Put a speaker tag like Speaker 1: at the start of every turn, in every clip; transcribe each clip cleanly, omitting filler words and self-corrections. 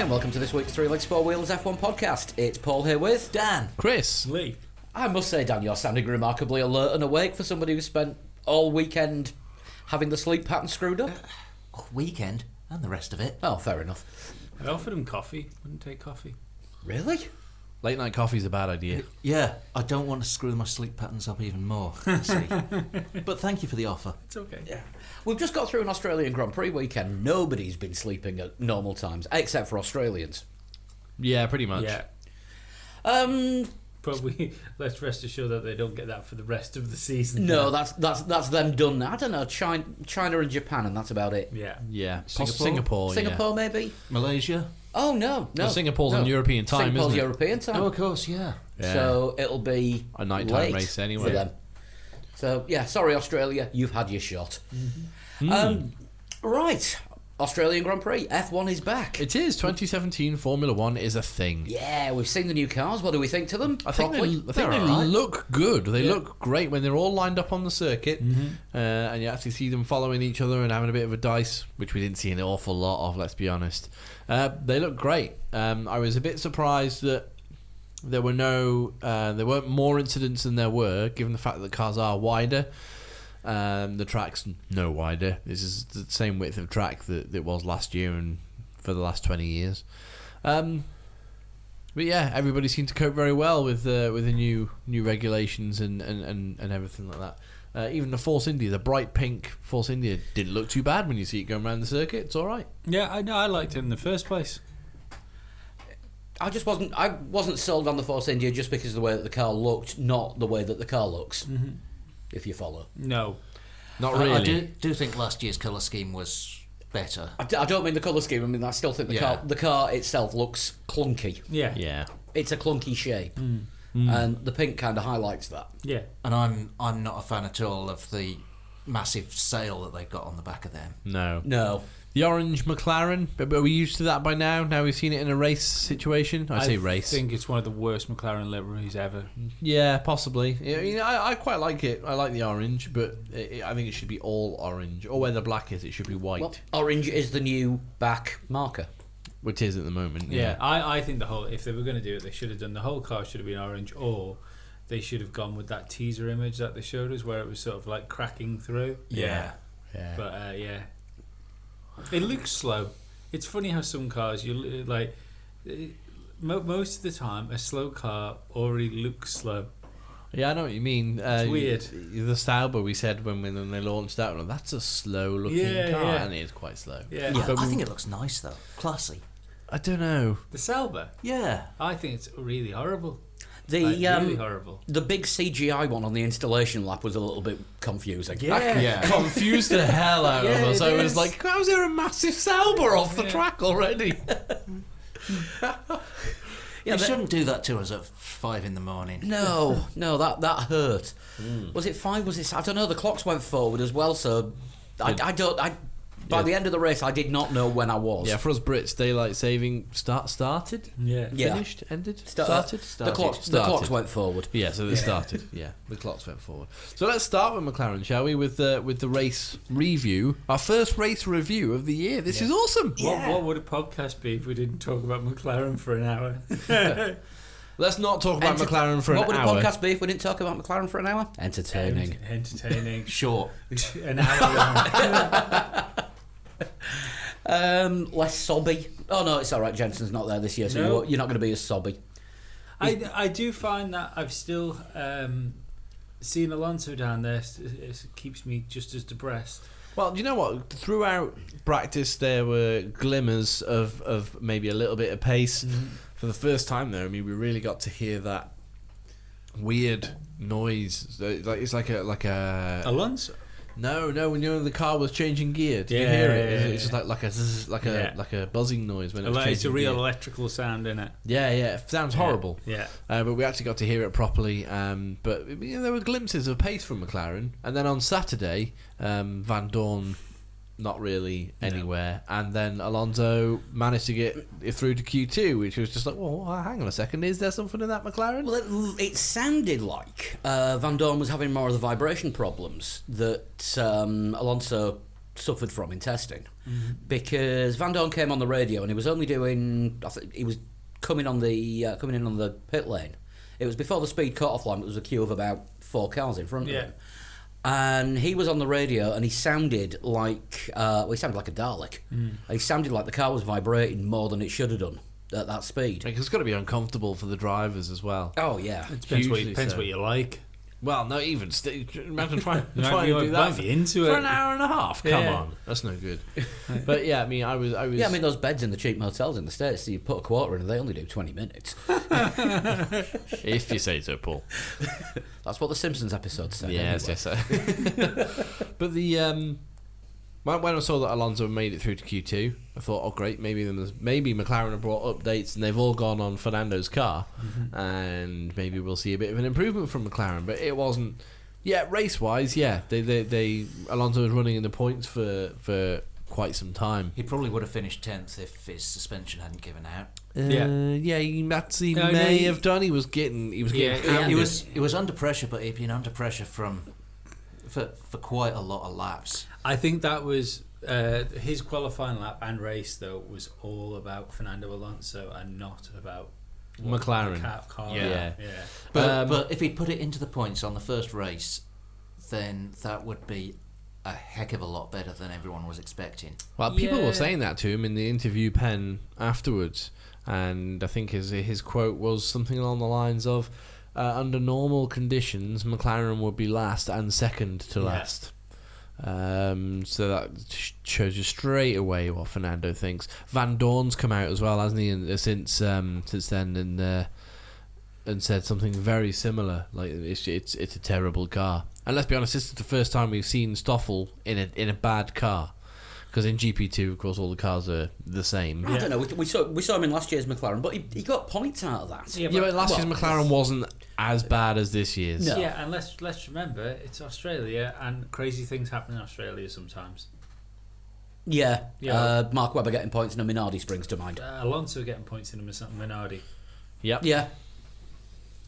Speaker 1: Hi, and welcome to this week's Three Legs Four Wheels F1 podcast. It's Paul here with
Speaker 2: Dan,
Speaker 3: Chris,
Speaker 2: Lee.
Speaker 1: I must say, Dan, you're sounding remarkably alert and awake for somebody who spent all weekend having the sleep pattern screwed up.
Speaker 2: Weekend and the rest of it.
Speaker 1: Oh, fair enough.
Speaker 4: I offered him coffee. Wouldn't take coffee.
Speaker 1: Really?
Speaker 3: late night coffee's a bad idea.
Speaker 2: Yeah, I don't want to screw my sleep patterns up even more. See. But thank you for the offer.
Speaker 4: It's okay.
Speaker 1: Yeah. We've just got through an Australian Grand Prix weekend. Nobody's been sleeping at normal times, except for Australians.
Speaker 3: Yeah, pretty much.
Speaker 4: Yeah. But let's rest assured that they don't get that for the rest of the season.
Speaker 1: No, that's them done now. I don't know, China and Japan, and that's about it.
Speaker 4: Yeah.
Speaker 3: Yeah.
Speaker 2: Singapore?
Speaker 1: Singapore, maybe?
Speaker 2: Malaysia?
Speaker 1: Oh, no.
Speaker 3: Well, Singapore's on European time,
Speaker 1: Singapore's
Speaker 3: isn't it?
Speaker 1: European time.
Speaker 2: Oh, of course, yeah.
Speaker 3: Yeah.
Speaker 1: So it'll be
Speaker 3: A nighttime
Speaker 1: late
Speaker 3: race anyway.
Speaker 1: for them. So, yeah, sorry, Australia, you've had your shot. Right, Australian Grand Prix, F1 is back.
Speaker 3: It is. 2017 Formula One is a thing.
Speaker 1: Yeah, we've seen the new cars. What do we think to them?
Speaker 3: I think
Speaker 1: Properly?
Speaker 3: they
Speaker 1: They're all right.
Speaker 3: look good. They look great when they're all lined up on the circuit, and you actually see them following each other and having a bit of a dice, which we didn't see an awful lot of. Let's be honest. They look great. I was a bit surprised that there weren't more incidents than there were, given the fact that the cars are wider. The track's no wider. This is the same width of track that it was last year and for the last 20 years. But yeah, everybody seemed to cope very well with the new regulations and everything like that. Even the Force India, the bright pink Force India, didn't look too bad when you see it going around the circuit. It's all right.
Speaker 4: Yeah, I know. I liked it in the first place.
Speaker 1: I wasn't sold on the Force India just because of the way that the car looked, not the way that the car looks. If you follow.
Speaker 4: No.
Speaker 3: Not really.
Speaker 2: I do think last year's colour scheme was better.
Speaker 1: I don't mean the colour scheme. I mean, I still think the car itself looks clunky.
Speaker 4: Yeah.
Speaker 3: Yeah.
Speaker 1: It's a clunky shape, and the pink kind of highlights that.
Speaker 4: Yeah.
Speaker 2: And I'm not a fan at all of the massive sail that they've got on the back of them.
Speaker 1: No.
Speaker 3: The orange McLaren, but are we used to that by now? Now we've seen it in a race situation. I say race.
Speaker 4: I think it's one of the worst McLaren liveries ever.
Speaker 3: Yeah, possibly. Yeah, I quite like it. I like the orange, but I think it should be all orange. Or where the black is, it should be white.
Speaker 1: Well, orange is the new back marker.
Speaker 3: Which is at the moment.
Speaker 4: Yeah. I think if they were going to do it, they should have done the whole car should have been orange, or they should have gone with that teaser image that they showed us where it was sort of like cracking through.
Speaker 3: Yeah.
Speaker 4: But yeah. It looks slow. It's funny how some cars most of the time a slow car already looks slow.
Speaker 3: Yeah, I know what you mean.
Speaker 4: It's weird.
Speaker 3: The Sauber we said when they launched that one, that's a slow looking car, and it is quite slow.
Speaker 4: Yeah.
Speaker 2: Yeah,
Speaker 3: But
Speaker 2: I think it looks nice though. Classy.
Speaker 3: I don't know.
Speaker 4: The Sauber.
Speaker 2: Yeah.
Speaker 4: I think it's really horrible.
Speaker 1: The
Speaker 4: really horrible.
Speaker 1: The big CGI one on the installation lap was a little bit confusing.
Speaker 2: Yeah.
Speaker 3: Confused the hell out of us.
Speaker 4: it
Speaker 3: I was
Speaker 4: is.
Speaker 3: like, how is there a massive Sauber off the track already?
Speaker 2: You shouldn't do that to us at 5 in the morning.
Speaker 1: No, that hurt. Was it 5? Was it? I don't know. The clocks went forward as well, so by the end of the race, I did not know when I was.
Speaker 3: Yeah, for us Brits, daylight saving started.
Speaker 4: Yeah.
Speaker 3: Finished, ended,
Speaker 1: Started. The clocks went forward.
Speaker 3: Yeah, so it started. Yeah, the clocks went forward. So let's start with McLaren, shall we? With the race review, our first race review of the year. This is awesome.
Speaker 4: What would a podcast be if we didn't talk about McLaren for an hour?
Speaker 3: Let's not talk about McLaren for an hour.
Speaker 1: What would a podcast be if we didn't talk about McLaren for an hour? Entertaining.
Speaker 4: Entertaining.
Speaker 2: Short.
Speaker 4: An hour long.
Speaker 1: Less sobby. Oh no, it's all right. Jensen's not there this year, so
Speaker 4: No.
Speaker 1: you're not going to be as sobby.
Speaker 4: I do find that I've still seen Alonso down there. It keeps me just as depressed.
Speaker 3: Well, do you know what? Throughout practice, there were glimmers of maybe a little bit of pace. For the first time, though, I mean, we really got to hear that weird noise. It's like a
Speaker 4: Alonso.
Speaker 3: No, when the car was changing gear. Did you
Speaker 4: Yeah,
Speaker 3: hear it?
Speaker 4: yeah,
Speaker 3: It's just like a zzz, like a buzzing noise when it was changing
Speaker 4: It's a real
Speaker 3: gear.
Speaker 4: electrical sound in it.
Speaker 3: Yeah, it sounds horrible.
Speaker 4: Yeah.
Speaker 3: But we actually got to hear it properly. But there were glimpses of pace from McLaren, and then on Saturday, Van Dorn not really anywhere, and then Alonso managed to get it through to Q2, which was just like, well, hang on a second, is there something in that McLaren?
Speaker 1: Well, it sounded like Van Dorn was having more of the vibration problems that Alonso suffered from in testing, because Van Dorn came on the radio and he was only doing. I think he was coming in on the pit lane. It was before the speed cut-off line. It was a queue of about 4 cars in front of him. And he was on the radio, and he sounded like he sounded like a Dalek. He sounded like the car was vibrating more than it should have done at that speed.
Speaker 3: Like, it's got to be uncomfortable for the drivers as well.
Speaker 1: Oh yeah,
Speaker 4: It depends,
Speaker 3: Hugely
Speaker 4: what you like.
Speaker 3: Well, no, even imagine trying
Speaker 4: You
Speaker 3: to
Speaker 4: might
Speaker 3: do that
Speaker 4: be into
Speaker 3: for
Speaker 4: it.
Speaker 3: an hour and a half. Come
Speaker 4: Yeah.
Speaker 3: on, that's no good. But yeah, I mean, I was.
Speaker 1: yeah. I mean, those beds in the cheap motels in the States, you put a quarter in, and they only do 20 minutes.
Speaker 3: if you say so, Paul.
Speaker 1: That's what the Simpsons episode said.
Speaker 3: Yes,
Speaker 1: anyway.
Speaker 3: yes. But the when I saw that Alonso made it through to Q2, I thought, oh great, maybe McLaren have brought updates and they've all gone on Fernando's car, and maybe we'll see a bit of an improvement from McLaren. But it wasn't. Yeah, race wise, yeah, they Alonso was running in the points for quite some time.
Speaker 2: He probably would have finished 10th if his suspension hadn't given out.
Speaker 3: He may have done. He was getting.
Speaker 2: He was under pressure, but he'd been under pressure for quite a lot of laps.
Speaker 4: I think that was his qualifying lap and race, though, was all about Fernando Alonso and not about
Speaker 3: McLaren.
Speaker 4: The car.
Speaker 3: Yeah.
Speaker 2: But if he'd put it into the points on the first race, then that would be a heck of a lot better than everyone was expecting.
Speaker 3: Well, people were saying that to him in the interview pen afterwards, and I think his quote was something along the lines of, "Under normal conditions, McLaren would be last and second to last." So that shows you straight away what Fernando thinks. Van Dorn's come out as well, hasn't he? And since then, and said something very similar. Like it's a terrible car. And let's be honest, this is the first time we've seen Stoffel in a bad car. Because in GP2, of course, all the cars are the same.
Speaker 1: I don't know. We saw him in last year's McLaren, but he got points out of that.
Speaker 3: Yeah, but last year's McLaren wasn't as bad as this year's.
Speaker 1: No.
Speaker 4: Yeah, and let's remember, it's Australia, and crazy things happen in Australia sometimes.
Speaker 1: Yeah.
Speaker 4: Yeah.
Speaker 1: Mark Webber getting points in a Minardi springs to mind.
Speaker 4: Alonso getting points in a Minardi.
Speaker 3: Yep.
Speaker 1: Yeah.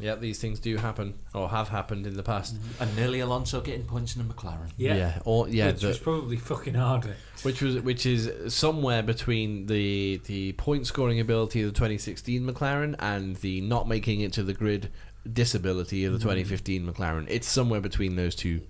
Speaker 3: Yeah, these things do happen, or have happened in the past.
Speaker 2: And nearly Alonso getting points in a McLaren.
Speaker 4: Yeah. Which was probably fucking harder.
Speaker 3: Which is somewhere between the point scoring ability of the 2016 McLaren and the not making it to the grid disability of the 2015 McLaren. It's somewhere between those two.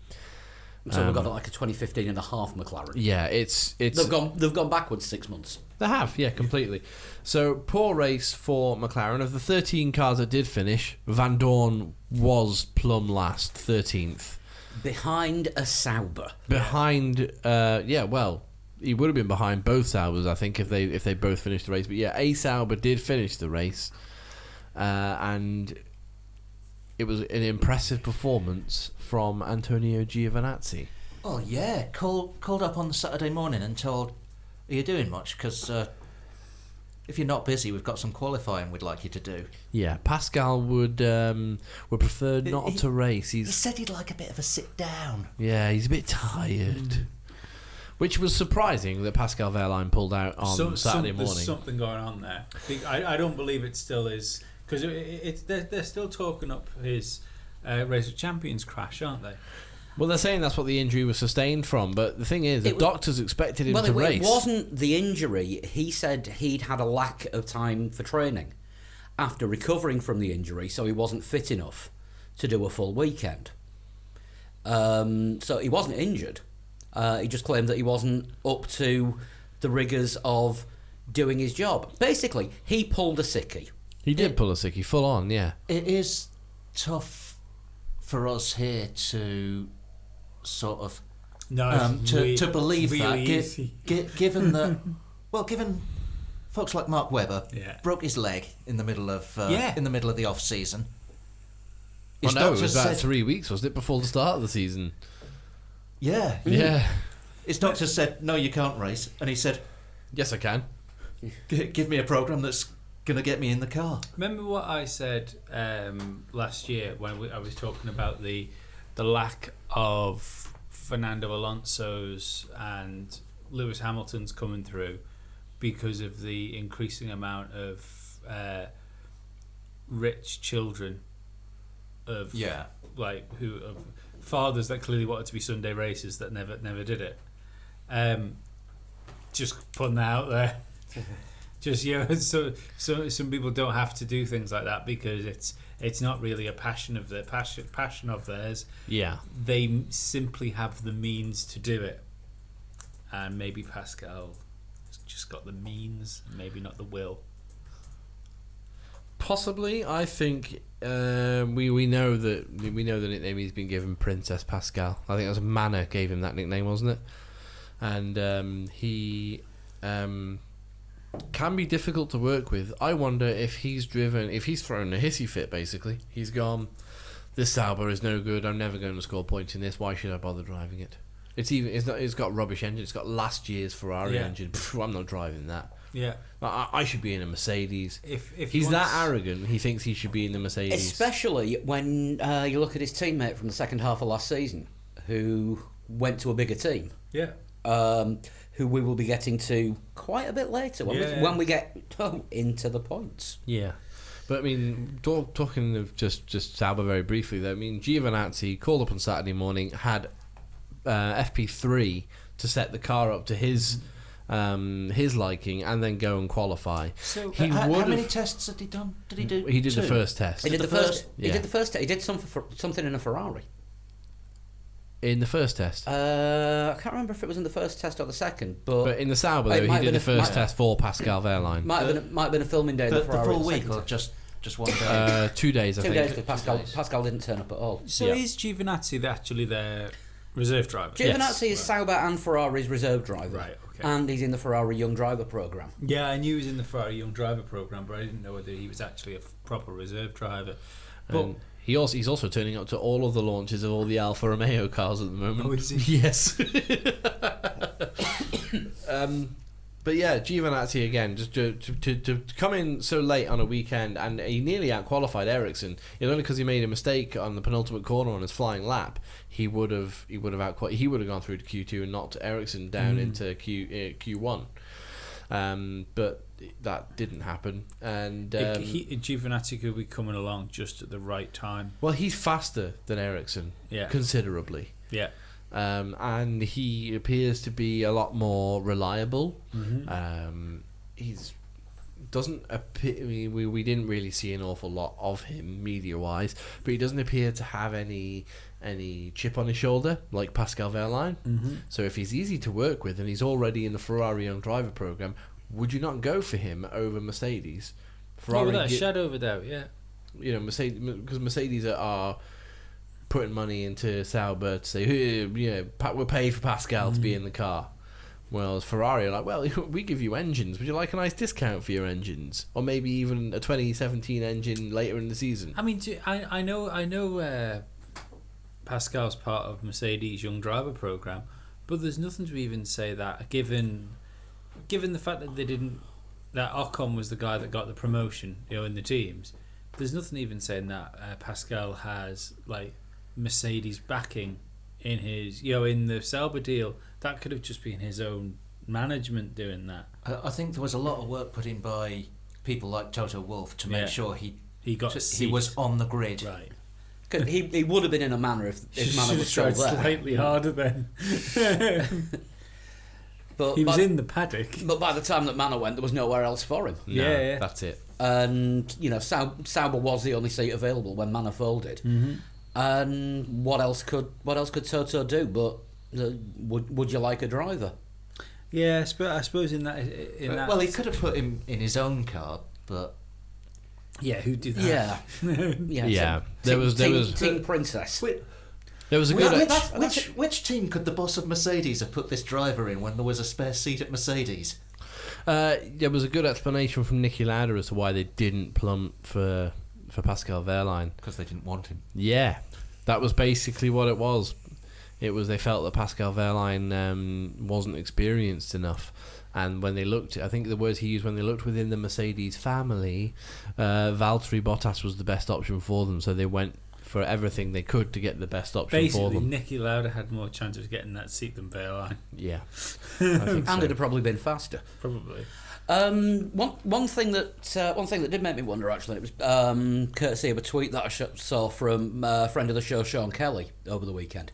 Speaker 1: So we've got like a 2015 and a half McLaren.
Speaker 3: Yeah, it's
Speaker 1: They've gone backwards 6 months.
Speaker 3: They have, yeah, completely. So poor race for McLaren. Of the 13 cars that did finish, Van Dorn was plumb last, 13th.
Speaker 1: Behind a Sauber.
Speaker 3: Behind, well, he would have been behind both Saubers, I think, if they both finished the race. But yeah, a Sauber did finish the race, and it was an impressive performance from Antonio Giovinazzi.
Speaker 2: Oh yeah, called up on the Saturday morning and told, "Are you doing much? Because if you're not busy, we've got some qualifying we'd like you to do."
Speaker 3: Yeah, Pascal would prefer not to race.
Speaker 2: He said he'd like a bit of a sit down.
Speaker 3: Yeah, he's a bit tired. Which was surprising that Pascal Wehrlein pulled out on Saturday morning.
Speaker 4: There's something going on there. I don't believe it still is, because they're still talking up his Race of Champions crash, aren't they?
Speaker 3: Well, they're saying that's what the injury was sustained from, but the thing is, the doctors expected him to race.
Speaker 1: It wasn't the injury. He said he'd had a lack of time for training after recovering from the injury, so he wasn't fit enough to do a full weekend. So he wasn't injured. He just claimed that he wasn't up to the rigours of doing his job. Basically, he pulled a sickie.
Speaker 3: He did pull a sickie, full on, yeah.
Speaker 2: It is tough for us here to sort of to believe
Speaker 4: really
Speaker 2: that, given that, given folks like Mark Webber broke his leg in the middle of the off season.
Speaker 3: Well, no, it was about 3 weeks, wasn't it, before the start of the season?
Speaker 2: Yeah.
Speaker 3: Yeah.
Speaker 2: His doctor said, "No, you can't race," and he said,
Speaker 3: "Yes, I can.
Speaker 2: Give me a program that's going to get me in the car."
Speaker 4: Remember what I said last year when I was talking about the lack of Fernando Alonso's and Lewis Hamilton's coming through because of the increasing amount of rich children of fathers that clearly wanted to be Sunday racers that never did it. Just putting that out there. Just so some people don't have to do things like that because it's not really a passion of theirs.
Speaker 3: Yeah.
Speaker 4: They simply have the means to do it, and maybe Pascal has just got the means, maybe not the will.
Speaker 3: Possibly, I think we know the nickname he's been given, Princess Pascal. I think it was Manor gave him that nickname, wasn't it? And he can be difficult to work with. I wonder if he's thrown a hissy fit. Basically, he's gone, this Sauber is no good. I'm never going to score points in this. Why should I bother driving it? It's got rubbish engine. It's got last year's Ferrari engine. Pff, I'm not driving that.
Speaker 4: Yeah,
Speaker 3: I should be in a Mercedes.
Speaker 4: If
Speaker 3: he's that arrogant, he thinks he should be in the Mercedes.
Speaker 1: Especially when you look at his teammate from the second half of last season, who went to a bigger team.
Speaker 4: Yeah.
Speaker 1: Who we will be getting to quite a bit later when we get into the points.
Speaker 3: Yeah. But I mean, talking of just Sauber very briefly though, I mean, Giovinazzi called up on Saturday morning, had FP3 to set the car up to his liking, and then go and qualify.
Speaker 2: So how many tests had he done? Did he do?
Speaker 3: He did
Speaker 2: 2?
Speaker 3: the first test.
Speaker 1: He did the first.
Speaker 3: Yeah.
Speaker 1: He did the first. He did something in a Ferrari.
Speaker 3: In the first test.
Speaker 1: I can't remember if it was in the first test or the second, but
Speaker 3: in the Sauber though, he did the first test for Pascal Wehrlein.
Speaker 1: Might have been a filming day.
Speaker 2: The
Speaker 1: Ferrari
Speaker 2: full week,
Speaker 1: second
Speaker 2: or just 1 day?
Speaker 3: 2 days, I
Speaker 1: 2
Speaker 3: think.
Speaker 1: days because Pascal didn't turn up at all.
Speaker 4: So
Speaker 3: Yeah.
Speaker 4: is Giovinazzi actually their reserve driver?
Speaker 1: Giovinazzi is Sauber and Ferrari's reserve driver.
Speaker 4: Right, okay.
Speaker 1: And he's in the Ferrari Young Driver programme.
Speaker 4: Yeah, I knew he was in the Ferrari Young Driver program, but I didn't know whether he was actually a proper reserve driver. But
Speaker 3: And he's also turning up to all of the launches of all the Alfa Romeo cars at the moment.
Speaker 4: Oh, is he?
Speaker 3: Yes. But yeah, Giovinazzi again, just to come in so late on a weekend, and he nearly outqualified Ericsson. Only because he made a mistake on the penultimate corner on his flying lap, he would have gone through to Q2 and knocked Ericsson down into Q1. But that didn't happen, and
Speaker 4: Giovinazzi could be coming along just at the right time.
Speaker 3: well, he's faster than Ericsson,
Speaker 4: Yeah.
Speaker 3: considerably.
Speaker 4: Yeah.
Speaker 3: And he appears to be a lot more reliable. He's doesn't appear. I mean, we didn't really see an awful lot of him media wise, but he doesn't appear to have any chip on his shoulder like Pascal Wehrlein. So if he's easy to work with and he's already in the Ferrari Young Driver program, would you not go for him over Mercedes?
Speaker 4: Ferrari, without a shadow of a doubt, yeah.
Speaker 3: Mercedes, because Mercedes are putting money into Sauber to say, we'll pay for Pascal to be in the car. Whereas Ferrari are like, well, we give you engines. Would you like a nice discount for your engines, or maybe even a 2017 engine later in the season?
Speaker 4: I mean, I know Pascal's part of Mercedes Young Driver program, but there's nothing to even say that given the fact that Ocon was the guy that got the promotion, in the teams. There's nothing even saying that Pascal has like Mercedes backing in his, in the Sauber deal. That could have just been his own management doing that.
Speaker 2: I think there was a lot of work put in by people like Toto Wolff to make sure he was on the grid.
Speaker 4: Right.
Speaker 1: He would have been in a Manor if Manor was still there.
Speaker 4: Slightly harder then.
Speaker 1: But
Speaker 4: he was in the paddock.
Speaker 1: But by the time that Manor went, there was nowhere else for him.
Speaker 3: No,
Speaker 4: Yeah.
Speaker 3: that's it.
Speaker 1: And Sauber was the only seat available when Manor folded. And what else could Toto do? But would you like a driver?
Speaker 4: Yeah, I suppose in that.
Speaker 2: Well, he could have put him in his own car, but
Speaker 4: Yeah, who did that?
Speaker 1: Yeah.
Speaker 3: There was
Speaker 1: Team Princess.
Speaker 3: there was a good.
Speaker 2: which team could the boss of Mercedes have put this driver in when there was a spare seat at Mercedes?
Speaker 3: There was a good explanation from Niki Lauda as to why they didn't plump for Pascal Wehrlein.
Speaker 2: Because they didn't want him.
Speaker 3: Yeah, that was basically what it was. It was they felt that Pascal Wehrlein wasn't experienced enough, and when they looked, I think the words he used, when they looked within the Mercedes family, Valtteri Bottas was the best option for them. So they went for everything they could to get the best option for them.
Speaker 4: Niki Lauda had more chance of getting that seat than Wehrlein.
Speaker 3: Yeah, I think
Speaker 1: And
Speaker 3: so.
Speaker 1: it'd have probably been faster.
Speaker 4: Probably.
Speaker 1: One thing that did make me wonder, actually, and it was courtesy of a tweet that I saw from a friend of the show, Sean Kelly, over the weekend.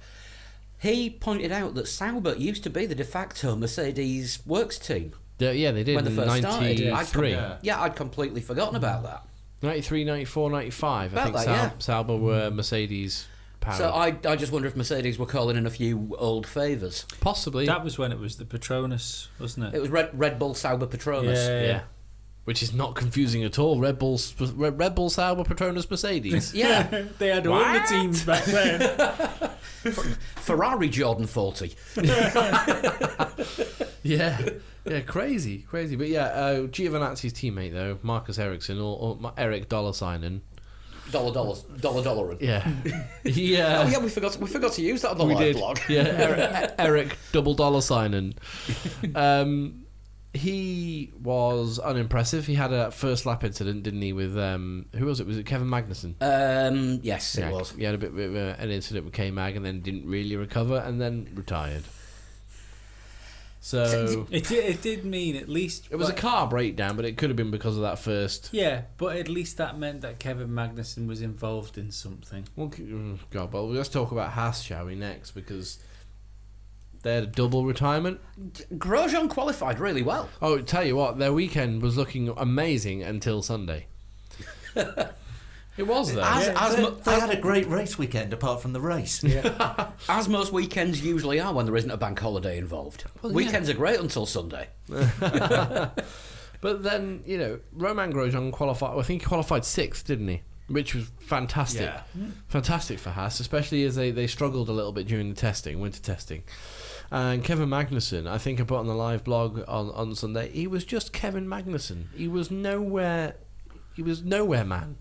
Speaker 1: He pointed out that Sauber used to be the de facto Mercedes works team
Speaker 3: Yeah, they did
Speaker 1: when they
Speaker 3: in
Speaker 1: first started.
Speaker 3: 93.
Speaker 1: I'd completely forgotten about that.
Speaker 3: 93, 94, 95. I
Speaker 1: About
Speaker 3: think
Speaker 1: that, yeah.
Speaker 3: Sauber were Mercedes power.
Speaker 1: So I just wonder if Mercedes were calling in a few old favours.
Speaker 3: Possibly.
Speaker 4: That was when it was the Petronas, wasn't it?
Speaker 1: It was Red Bull Sauber Petronas.
Speaker 3: yeah. Which is not confusing at all. Red Bull Sauber Petronas Mercedes.
Speaker 1: Yeah.
Speaker 4: They had all the teams back then.
Speaker 1: Ferrari Jordan 40.
Speaker 3: Yeah, crazy. But yeah, Giovinazzi's teammate though, Marcus Ericsson or Eric Dollarsignen.
Speaker 1: Dollar.
Speaker 3: Yeah,
Speaker 1: Oh yeah, we forgot to use that on the live blog.
Speaker 3: Yeah, Eric $Signen. He was unimpressive. He had a first lap incident, didn't he? With who was it? Was it Kevin Magnussen?
Speaker 1: Yes, it was.
Speaker 3: He had a bit of an incident with K-Mag and then didn't really recover and then retired. So
Speaker 4: It did mean at least
Speaker 3: it was a car breakdown, but it could have been because of that first.
Speaker 4: Yeah, but at least that meant that Kevin Magnussen was involved in something.
Speaker 3: Well, God, well, let's talk about Haas, shall we, next? Because they had a double retirement.
Speaker 1: Grosjean qualified really well.
Speaker 3: Oh, tell you what, their weekend was looking amazing until Sunday. It was, though.
Speaker 2: They had a great race weekend apart from the race.
Speaker 1: As most weekends usually are when there isn't a bank holiday involved.
Speaker 3: Well,
Speaker 1: Weekends are great until Sunday.
Speaker 3: But then, Romain Grosjean qualified. I think he qualified 6th, didn't he? Which was fantastic.
Speaker 4: Yeah.
Speaker 3: Fantastic for Haas, especially as they struggled a little bit during the winter testing. And Kevin Magnussen, I think I put on the live blog on Sunday, he was just Kevin Magnussen. He was nowhere man.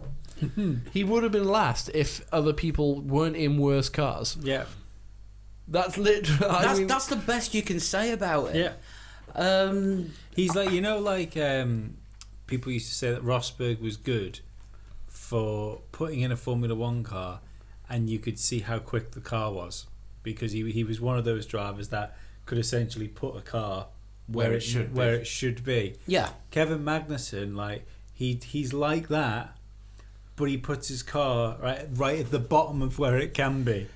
Speaker 3: He would have been last if other people weren't in worse cars.
Speaker 4: Yeah.
Speaker 3: That's literally...
Speaker 1: That's the best you can say about it.
Speaker 4: Yeah. He's like, people used to say that Rosberg was good for putting in a Formula One car and you could see how quick the car was because he was one of those drivers that could essentially put a car where it should be.
Speaker 1: Yeah.
Speaker 4: Kevin Magnussen, he's like that, but he puts his car right at the bottom of where it can be.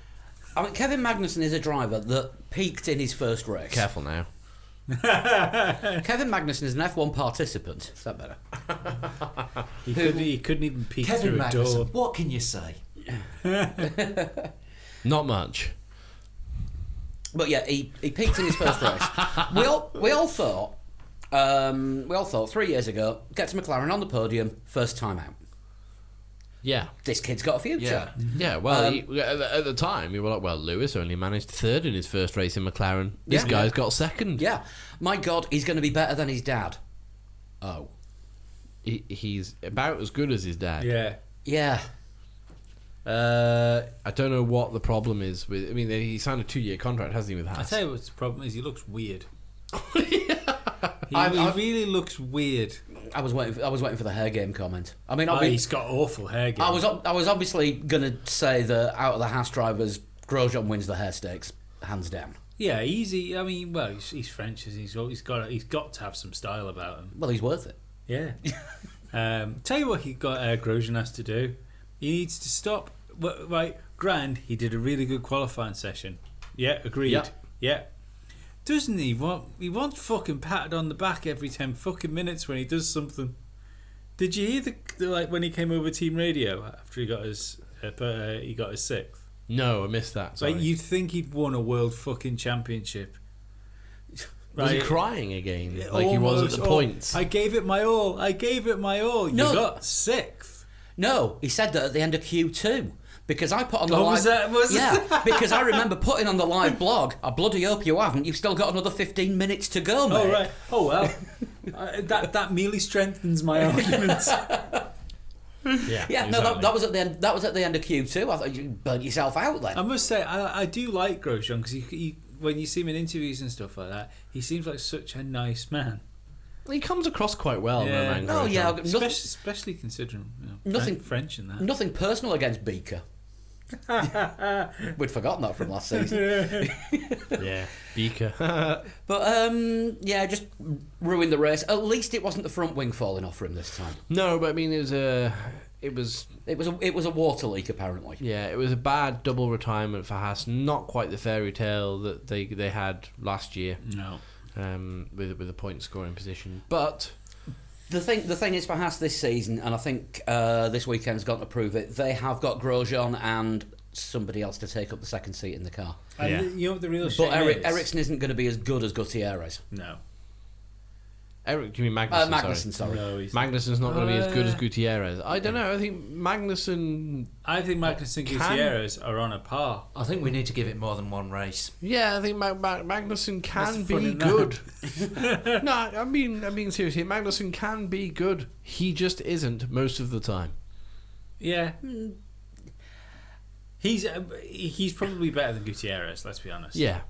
Speaker 1: I mean, Kevin Magnussen is a driver that peaked in his first race.
Speaker 3: Careful now.
Speaker 1: Kevin Magnussen is an F1 participant. Is that better?
Speaker 4: He couldn't even peek
Speaker 2: Kevin
Speaker 4: through a door.
Speaker 2: Magnussen, what can you say?
Speaker 3: Not much.
Speaker 1: But yeah, he peaked in his first race. We all thought 3 years ago, gets McLaren on the podium, first time out.
Speaker 3: Yeah.
Speaker 1: This kid's got a future.
Speaker 3: Yeah, well, at the time, you were like, well, Lewis only managed 3rd in his first race in McLaren. This guy's got 2nd.
Speaker 1: Yeah. My God, he's going to be better than his dad. Oh.
Speaker 3: He's about as good as his dad.
Speaker 4: Yeah.
Speaker 1: Yeah.
Speaker 3: I don't know what the problem is with... I mean, he signed a 2-year contract, hasn't he, with Haas?
Speaker 4: I tell you what the problem is, he looks weird. He really looks weird.
Speaker 1: I was waiting for the hair game comment. I mean,
Speaker 4: he's got awful hair game.
Speaker 1: I was obviously going to say that out of the Haas drivers, Grosjean wins the hair stakes, hands down.
Speaker 4: Yeah, easy. I mean, well, he's French. He's got to have some style about him.
Speaker 1: Well, he's worth it.
Speaker 4: Yeah. Tell you what, Grosjean has to do. He needs to stop. Right, grand. He did a really good qualifying session. Yeah, agreed. Yeah. Doesn't he want? He wants fucking patted on the back every 10 fucking minutes when he does something. Did you hear the when he came over Team Radio after he got his 6th?
Speaker 3: No, I missed that. Sorry.
Speaker 4: You'd think he'd won a world fucking championship.
Speaker 3: Was he crying again? Like he was at the points?
Speaker 4: I gave it my all.
Speaker 1: No.
Speaker 4: You got 6th.
Speaker 1: No, he said that at the end of Q2. Because I put on the live...
Speaker 4: Was
Speaker 1: yeah, because I remember putting on the live blog, I bloody hope you haven't, you've still got another 15 minutes to go, mate.
Speaker 4: Oh, right. Oh, well. that merely strengthens my arguments.
Speaker 3: Yeah,
Speaker 1: exactly. No, that was at the end. That was at the end of Q2. I thought you burnt yourself out then.
Speaker 4: I must say, I do like Grosjean because he, when you see him in interviews and stuff like that, he seems like such a nice man.
Speaker 3: He comes across quite well, Romain Grosjean.
Speaker 1: Oh yeah,
Speaker 4: especially considering
Speaker 1: nothing
Speaker 4: French in that.
Speaker 1: Nothing personal against Beaker. We'd forgotten that from last season.
Speaker 3: Yeah, Beaker.
Speaker 1: But just ruined the race. At least it wasn't the front wing falling off for him this time.
Speaker 3: No, but I mean, it was it was
Speaker 1: It was a water leak apparently.
Speaker 3: yeah, it was a bad double retirement for Haas. Not quite the fairy tale that they had last year.
Speaker 4: No.
Speaker 3: With a point scoring position, but
Speaker 1: The thing is for Haas this season, and I think this weekend's got to prove it. They have got Grosjean and somebody else to take up the second seat in the car.
Speaker 4: And
Speaker 3: Yeah.
Speaker 4: you know what the real shame
Speaker 1: But
Speaker 4: is?
Speaker 1: Ericsson isn't going to be as good as Gutierrez.
Speaker 4: No.
Speaker 3: Eric, do you mean Magnussen?
Speaker 1: Magnussen, sorry.
Speaker 4: No, he's
Speaker 3: Magnussen's not going to be as good as
Speaker 4: Uh,
Speaker 3: Gutierrez. I don't know. I think Magnussen.
Speaker 4: I think Magnussen and
Speaker 3: Can-
Speaker 4: Gutierrez are on a par.
Speaker 2: I think we need to give it more than one race.
Speaker 3: Yeah, I think Magnussen can
Speaker 4: That's
Speaker 3: be
Speaker 4: funny,
Speaker 3: good. No, I mean seriously. Magnussen can be good. He just isn't most of the time.
Speaker 4: Yeah. He's probably better than Gutierrez, let's be honest.
Speaker 3: Yeah.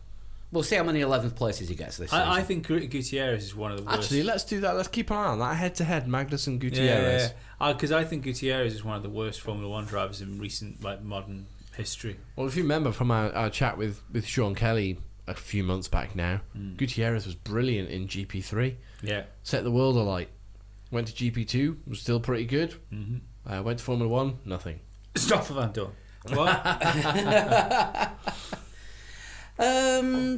Speaker 1: We'll see how many 11th places he gets this season.
Speaker 4: I think Gutierrez is one of the worst.
Speaker 3: Actually, let's do that. Let's keep an eye on that head-to-head. Magnussen Gutierrez.
Speaker 4: Because I think Gutierrez is one of the worst Formula One drivers in recent, modern history.
Speaker 3: Well, if you remember from our chat with Sean Kelly a few months back now, Gutierrez was brilliant in GP3.
Speaker 4: Yeah.
Speaker 3: Set the world alight. Went to GP2, was still pretty good.
Speaker 4: Mm-hmm.
Speaker 3: Went to Formula 1, nothing.
Speaker 4: Stop for Van Dorn. What?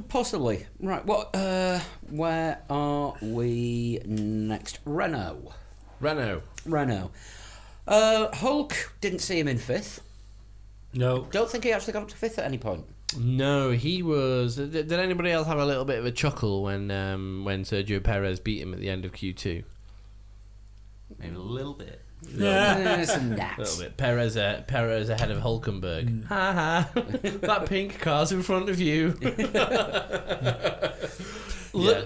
Speaker 1: Possibly. Right. What? Where are we next? Renault. Hulk didn't see him in fifth.
Speaker 4: No.
Speaker 1: Don't think he actually got up to fifth at any point.
Speaker 3: No, he was. Did anybody else have a little bit of a chuckle when Sergio Perez beat him at the end of Q2?
Speaker 2: Maybe a little bit.
Speaker 1: Some
Speaker 3: A
Speaker 1: naps.
Speaker 3: little bit. Perez ahead of Hulkenberg. Ha ha! That pink car's in front of you. Yeah.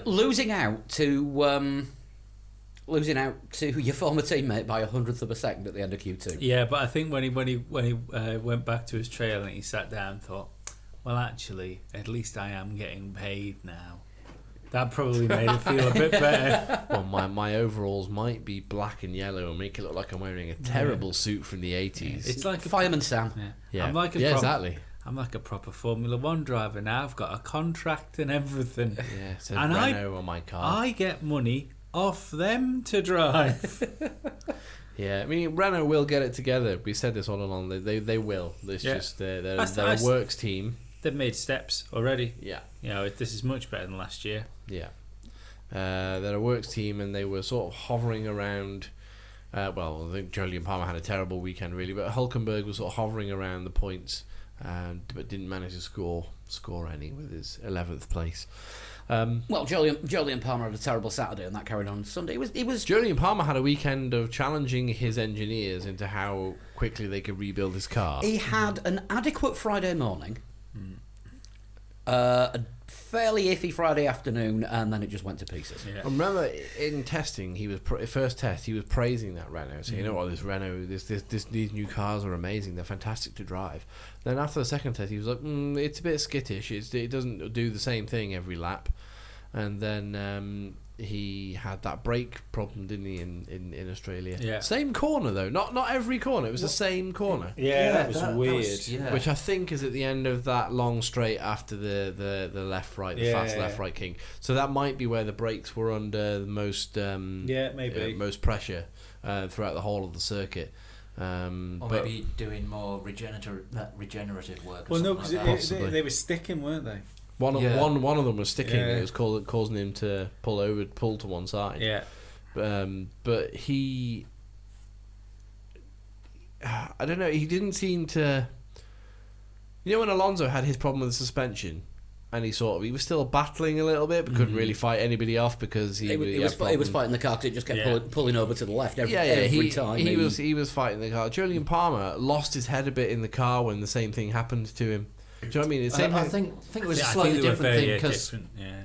Speaker 1: Losing out to your former teammate by 100th of a second at the end of Q2.
Speaker 4: Yeah, but I think when he went back to his trail and he sat down and thought, well, actually, at least I am getting paid now. That probably made him feel a bit better.
Speaker 3: Well, my overalls might be black and yellow and make it look like I'm wearing a terrible suit from the 80s.
Speaker 4: It's like
Speaker 1: Fireman Sam.
Speaker 4: Yeah.
Speaker 3: Yeah,
Speaker 4: I'm like
Speaker 3: exactly.
Speaker 4: I'm like a proper Formula One driver now. I've got a contract and everything.
Speaker 3: Yeah, it says
Speaker 4: And
Speaker 3: Renault on my car.
Speaker 4: I get money off them to drive.
Speaker 3: Yeah, I mean Renault will get it together. We said this all along. They will. It's
Speaker 4: Yeah.
Speaker 3: just they're
Speaker 4: I
Speaker 3: a works team.
Speaker 4: They've made steps already.
Speaker 3: Yeah,
Speaker 4: You know, this is much better than last year.
Speaker 3: yeah. They're a works team, and they were sort of hovering around. Well, I think Jolyon Palmer had a terrible weekend, really, but Hulkenberg was sort of hovering around the points, but didn't manage to score any with his 11th place.
Speaker 1: Well, Jolyon Palmer had a terrible Saturday, and that carried on Sunday. He was
Speaker 3: Jolyon Palmer had a weekend of challenging his engineers into how quickly they could rebuild his car.
Speaker 1: He had an adequate Friday morning, a fairly iffy Friday afternoon, and then it just went to pieces.
Speaker 4: Yeah.
Speaker 3: I remember in testing, he was first test. He was praising that Renault, saying, "You know what, this Renault, these new cars are amazing. They're fantastic to drive." Then after the second test, he was like, "It's a bit skittish. It doesn't do the same thing every lap." And then he had that brake problem, didn't he, in Australia?
Speaker 4: Yeah.
Speaker 3: Same corner though, not every corner. It was the same corner.
Speaker 4: Yeah, that was weird.
Speaker 2: yeah.
Speaker 3: Which I think is at the end of that long straight after the left right, the fast
Speaker 4: Yeah.
Speaker 3: left right king. So that might be where the brakes were under the most
Speaker 4: maybe.
Speaker 3: most pressure throughout the whole of the circuit.
Speaker 2: Or
Speaker 3: But
Speaker 2: maybe doing more regenerative work. Or
Speaker 4: Well, no,
Speaker 2: something
Speaker 4: because
Speaker 2: like that.
Speaker 3: Possibly.
Speaker 4: they were sticking, weren't they?
Speaker 3: one of
Speaker 2: Yeah.
Speaker 3: one of them was sticking.
Speaker 4: Yeah.
Speaker 3: It was causing him to pull to one side.
Speaker 4: Yeah.
Speaker 3: But he, I don't know. He didn't seem to. You know when Alonso had his problem with the suspension, and he was still battling a little bit, but couldn't really fight anybody off because he
Speaker 1: He was
Speaker 3: had problems.
Speaker 1: fighting the car because it just kept
Speaker 4: Yeah.
Speaker 1: pulling over to the left every
Speaker 3: he,
Speaker 1: time.
Speaker 3: He was fighting the car. Jolyon Palmer lost his head a bit in the car when the same thing happened to him. Do you know what I mean? It's the same
Speaker 2: I
Speaker 3: thing.
Speaker 2: think it was
Speaker 4: Yeah,
Speaker 2: a
Speaker 4: I
Speaker 2: slightly
Speaker 4: think they were
Speaker 2: different
Speaker 4: very
Speaker 2: thing because
Speaker 4: different. Yeah.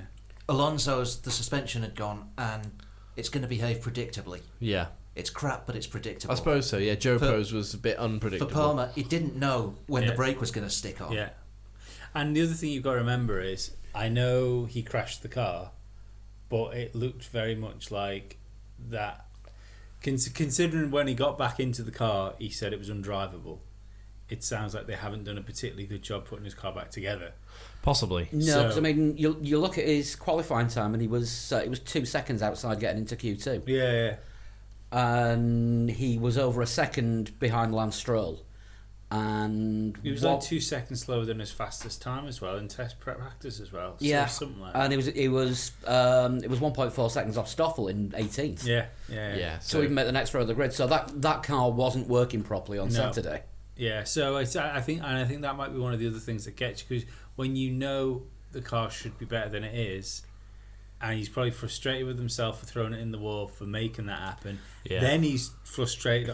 Speaker 2: Alonso's the suspension had gone and it's going to behave predictably.
Speaker 3: Yeah,
Speaker 2: It's crap, but it's predictable.
Speaker 3: I suppose so. Yeah, Joe
Speaker 2: For-
Speaker 3: Pose was a bit
Speaker 2: For
Speaker 3: unpredictable.
Speaker 2: Palmer, he didn't know when
Speaker 4: Yeah.
Speaker 2: the brake was going to stick on.
Speaker 4: Yeah. And the other thing you've got to remember is, I know he crashed the car, but it looked very much like that. Considering when he got back into the car, he said it was undrivable. It sounds like they haven't done a particularly good job putting his car back together.
Speaker 3: Possibly.
Speaker 1: No,
Speaker 4: So-
Speaker 1: because I mean, you look at his qualifying time, and he was 2 seconds outside getting into Q2.
Speaker 4: Yeah.
Speaker 1: and he was over a second behind Lance Stroll. And
Speaker 4: He was like 2 seconds slower than his fastest time as well in test practice as well. So
Speaker 1: yeah,
Speaker 4: something like
Speaker 1: and it was 1.4 seconds off Stoffel in 18th.
Speaker 3: Yeah.
Speaker 1: So he made the next row of the grid. So that car wasn't working properly on Saturday.
Speaker 4: Yeah, so I think that might be one of the other things that gets you, because when you know the car should be better than it is, and he's probably frustrated with himself for throwing it in the wall for making that happen.
Speaker 3: Yeah.
Speaker 4: Then he's frustrated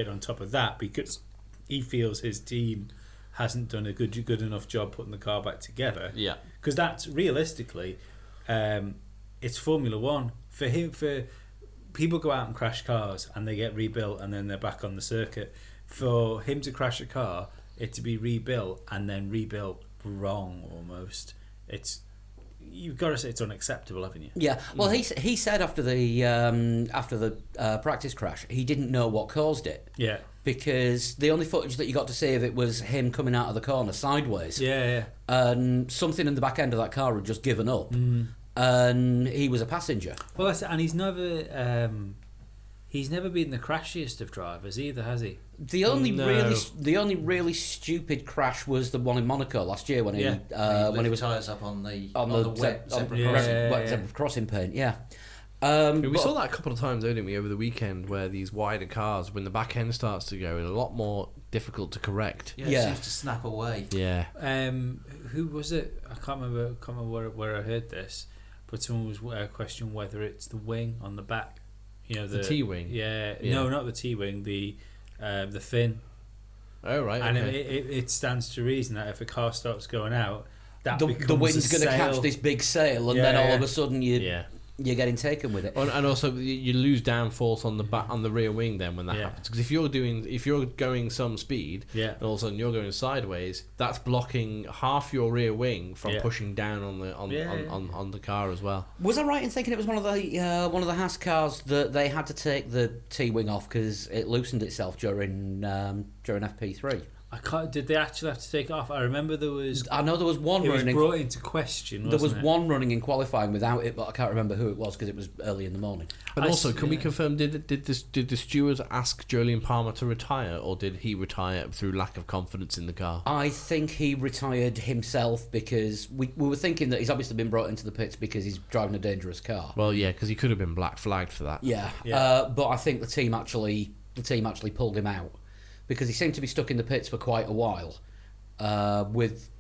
Speaker 4: on top of that because he feels his team hasn't done a good enough job putting the car back together.
Speaker 3: Yeah.
Speaker 4: Because that's realistically, it's Formula One. For people go out and crash cars and they get rebuilt and then they're back on the circuit. For him to crash a car, it to be rebuilt and then rebuilt wrong almost. You've got to say it's unacceptable, haven't you?
Speaker 1: Yeah. Well, he said after the practice crash, he didn't know what caused it.
Speaker 4: Yeah.
Speaker 1: Because the only footage that you got to see of it was him coming out of the corner sideways.
Speaker 4: Yeah.
Speaker 1: And something in the back end of that car had just given up. And he was a passenger.
Speaker 4: Well, and he's never been the crashiest of drivers either, has he?
Speaker 1: The only really stupid crash was the one in Monaco last year when he was
Speaker 2: tyres up on the
Speaker 1: wet zebra crossing paint. Yeah.
Speaker 3: We saw that a couple of times, didn't we, over the weekend, where these wider cars, when the back end starts to go, it's a lot more difficult to correct.
Speaker 2: Yeah, it seems to snap away.
Speaker 3: Yeah.
Speaker 4: Who was it? I can't remember where I heard this, but someone was questioning whether it's the wing on the back. You know,
Speaker 3: the T-wing.
Speaker 4: Yeah. No, not the T-wing. The fin.
Speaker 3: Oh right.
Speaker 4: And
Speaker 3: okay.
Speaker 4: it stands to reason that if a car starts going out, that
Speaker 1: the
Speaker 4: becomes
Speaker 1: wind's going to catch this big sail, and then all of a sudden you're getting taken with it.
Speaker 3: And also you lose downforce on the rear wing then when that happens, because if you're going some speed, and all of a sudden you're going sideways, that's blocking half your rear wing from pushing down on the car as well. Was
Speaker 1: I right in thinking it was one of the Haas cars that they had to take the T-wing off because it loosened itself during FP3?
Speaker 4: Did they actually have to take it off? I remember there was.
Speaker 1: I know there was one.
Speaker 4: It was brought into question.
Speaker 1: There was one running in qualifying without it, but I can't remember who it was because it was early in the morning.
Speaker 3: And also, can we confirm? Did the stewards ask Jolyon Palmer to retire, or did he retire through lack of confidence in the car?
Speaker 1: I think he retired himself because we were thinking that he's obviously been brought into the pits because he's driving a dangerous car.
Speaker 3: Well, yeah, because he could have been black flagged for that.
Speaker 1: Yeah. But I think the team actually pulled him out, because he seemed to be stuck in the pits for quite a while, with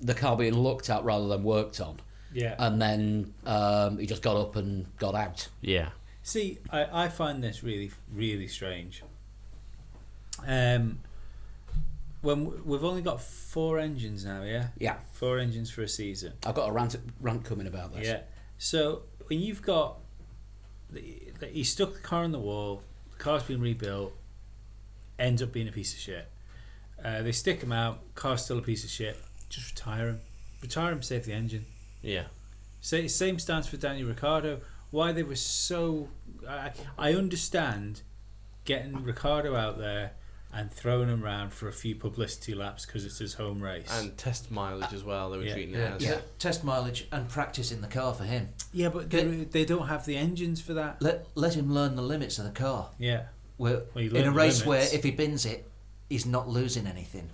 Speaker 1: the car being looked at rather than worked on.
Speaker 4: Yeah.
Speaker 1: And then he just got up and got out.
Speaker 3: Yeah.
Speaker 4: See, I find this really, really strange. When we've only got 4 engines now, yeah?
Speaker 1: Yeah.
Speaker 4: 4 engines for a season.
Speaker 1: I've got a rant coming about this.
Speaker 4: Yeah. So when you've got... he stuck the car on the wall, the car's been rebuilt, ends up being a piece of shit. They stick him out, car's still a piece of shit. Just retire him, save the engine.
Speaker 3: Yeah.
Speaker 4: Same stance for Daniel Ricciardo. Why they were so... I understand getting Ricciardo out there and throwing him around for a few publicity laps because it's his home race.
Speaker 3: And test mileage as well, they were treating it as.
Speaker 2: Yeah, test mileage and practice in the car for him.
Speaker 4: Yeah, but they don't have the engines for that.
Speaker 2: Let him learn the limits of the car.
Speaker 4: Yeah.
Speaker 2: In a race where if he bins it, he's not losing anything.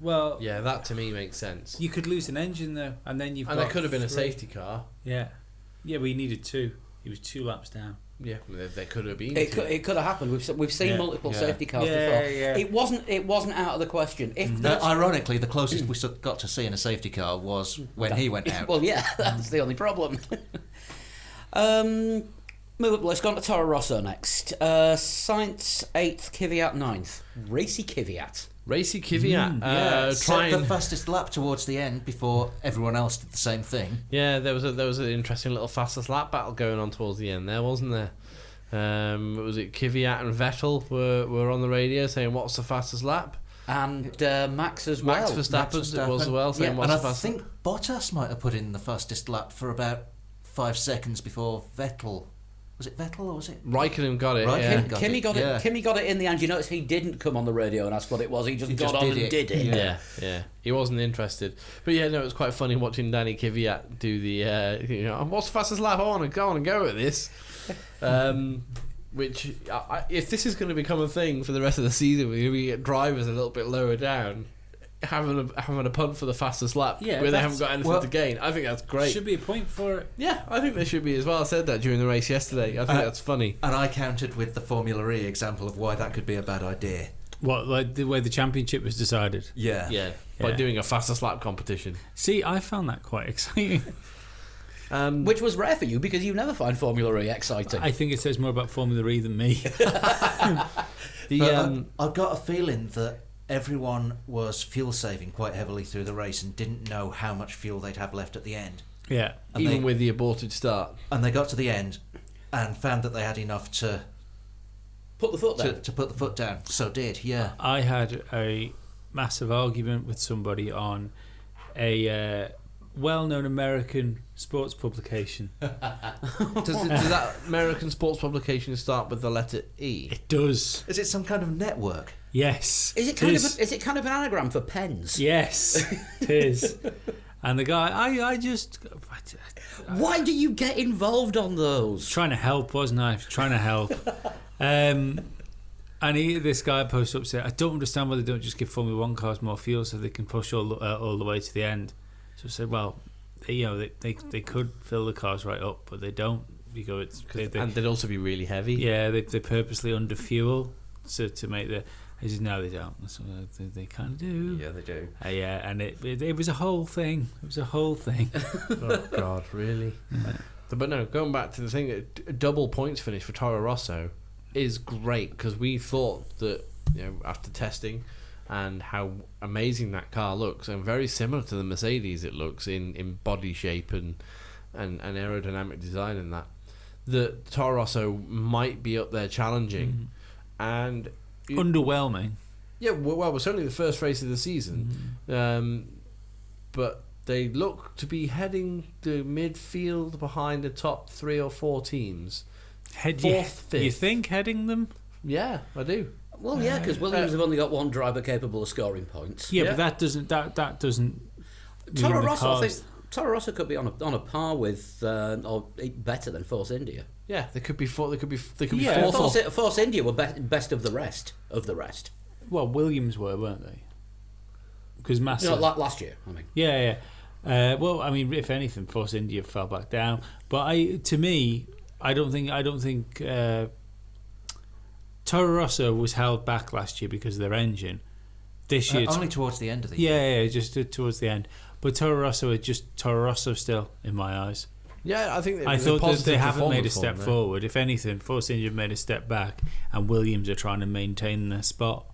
Speaker 4: Well,
Speaker 3: yeah, that to me makes sense.
Speaker 4: You could lose an engine though, and then
Speaker 3: there could have been a safety car.
Speaker 4: Yeah, but he needed 2. He was 2 laps down.
Speaker 3: Yeah, there could have been.
Speaker 1: It could have happened. We've seen multiple safety cars before.
Speaker 4: Yeah.
Speaker 1: It wasn't out of the question.
Speaker 2: Ironically, the closest we got to seeing a safety car was when he went out.
Speaker 1: Well, yeah, that's the only problem. Move up the list. Go on to Toro Rosso next. Sainz 8th, Kvyat 9th. Racy Kvyat.
Speaker 2: Set the fastest lap towards the end before everyone else did the same thing.
Speaker 3: Yeah, there was an interesting little fastest lap battle going on towards the end there, wasn't there? Was it Kvyat and Vettel were on the radio saying what's the fastest lap?
Speaker 1: And Max as well.
Speaker 3: Max Verstappen was as well saying what's the fastest.
Speaker 2: And I think Bottas might have put in the fastest lap for about 5 seconds before Vettel. Was it Vettel or was it?
Speaker 3: Raikkonen got it.
Speaker 1: Kimmy got it in the end. You notice he didn't come on the radio and ask what it was. He just got on and did it.
Speaker 3: Yeah. He wasn't interested. But yeah, no, it was quite funny watching Danny Kvyat do the, what's the fastest lap? I want to go at this. which if this is going to become a thing for the rest of the season, we get drivers a little bit lower down having a punt for the fastest lap where they haven't got anything to gain. I think that's great.
Speaker 4: Should be a point for it.
Speaker 3: Yeah, I think there should be as well. I said that during the race yesterday. I think that's funny.
Speaker 2: And I countered with the Formula E example of why that could be a bad idea.
Speaker 4: What, like the way the championship was decided?
Speaker 2: Yeah.
Speaker 3: By doing a fastest lap competition.
Speaker 4: See, I found that quite exciting.
Speaker 1: Which was rare for you because you never find Formula E exciting.
Speaker 4: I think it says more about Formula E than me.
Speaker 2: I've got a feeling that everyone was fuel saving quite heavily through the race and didn't know how much fuel they'd have left at the end.
Speaker 4: Yeah.
Speaker 2: And
Speaker 3: Even with the aborted start.
Speaker 2: And they got to the end and found that they had enough to
Speaker 1: put the foot down.
Speaker 2: To put the foot down. So did, yeah.
Speaker 4: I had a massive argument with somebody on a well-known American sports publication.
Speaker 3: Does that American sports publication start with the letter E?
Speaker 4: It does.
Speaker 2: Is it some kind of network?
Speaker 4: Yes.
Speaker 1: Is it kind of an anagram for pens?
Speaker 4: Yes, it is. And the guy, I
Speaker 1: Why do you get involved on those?
Speaker 4: trying to help, wasn't I? Trying to help. And this guy posts up saying, I don't understand why they don't just give Formula 1 cars more fuel so they can push all the way to the end. So I said, well, they could fill the cars right up, but they don't.
Speaker 3: And they'd also be really heavy.
Speaker 4: Yeah, they purposely under fuel to make the. He says, no, they don't. So they kind of do.
Speaker 2: Yeah, they do.
Speaker 4: Yeah, and it was a whole thing. It was a whole thing.
Speaker 3: Oh God, really? But no, going back to the thing, a double points finish for Toro Rosso is great because we thought that after testing and how amazing that car looks, and very similar to the Mercedes it looks in body shape and aerodynamic design and that Toro Rosso might be up there challenging and
Speaker 4: underwhelming.
Speaker 3: Yeah, well, it was only the first race of the season, but they look to be heading to midfield behind the top 3 or 4 teams. Fourth, fifth.
Speaker 4: You think heading them?
Speaker 3: Yeah, I do.
Speaker 1: Well, yeah, because Williams have only got one driver capable of scoring points.
Speaker 4: Yeah, but that doesn't.
Speaker 1: Toro Rosso could be on a par with or better than Force India.
Speaker 3: Yeah, they could be fourth.
Speaker 1: Force India were best of the rest.
Speaker 4: Well, Williams weren't they? Because Massa.
Speaker 1: Last year. I mean.
Speaker 4: Yeah. Well, I mean, if anything, Force India fell back down. But I don't think Toro Rosso was held back last year because of their engine. This year,
Speaker 2: only towards the end of the year.
Speaker 4: Yeah, just towards the end. But Toro Rosso is just Toro Rosso still, in my eyes.
Speaker 3: Yeah, I think
Speaker 4: I thought that they haven't made a step forward. If anything, Force India have made a step back, and Williams are trying to maintain their spot.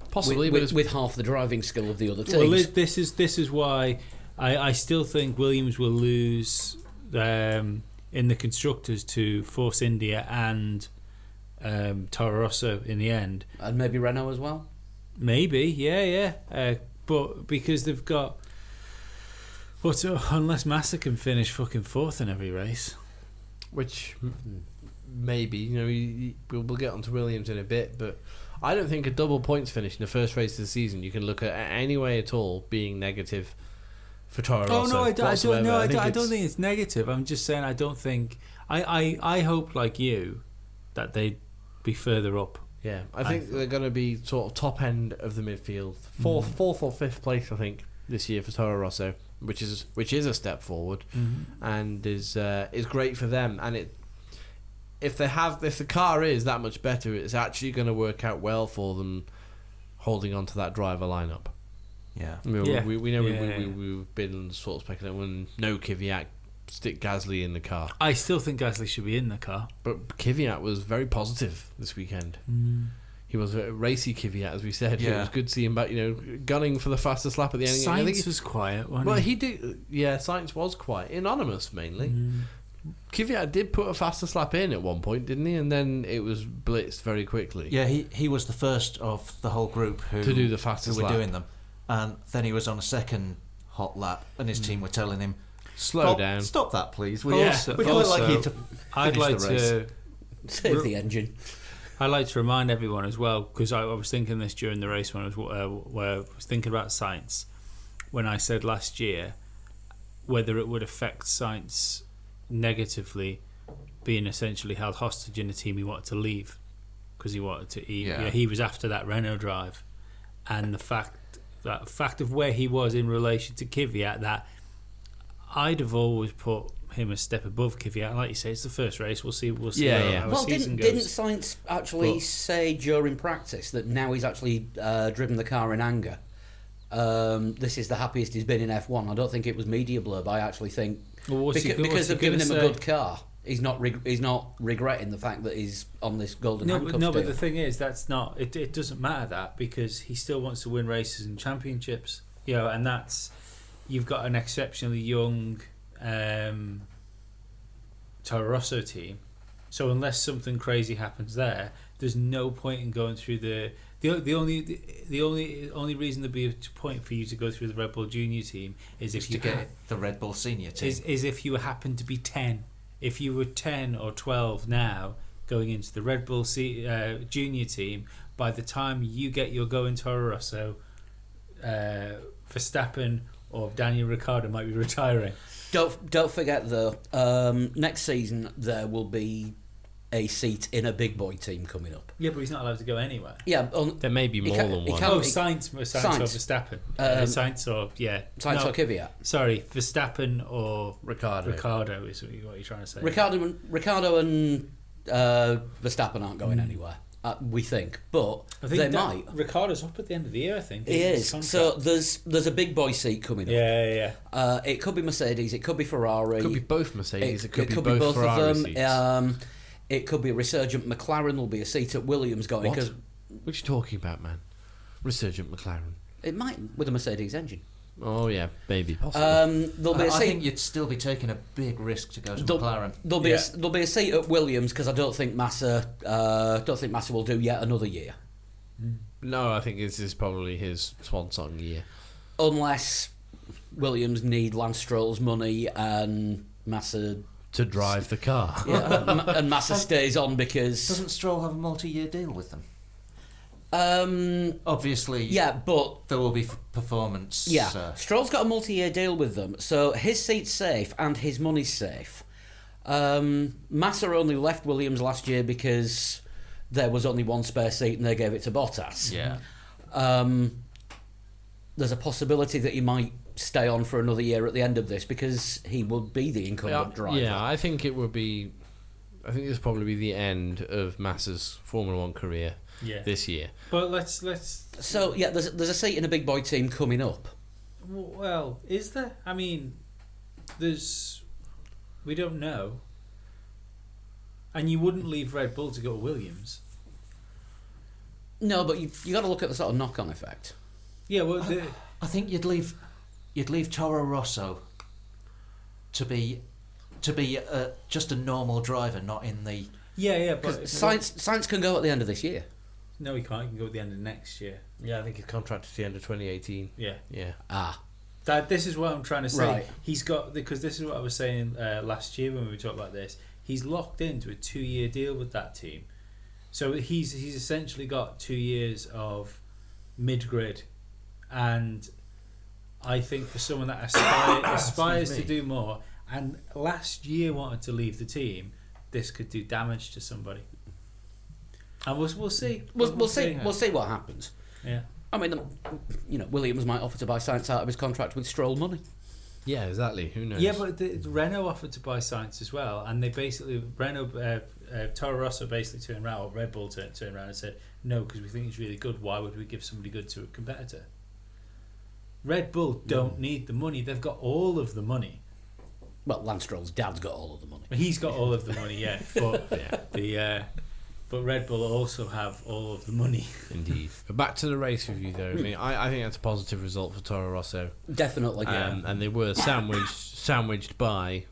Speaker 3: Possibly
Speaker 1: with half the driving skill of the other teams.
Speaker 4: Well, this is why I still think Williams will lose in the constructors to Force India and Toro Rosso in the end,
Speaker 1: and maybe Renault as well.
Speaker 4: Maybe, yeah. But because they've got. Unless Massa can finish fucking fourth in every race,
Speaker 3: which maybe we'll get onto Williams in a bit, but I don't think a double points finish in the first race of the season you can look at any way at all being negative for Toro Rosso.
Speaker 4: Oh no, I don't. No, I don't
Speaker 3: think
Speaker 4: it's negative. I'm just saying I don't think. I hope like you that they'd be further up.
Speaker 3: Yeah, I think they're going to be sort of top end of the midfield, fourth or fifth place. I think this year for Toro Rosso. Which is a step forward, and is great for them. And if the car is that much better, it's actually going to work out well for them, holding on to that driver lineup.
Speaker 2: Yeah,
Speaker 3: we know we've been sort of speculating when no Kvyat, stick Gasly in the car.
Speaker 4: I still think Gasly should be in the car,
Speaker 3: but Kvyat was very positive this weekend. He was a racy Kvyat, as we said. Yeah. It was good to see him back, gunning for the fastest lap at the end.
Speaker 4: Sainz was quiet, wasn't he?
Speaker 3: Well, he did. Yeah, Sainz was quiet. Anonymous, mainly. Kvyat did put a fastest lap in at one point, didn't he? And then it was blitzed very quickly.
Speaker 2: Yeah, he was the first of the whole group who
Speaker 3: to do the fastest lap.
Speaker 2: Doing them. And then he was on a second hot lap, and his team were telling him,
Speaker 3: slow down.
Speaker 2: Stop that, please.
Speaker 4: We'd quite like you to finish the race.
Speaker 1: Save the engine.
Speaker 4: I'd like to remind everyone as well, because I was thinking this during the race when I was thinking about Sainz, when I said last year whether it would affect Sainz negatively being essentially held hostage in a team he wanted to leave because he wanted to.
Speaker 2: Yeah.
Speaker 4: He was after that Renault drive, and the fact of where he was in relation to Kvyat, that I'd have always put him a step above Kvyat. Like you say, it's the first race. We'll see.
Speaker 3: Yeah.
Speaker 4: How
Speaker 1: Well,
Speaker 4: the season
Speaker 1: didn't
Speaker 4: goes.
Speaker 1: Sainz actually say during practice that now he's actually driven the car in anger? This is the happiest he's been in F1. I don't think it was media blurb. I actually think
Speaker 4: Well, what's he
Speaker 1: because they've
Speaker 4: gonna
Speaker 1: given him a
Speaker 4: say?
Speaker 1: good car, he's not regretting the fact that he's on this golden handcuffs
Speaker 4: But
Speaker 1: deal.
Speaker 4: the thing is, that's not. It doesn't matter that because he still wants to win races and championships. And that's you've got an exceptionally young Toro Rosso team. So unless something crazy happens there, there's no point in going through the only reason there'd be a point for you to go through the Red Bull Junior team is if
Speaker 2: Just
Speaker 4: you
Speaker 2: to get the Red Bull senior team.
Speaker 4: is if you happen to be 10. If you were 10 or 12 now going into the Red Bull junior team, by the time you get your go in Toro Rosso, Verstappen or Daniel Ricciardo might be retiring.
Speaker 1: Don't forget though, next season there will be a seat in a big boy team coming up.
Speaker 4: Yeah, but he's not allowed to go anywhere.
Speaker 1: Yeah,
Speaker 3: There may be
Speaker 1: He
Speaker 3: more
Speaker 1: can't-
Speaker 3: than
Speaker 1: he
Speaker 3: one.
Speaker 1: can't-
Speaker 4: Oh, Sainz or
Speaker 1: Sainz.
Speaker 4: Verstappen. Sainz or
Speaker 1: Sainz
Speaker 4: no,
Speaker 1: or Kvyat.
Speaker 4: Sorry, Verstappen or
Speaker 3: Ricardo.
Speaker 4: Ricardo is what you're trying to say.
Speaker 1: Ricardo and Verstappen aren't going anywhere. We think, but
Speaker 4: I think
Speaker 1: they
Speaker 4: that
Speaker 1: might.
Speaker 4: Ricardo's up at the end of the year. I think
Speaker 1: He
Speaker 4: in his
Speaker 1: is.
Speaker 4: contract.
Speaker 1: So there's a big boy seat coming up.
Speaker 4: Yeah.
Speaker 1: It could be Mercedes. It could be Ferrari.
Speaker 3: It could be both Mercedes. It could be
Speaker 1: be
Speaker 3: both Ferrari
Speaker 1: of them.
Speaker 3: seats.
Speaker 1: It could be a resurgent McLaren. There'll be a seat at Williams going
Speaker 3: What?
Speaker 1: because
Speaker 3: What are you talking about, man? Resurgent McLaren.
Speaker 1: it might with a Mercedes engine.
Speaker 3: Oh yeah, maybe possibly.
Speaker 1: There'll be a
Speaker 2: I
Speaker 1: seat.
Speaker 2: think you'd still be taking a big risk to go to
Speaker 1: There'll-
Speaker 2: McLaren.
Speaker 1: There'll be
Speaker 4: Yeah.
Speaker 1: there'll be a seat at Williams because I don't think Massa will do yet another year
Speaker 3: No, I think this is probably his swan song year.
Speaker 1: unless Williams need Lance Stroll's money and Massa
Speaker 3: To drive the car.
Speaker 1: and Massa stays on because
Speaker 2: Doesn't Stroll have a multi-year deal with them?
Speaker 1: um
Speaker 2: Obviously,
Speaker 1: yeah, but
Speaker 2: there will be performance.
Speaker 1: yeah, Stroll's got a multi-year deal with them, so his seat's safe and his money's safe. Massa only left Williams last year because there was only one spare seat and they gave it to Bottas.
Speaker 2: Yeah.
Speaker 1: There's a possibility that he might stay on for another year at the end of this because he will be the incumbent driver.
Speaker 3: Yeah, I think it would be. I think this will probably be the end of Massa's Formula One career
Speaker 4: Yeah.
Speaker 3: this year.
Speaker 4: But let's.
Speaker 1: So yeah, there's a seat in a big boy team coming up.
Speaker 4: Well, is there? I mean, there's. We don't know. And you wouldn't leave Red Bull to go to Williams.
Speaker 1: No, but you got to look at the sort of knock-on effect.
Speaker 4: Yeah, well,
Speaker 2: I think you'd leave Toro Rosso to be just a normal driver, not in the.
Speaker 4: yeah,
Speaker 1: Because
Speaker 4: but
Speaker 1: Sainz can go at the end of this year.
Speaker 4: no, he can't. He can go at the end of next year.
Speaker 3: Yeah, I think his contract is the end of 2018.
Speaker 4: Yeah.
Speaker 3: Yeah.
Speaker 4: This is what I'm trying to say.
Speaker 1: Right.
Speaker 4: He's got because this is what I was saying last year when we talked about this. He's locked into a 2-year deal with that team, so he's essentially got 2 years of mid-grid, and I think for someone that aspires to do more, and last year wanted to leave the team, this could do damage to somebody. And we'll see.
Speaker 1: We'll see. We'll see what happens.
Speaker 4: Yeah.
Speaker 1: I mean, Williams might offer to buy Sainz out of his contract with Stroll money.
Speaker 3: Yeah, exactly. Who knows?
Speaker 4: Yeah, but Renault offered to buy Sainz as well, and they basically Toro Rosso basically turned around, or Red Bull turned around and said no because we think he's really good. Why would we give somebody good to a competitor? Red Bull don't need the money; they've got all of the money.
Speaker 1: Well, Lance Stroll's dad's got all of the money.
Speaker 4: He's got all of the money, yeah. But but Red Bull also have all of the money.
Speaker 3: Indeed. But back to the race review, though. I mean, I think that's a positive result for Toro Rosso.
Speaker 1: Definitely.
Speaker 3: And they were sandwiched by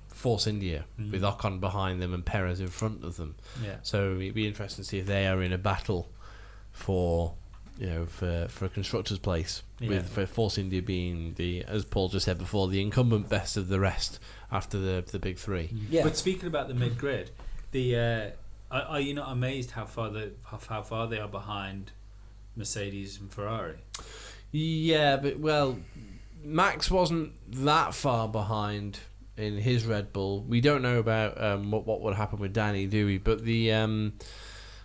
Speaker 3: Force India with Ocon behind them and Perez in front of them.
Speaker 4: Yeah.
Speaker 3: So it'd be interesting to see if they are in a battle for a constructor's place, with for Force India being the, as Paul just said before, the incumbent best of the rest after the big three.
Speaker 1: Yeah.
Speaker 4: But speaking about the mid grid, are you not amazed how far they are behind Mercedes and Ferrari?
Speaker 3: Yeah, but Max wasn't that far behind in his Red Bull. We don't know about what would happen with Danny, do we? But the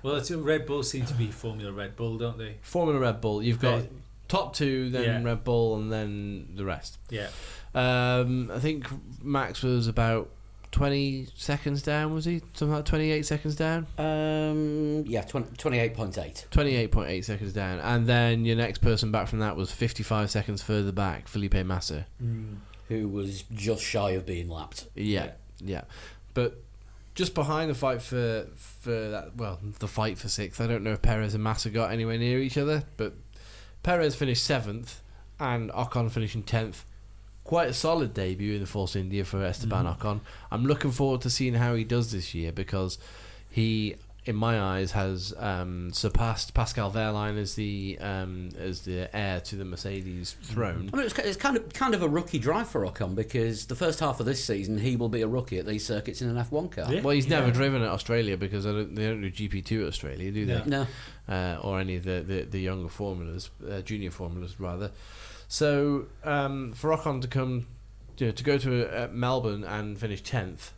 Speaker 4: Well, Red Bull seem to be Formula Red Bull, don't they?
Speaker 3: Formula Red Bull, you've got
Speaker 4: They-
Speaker 3: top two, then
Speaker 4: Yeah.
Speaker 3: Red Bull, and then the rest.
Speaker 4: Yeah.
Speaker 3: I think Max was about 20 seconds down, was he? Something like 28 seconds down?
Speaker 1: 28.8.
Speaker 3: 28.8 seconds down. And then your next person back from that was 55 seconds further back, Felipe Massa.
Speaker 1: Who was just shy of being lapped.
Speaker 3: Yeah. But just behind the fight for that, well, the fight for sixth, I don't know if Perez and Massa got anywhere near each other, but Perez finished 7th and Ocon finishing 10th. Quite a solid debut in the Force India for Esteban Ocon. I'm looking forward to seeing how he does this year, because he, in my eyes, has surpassed Pascal Wehrlein as the heir to the Mercedes throne.
Speaker 1: I mean, it's kind of a rookie drive for Ocon, because the first half of this season he will be a rookie at these circuits in an F1 car.
Speaker 4: Yeah.
Speaker 3: Well, he's never driven at Australia, because they don't do GP2 at Australia, do they?
Speaker 1: No.
Speaker 3: Or any of the younger formulas, junior formulas rather. So for Ocon to come, to go to Melbourne and finish 10th,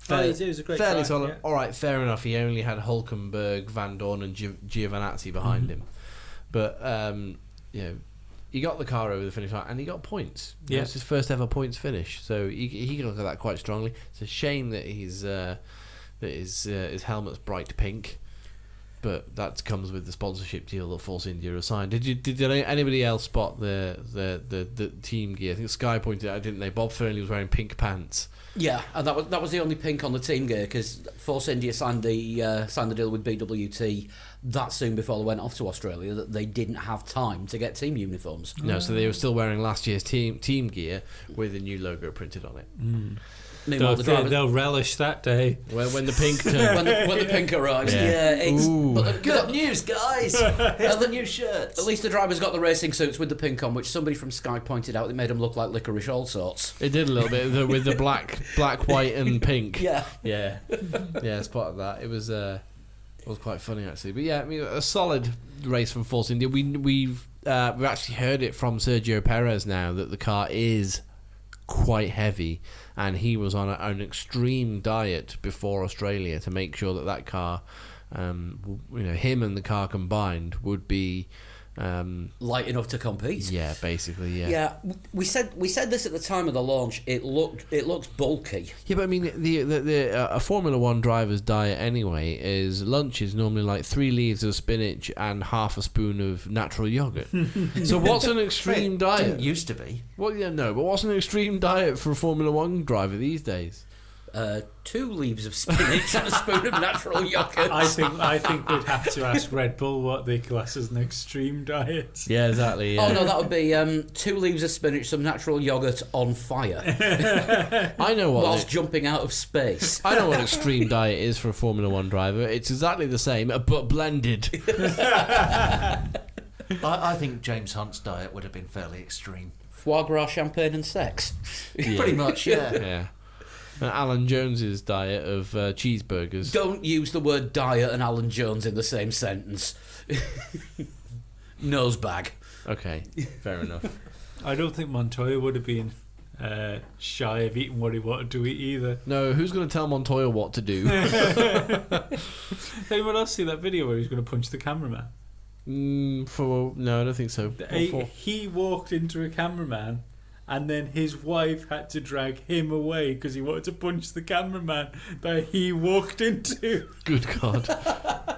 Speaker 4: It was a great
Speaker 3: fairly
Speaker 4: track,
Speaker 3: solid.
Speaker 4: yeah.
Speaker 3: All right, fair enough. He only had Hulkenberg, Van Dorn, and Giovinazzi behind him, but he got the car over the finish line and he got points.
Speaker 4: Yeah.
Speaker 3: It's his first ever points finish, so he can look at that quite strongly. It's a shame that his helmet's bright pink, but that comes with the sponsorship deal that Force India has signed. Did anybody else spot the team gear? I think Sky pointed out, didn't they? Bob Fernley was wearing pink pants.
Speaker 1: Yeah, and that was the only pink on the team gear, because Force India signed the deal with BWT that soon before they went off to Australia that they didn't have time to get team uniforms.
Speaker 3: No, so they were still wearing last year's team gear with a new logo printed on it.
Speaker 1: Meanwhile, the drivers,
Speaker 4: They'll relish that day.
Speaker 3: When the pink turned.
Speaker 1: when the pink arrives,
Speaker 3: Yeah.
Speaker 1: it's
Speaker 3: Ooh.
Speaker 1: but good news, guys. Here's the new shirts. At least the drivers got the racing suits with the pink on, which somebody from Sky pointed out. It made them look like licorice all sorts.
Speaker 3: It did a little bit with the black, white, and pink.
Speaker 1: Yeah.
Speaker 3: Yeah, as part of that, it was quite funny actually. But yeah, I mean, a solid race from Force India. We've actually heard it from Sergio Perez now that the car is quite heavy, and he was on an extreme diet before Australia to make sure that car, him and the car combined would be.
Speaker 1: Light enough to compete.
Speaker 3: Yeah, basically, yeah.
Speaker 1: Yeah, we said this at the time of the launch. It looks bulky.
Speaker 3: Yeah, but I mean, a Formula One driver's diet anyway is lunch is normally like 3 leaves of spinach and half a spoon of natural yogurt. So what's an extreme diet?
Speaker 2: Didn't used to be.
Speaker 3: Well, yeah, no, but what's an extreme diet for a Formula One driver these days?
Speaker 1: 2 leaves of spinach and a spoon of natural yogurt.
Speaker 4: I think we'd have to ask Red Bull what they class as an extreme diet.
Speaker 3: Yeah, exactly. Yeah.
Speaker 1: Oh no, that would be 2 leaves of spinach, some natural yogurt on fire,
Speaker 3: I know what.
Speaker 1: whilst jumping out of space.
Speaker 3: I know what extreme diet is for a Formula One driver. It's exactly the same, but blended.
Speaker 2: I think James Hunt's diet would have been fairly extreme.
Speaker 1: Foie gras, champagne, and sex.
Speaker 2: Pretty much, yeah.
Speaker 3: Yeah. Alan Jones's diet of cheeseburgers.
Speaker 1: Don't use the word diet and Alan Jones in the same sentence. Nosebag.
Speaker 3: Okay, fair enough.
Speaker 4: I don't think Montoya would have been shy of eating what he wanted to eat either.
Speaker 3: No, who's going to tell Montoya what to do?
Speaker 4: Did anyone else see that video where he was going to punch the cameraman?
Speaker 3: No, I don't think so. What for?
Speaker 4: He walked into a cameraman, and then his wife had to drag him away because he wanted to punch the cameraman that he walked into.
Speaker 3: Good God.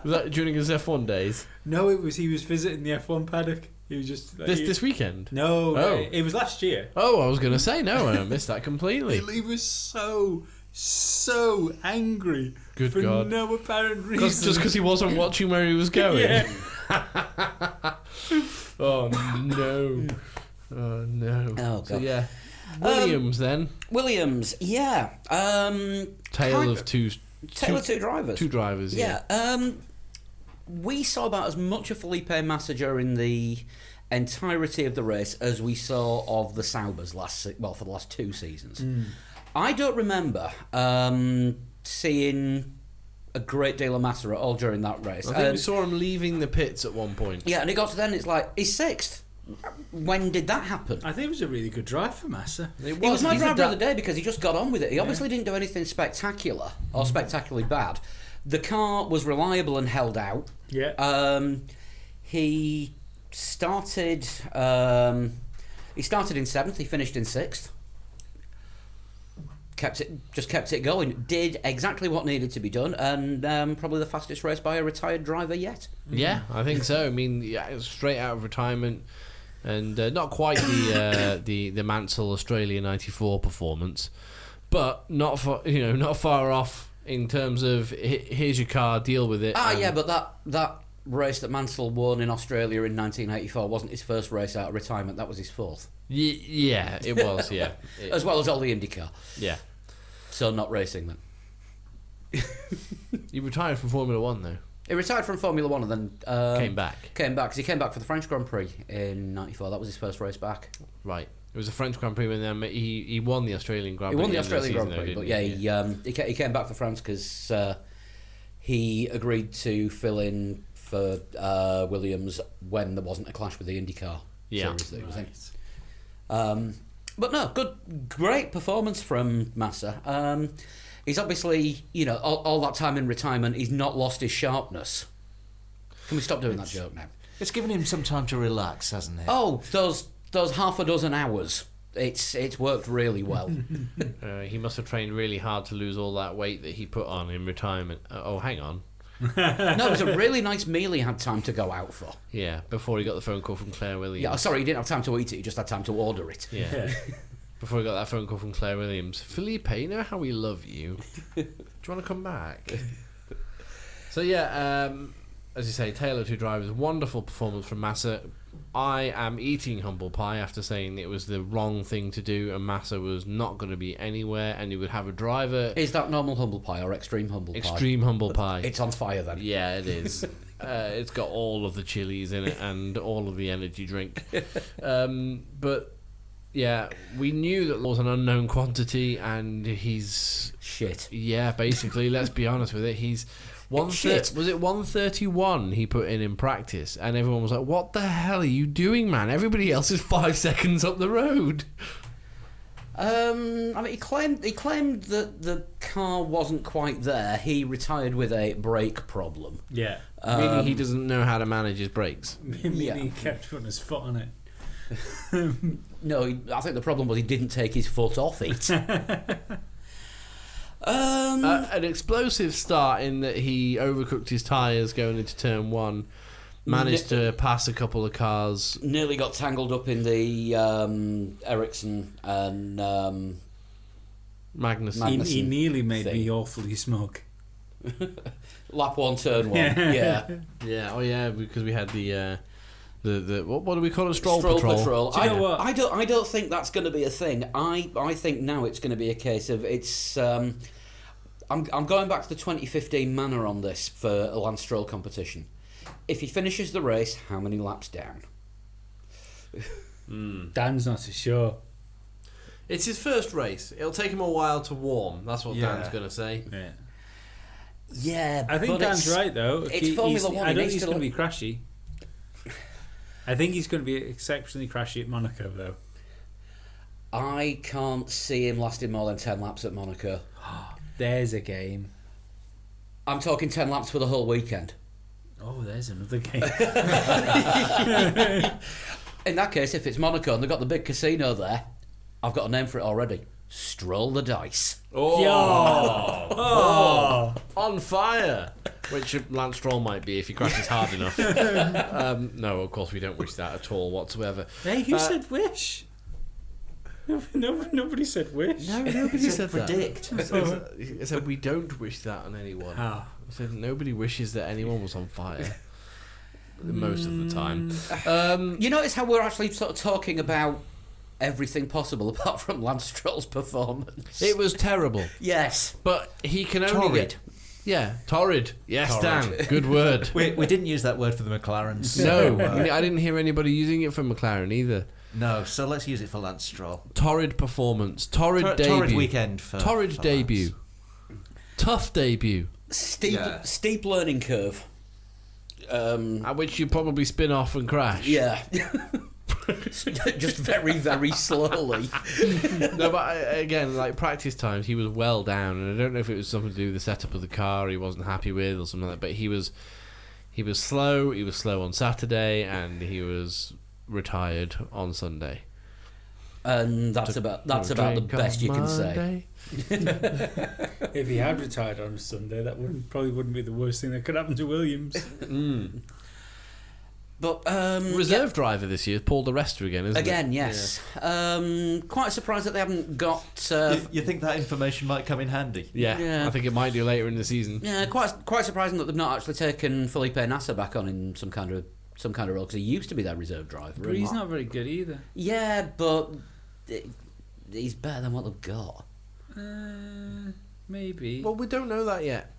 Speaker 3: Was that during his F1 days?
Speaker 4: No, he was visiting the F1 paddock. He was just
Speaker 3: This weekend?
Speaker 4: No,
Speaker 3: Oh.
Speaker 4: it was last year.
Speaker 3: Oh, I was going to say no, and I missed that completely.
Speaker 4: He was so angry
Speaker 3: Good
Speaker 4: for
Speaker 3: God.
Speaker 4: no apparent reason.
Speaker 3: Just because he wasn't watching where he was going?
Speaker 4: Yeah.
Speaker 3: Oh, no. Oh, no.
Speaker 1: Oh, God.
Speaker 3: So, yeah. Williams, then.
Speaker 1: Williams, yeah.
Speaker 3: Tale of two
Speaker 1: drivers.
Speaker 3: Two drivers, yeah.
Speaker 1: We saw about as much of Felipe Massa during the entirety of the race as we saw of the Saubers for the last 2 seasons. I don't remember seeing a great deal of Massa at all during that race.
Speaker 3: I think we saw him leaving the pits at one point.
Speaker 1: Yeah, and it got to then, it's like, he's 6th. When did that happen?
Speaker 4: I think it was a really good drive for Massa.
Speaker 1: It was my
Speaker 3: He's a
Speaker 1: driver of the day because he just got on with it. He obviously didn't do anything spectacular or spectacularly bad. The car was reliable and held out.
Speaker 4: Yeah.
Speaker 1: He started. He started in 7th. He finished in 6th. Kept it going. Did exactly what needed to be done, and probably the fastest race by a retired driver yet.
Speaker 3: Yeah, I think so. I mean, yeah, it's straight out of retirement, and not quite the Mansell Australia '94 performance, but not far off in terms of here's your car, deal with it.
Speaker 1: Yeah, but that race that Mansell won in Australia in 1984 wasn't his first race out of retirement. That was his 4th.
Speaker 3: Yeah, it was. Yeah,
Speaker 1: As well as all the IndyCar.
Speaker 3: Yeah.
Speaker 1: So not racing then.
Speaker 3: He retired from Formula One though.
Speaker 1: He retired from Formula One and then
Speaker 3: Came back
Speaker 1: because he came back for the French Grand Prix in '94. That was his first race back.
Speaker 3: Right. It was a French Grand Prix, and then he won the Australian Grand Prix.
Speaker 1: He won the
Speaker 3: at end of
Speaker 1: Australian Grand
Speaker 3: season,
Speaker 1: Prix,
Speaker 3: though,
Speaker 1: but
Speaker 3: didn't
Speaker 1: he came back for France because he agreed to fill in for Williams when there wasn't a clash with the IndyCar series that he was in. But no, great performance from Massa. He's obviously, all that time in retirement, he's not lost his sharpness. Can we stop doing that joke now?
Speaker 2: It's given him some time to relax, hasn't it?
Speaker 1: Oh, those half a dozen hours. It's worked really well.
Speaker 3: He must have trained really hard to lose all that weight that he put on in retirement. Hang on.
Speaker 1: No, it was a really nice meal he had time to go out for.
Speaker 3: Yeah, before he got the phone call from Claire Williams.
Speaker 1: Yeah, sorry, he didn't have time to eat it, he just had time to order it.
Speaker 3: Yeah. Before he got that phone call from Claire Williams. Felipe, you know how we love you. Do you want to come back? So yeah, as you say, Tale of Two Drivers, wonderful performance from Massa. I am eating humble pie after saying it was the wrong thing to do and Massa was not going to be anywhere and he would have a driver.
Speaker 1: Is that normal humble pie or extreme humble pie?
Speaker 3: Extreme humble pie.
Speaker 1: It's on fire then.
Speaker 3: Yeah, it is. It's got all of the chilies in it and all of the energy drink. But yeah, we knew that there was an unknown quantity and he's...
Speaker 1: Shit.
Speaker 3: Yeah, basically, let's be honest with it. He's... Was it 131 he put in practice? And everyone was like, what the hell are you doing, man? Everybody else is 5 seconds up the road.
Speaker 1: I mean, he claimed that the car wasn't quite there. He retired with a brake problem.
Speaker 4: Yeah.
Speaker 3: Meaning he doesn't know how to manage his brakes.
Speaker 4: He kept putting his foot on it.
Speaker 1: No, I think the problem was he didn't take his foot off it.
Speaker 3: An explosive start in that he overcooked his tyres going into turn 1, managed to pass a couple of cars.
Speaker 1: Nearly got tangled up in the Ericsson and
Speaker 3: Magnussen.
Speaker 4: He nearly made
Speaker 1: thing.
Speaker 4: me awfully smug.
Speaker 1: Lap 1, turn 1. Yeah.
Speaker 3: Yeah, oh yeah, because we had the what do we call it? Stroll
Speaker 1: Patrol.
Speaker 3: patrol.
Speaker 4: Do you know what?
Speaker 1: I don't think that's going to be a thing. I think now it's going to be a case of it's. I'm going back to the 2015 manner on this for a Lance Stroll competition. If he finishes the race, how many laps down?
Speaker 4: Dan's not so sure.
Speaker 3: It's his first race. It'll take him a while to warm. That's what
Speaker 2: Yeah.
Speaker 3: Dan's going to say.
Speaker 4: Yeah.
Speaker 1: Yeah,
Speaker 4: I think
Speaker 1: but
Speaker 4: Dan's
Speaker 1: it's
Speaker 4: right though.
Speaker 1: It's Formula One.
Speaker 4: I
Speaker 1: He
Speaker 4: don't
Speaker 1: needs
Speaker 4: think he's
Speaker 1: to
Speaker 4: going to be crashy. I think he's going to be exceptionally crashy at Monaco though.
Speaker 1: I can't see him lasting more than 10 laps at Monaco.
Speaker 4: There's a game.
Speaker 1: I'm talking 10 laps for the whole weekend.
Speaker 4: Oh, there's another game.
Speaker 1: In that case, if it's Monaco and they've got the big casino there, I've got a name for it already. Stroll the dice.
Speaker 3: On fire! Which Lance Stroll might be if he crashes hard enough. No, of course we don't wish that at all whatsoever.
Speaker 4: Hey, who said wish? Nobody said wish.
Speaker 3: No, nobody said
Speaker 1: predict.
Speaker 3: that. I said we don't wish that on anyone.
Speaker 4: Ah.
Speaker 3: I said nobody wishes that anyone was on fire. Most of the time.
Speaker 1: You notice how we're actually sort of talking about everything possible apart from Lance Stroll's performance?
Speaker 3: It was terrible.
Speaker 1: Yes.
Speaker 3: But he can only
Speaker 2: Torrid.
Speaker 3: get... Yeah, torrid. Yes,
Speaker 2: Torrid.
Speaker 3: Dan. Good word.
Speaker 2: We didn't use that word for the McLarens.
Speaker 3: No,
Speaker 2: So,
Speaker 3: I didn't hear anybody using it for McLaren either.
Speaker 2: no, so let's use it for Lance Stroll.
Speaker 3: Torrid performance. Torrid debut.
Speaker 2: Torrid weekend for
Speaker 3: Torrid
Speaker 2: for
Speaker 3: debut.
Speaker 2: Lance.
Speaker 3: Tough debut.
Speaker 1: Steep learning curve.
Speaker 3: At which you probably spin off and crash.
Speaker 1: Yeah. just very, very slowly.
Speaker 3: No, but again, like practice times, he was well down, and I don't know if it was something to do with the setup of the car he wasn't happy with or something like that. But he was slow. He was slow on Saturday, and he was retired on Sunday.
Speaker 1: And that's about the best you can say.
Speaker 4: If he had retired on a Sunday, that probably wouldn't be the worst thing that could happen to Williams.
Speaker 1: But
Speaker 3: Reserve driver this year, Paul Di Resta again, isn't
Speaker 1: again,
Speaker 3: it?
Speaker 1: yes. Quite surprised that they haven't got.
Speaker 2: You think that information might come in handy?
Speaker 3: Yeah, I think it might do later in the season.
Speaker 1: Yeah, quite surprising that they've not actually taken Felipe Nasser back on in some kind of role, because he used to be their reserve driver.
Speaker 4: But he's not very good either.
Speaker 1: Yeah, but he's better than what they've got.
Speaker 4: Maybe.
Speaker 3: Well, we don't know that yet.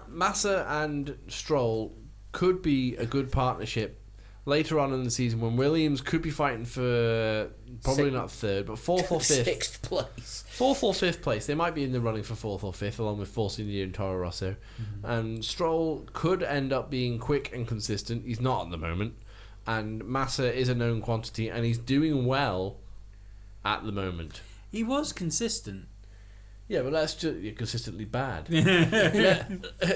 Speaker 3: Massa and Stroll could be a good partnership later on in the season when Williams could be fighting for probably not third, but fourth or fifth.
Speaker 1: Sixth place.
Speaker 3: Fourth or fifth place. They might be in the running for fourth or fifth, along with Force India and Toro Rosso. And Stroll could end up being quick and consistent. He's not at the moment. And Massa is a known quantity, and he's doing well at the moment.
Speaker 4: He was consistent.
Speaker 3: Yeah, but let's just... You're consistently bad.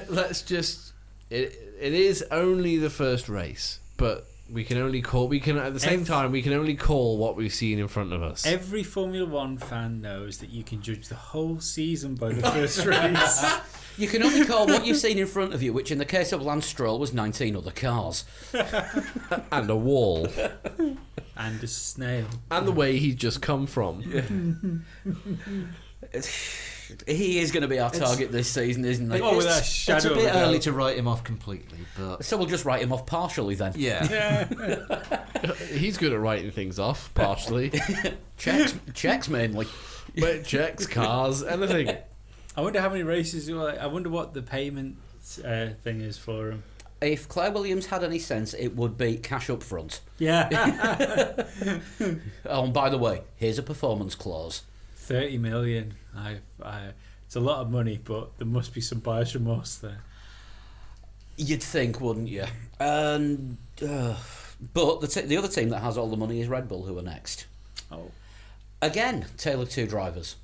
Speaker 3: Let's just... It is only the first race, but we can only call... We can, at the same time, we can only call what we've seen in front of us.
Speaker 4: Every Formula One fan knows that you can judge the whole season by the first race.
Speaker 1: You can only call what you've seen in front of you, which in the case of Lance Stroll was 19 other cars.
Speaker 3: And a wall.
Speaker 4: And a snail.
Speaker 3: And the way he's just come from.
Speaker 1: He is going to be our target this season, isn't he?
Speaker 4: Oh, without a shadow
Speaker 2: It's a
Speaker 4: of
Speaker 2: bit
Speaker 4: a doubt.
Speaker 2: early to write him off completely, but
Speaker 1: So we'll just write him off partially then.
Speaker 2: yeah.
Speaker 3: He's good at writing things off, partially.
Speaker 1: Checks mainly.
Speaker 3: But checks, cars, anything.
Speaker 4: I wonder how many races. I wonder what the payment thing is for him.
Speaker 1: If Claire Williams had any sense, it would be cash up front.
Speaker 4: Yeah.
Speaker 1: Oh, and by the way, here's a performance clause.
Speaker 4: 30 million. It's a lot of money, but there must be some buyer's remorse there.
Speaker 1: You'd think, wouldn't you? And but the other team that has all the money is Red Bull, who are next.
Speaker 4: Oh.
Speaker 1: Again, tale of two drivers.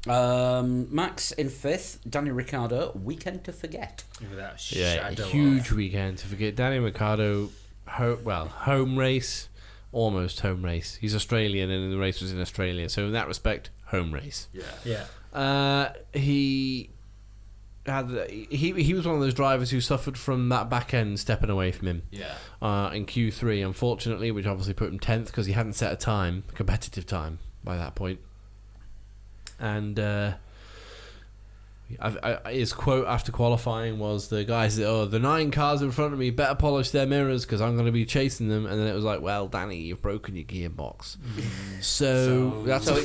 Speaker 1: Max in fifth, Daniel Ricciardo, weekend to forget.
Speaker 4: Without a
Speaker 3: Yeah,
Speaker 4: shadow
Speaker 3: huge
Speaker 4: of.
Speaker 3: weekend to forget. Daniel Ricciardo, home race, almost home race. He's Australian, and the race was in Australia, so in that respect, home race.
Speaker 4: Yeah.
Speaker 3: He was one of those drivers who suffered from that back end stepping away from him.
Speaker 2: Yeah.
Speaker 3: In Q3, unfortunately, which obviously put him 10th because he hadn't set a competitive time by that point. And his quote after qualifying was, the guys the 9 cars in front of me better polish their mirrors because I'm going to be chasing them. And then it was like, well, Danny, you've broken your gearbox. So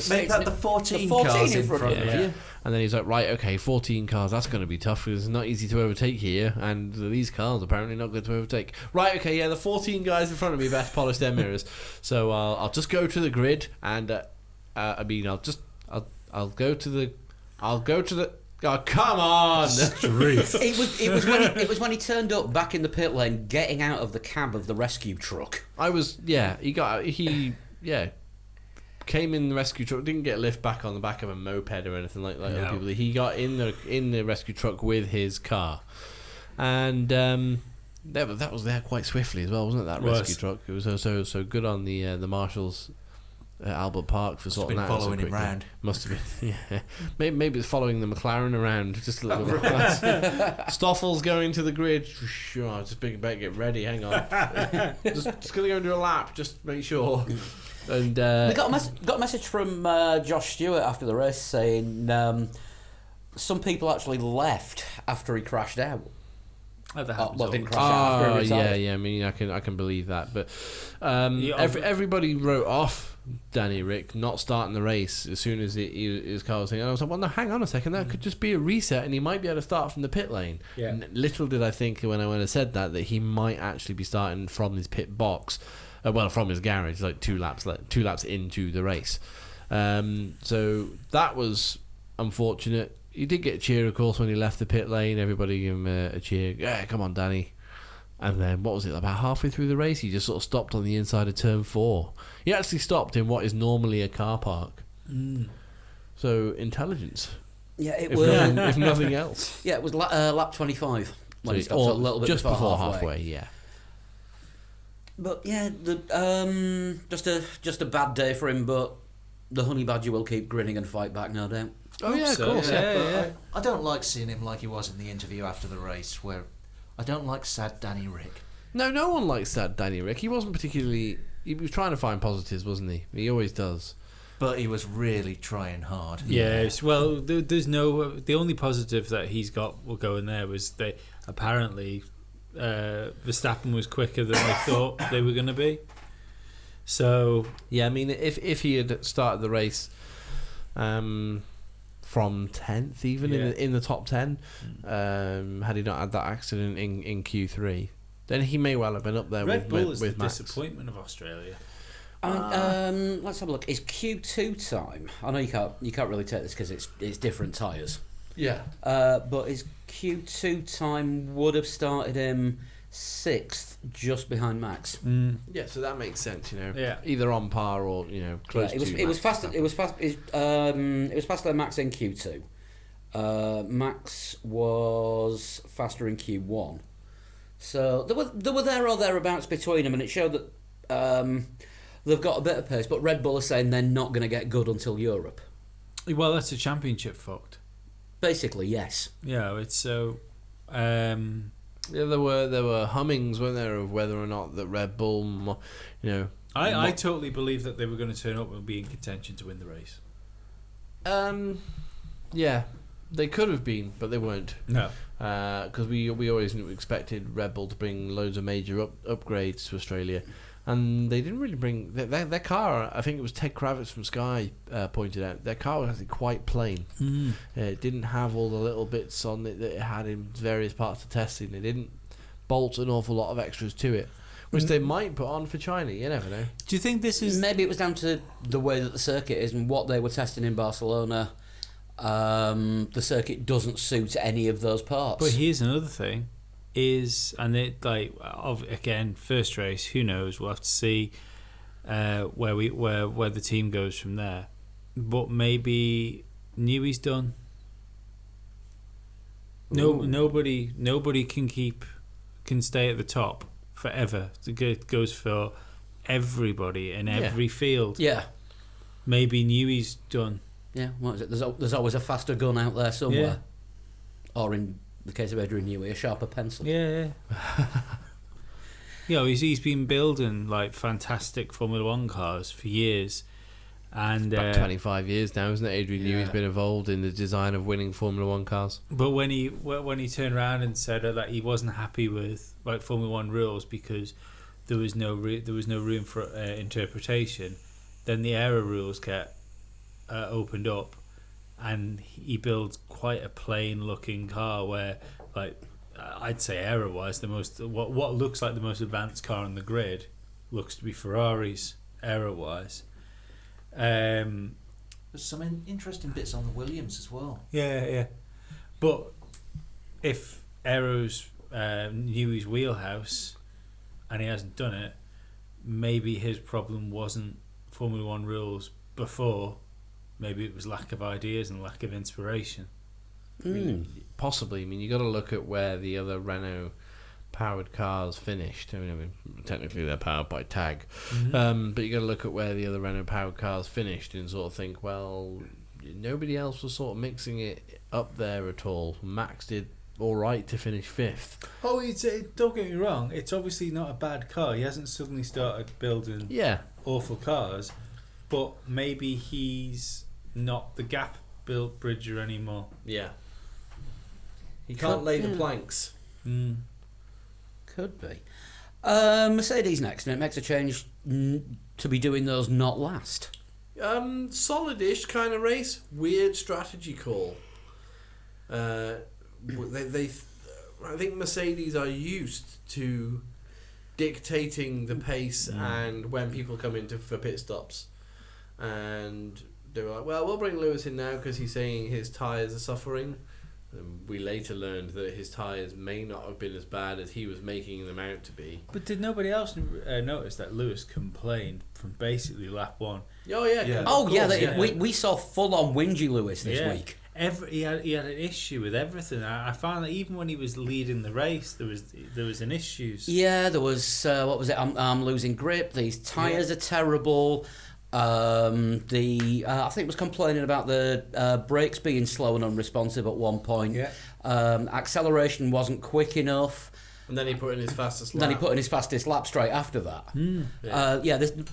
Speaker 2: Make that the 14
Speaker 1: the 14
Speaker 2: cars
Speaker 1: in
Speaker 2: in
Speaker 1: front
Speaker 2: front
Speaker 1: of
Speaker 2: of
Speaker 1: you.
Speaker 2: you.
Speaker 3: And then he's like, right, okay, 14 cars, that's going to be tough because it's not easy to overtake here, and these cars apparently not good to overtake. Right, okay, yeah, the 14 guys in front of me best polish their mirrors. So I'll just go to the grid, and I'll go to the. Oh, come on!
Speaker 1: It was when he turned up back in the pit lane, getting out of the cab of the rescue truck.
Speaker 3: He came in the rescue truck, didn't get a lift back on the back of a moped or anything like other people. He got in the rescue truck with his car, and that was there quite swiftly as well, wasn't it? That rescue truck. It was so good on the marshals at Albert Park for sorting that out.
Speaker 2: Following him round.
Speaker 3: Must have been, yeah. Maybe it's following the McLaren around just a little bit. Stoffel's going to the grid. Sure, just better get ready. Hang on, just gonna go and do a lap. Just make sure. And
Speaker 1: We got a message from Josh Stewart after the race saying some people actually left after he crashed out.
Speaker 4: Oh, that happens all
Speaker 1: didn't
Speaker 4: the
Speaker 1: crash out after he retired.
Speaker 3: yeah. I mean, I can believe that, but everybody wrote off Danny Rick not starting the race as soon as his car was saying. I was like, well, no, hang on a second, that could just be a reset, and he might be able to start from the pit lane.
Speaker 4: Yeah.
Speaker 3: Little did I think when I said that he might actually be starting from his pit box. From his garage, like 2 laps into the race. So that was unfortunate. He did get a cheer, of course, when he left the pit lane. Everybody gave him a cheer. Yeah, come on, Danny. And then, what was it, about halfway through the race, he just sort of stopped on the inside of turn 4. He actually stopped in what is normally a car park. So, intelligence.
Speaker 1: Yeah, it
Speaker 3: If
Speaker 1: was.
Speaker 3: if nothing else.
Speaker 1: Yeah, it was lap 25 when he stopped,
Speaker 3: Or
Speaker 1: so a little bit
Speaker 3: just
Speaker 1: before
Speaker 3: halfway, yeah.
Speaker 1: But yeah, just a bad day for him. But the honey badger will keep grinning and fight back, no doubt.
Speaker 3: Oh, yeah, of
Speaker 4: so,
Speaker 3: course.
Speaker 4: yeah.
Speaker 2: I don't like seeing him like he was in the interview after the race, where I don't like sad Danny Rick.
Speaker 3: No one likes that Danny Rick. He wasn't particularly... He was trying to find positives, wasn't he? He always does.
Speaker 2: But he was really trying hard.
Speaker 4: Yes, well, there's no... The only positive that he's got going there was they apparently Verstappen was quicker than they thought they were going to be. So...
Speaker 3: Yeah, I mean, if he had started the race from 10th, even in the top 10, had he not had that accident in Q3, then he may well have been up there
Speaker 4: Red Bull
Speaker 3: with
Speaker 4: is the
Speaker 3: Max.
Speaker 4: disappointment of Australia.
Speaker 1: Let's have a look. Is Q2 time? I know you can't really take this because it's different tyres.
Speaker 3: Yeah.
Speaker 1: But his Q2 time would have started him 6th, just behind Max.
Speaker 3: Yeah, so that makes sense, you know.
Speaker 4: Yeah.
Speaker 3: Either on par or, close to
Speaker 1: It was
Speaker 3: Max
Speaker 1: faster.
Speaker 3: Verstappen.
Speaker 1: It was faster than Max in Q2. Max was faster in Q1. So there were there or thereabouts between them, and it showed that they've got a bit of pace. But Red Bull are saying they're not going to get good until Europe.
Speaker 4: Well, that's a championship fucked.
Speaker 1: Basically, yes.
Speaker 4: Yeah, it's so...
Speaker 3: Yeah, there were hummings, weren't there, of whether or not that Red Bull,
Speaker 4: I totally believe that they were going to turn up and be in contention to win the race.
Speaker 3: Yeah, they could have been, but they weren't.
Speaker 4: No.
Speaker 3: Because we always expected Red Bull to bring loads of major upgrades to Australia, and they didn't really bring their car. I think it was Ted Kravitz from Sky pointed out their car was actually quite plain. It didn't have all the little bits on it that it had in various parts of testing. They didn't bolt an awful lot of extras to it, which they might put on for China. You never know.
Speaker 4: Do you think this is...
Speaker 1: Maybe it was down to the way that the circuit is and what they were testing in Barcelona. The circuit doesn't suit any of those parts.
Speaker 4: But here's another thing, again, first race, who knows? We'll have to see where the team goes from there. But maybe Newey's done. Nobody can stay at the top forever. It goes for everybody in every field.
Speaker 1: Yeah.
Speaker 4: Maybe Newey's done.
Speaker 1: Yeah, what is it? There's always a faster gun out there somewhere. Or in the case of Adrian Newey, a sharper pencil.
Speaker 4: Yeah. He's been building like fantastic Formula One cars for years, and
Speaker 3: About 25 years now, isn't it? Adrian Newey's been involved in the design of winning Formula One cars.
Speaker 4: But when he turned around and said that he wasn't happy with like Formula One rules because there was no room for interpretation, then the error rules get opened up, and he builds quite a plain looking car where, like, I'd say error wise, the most what looks like the most advanced car on the grid looks to be Ferrari's error wise.
Speaker 2: There's some interesting bits on the Williams as well.
Speaker 4: Yeah. But if Aero's Newey's wheelhouse and he hasn't done it, maybe his problem wasn't Formula One rules before. Maybe it was lack of ideas and lack of inspiration.
Speaker 3: Possibly. I mean, you got to look at where the other Renault powered cars finished. I mean, technically they're powered by TAG, but you got to look at where the other Renault powered cars finished and sort of think, well, nobody else was sort of mixing it up there at all. Max did all right to finish 5th.
Speaker 4: Oh, don't get me wrong. It's obviously not a bad car. He hasn't suddenly started building awful cars, but maybe he's not the gap built bridger anymore.
Speaker 3: Yeah. He can't lay the planks.
Speaker 1: Could be. Mercedes next, and it makes a change to be doing those not last.
Speaker 3: Solid-ish kind of race. Weird strategy call. I think Mercedes are used to dictating the pace and when people come in for pit stops, and they were like, well, we'll bring Lewis in now because he's saying his tyres are suffering. And we later learned that his tyres may not have been as bad as he was making them out to be.
Speaker 4: But did nobody else notice that Lewis complained from basically lap 1?
Speaker 3: Oh yeah.
Speaker 2: Yeah.
Speaker 3: of
Speaker 1: Oh
Speaker 3: course,
Speaker 1: yeah, we saw full on whingy Lewis this week.
Speaker 4: He had an issue with everything. I found that even when he was leading the race, there was an issues.
Speaker 1: Yeah, there was what was it? I'm losing grip. These tyres are terrible. I think it was complaining about the brakes being slow and unresponsive at one point.
Speaker 4: Yeah.
Speaker 1: Acceleration wasn't quick enough.
Speaker 3: And then he put in his fastest lap.
Speaker 1: Then he put in his fastest lap straight after that.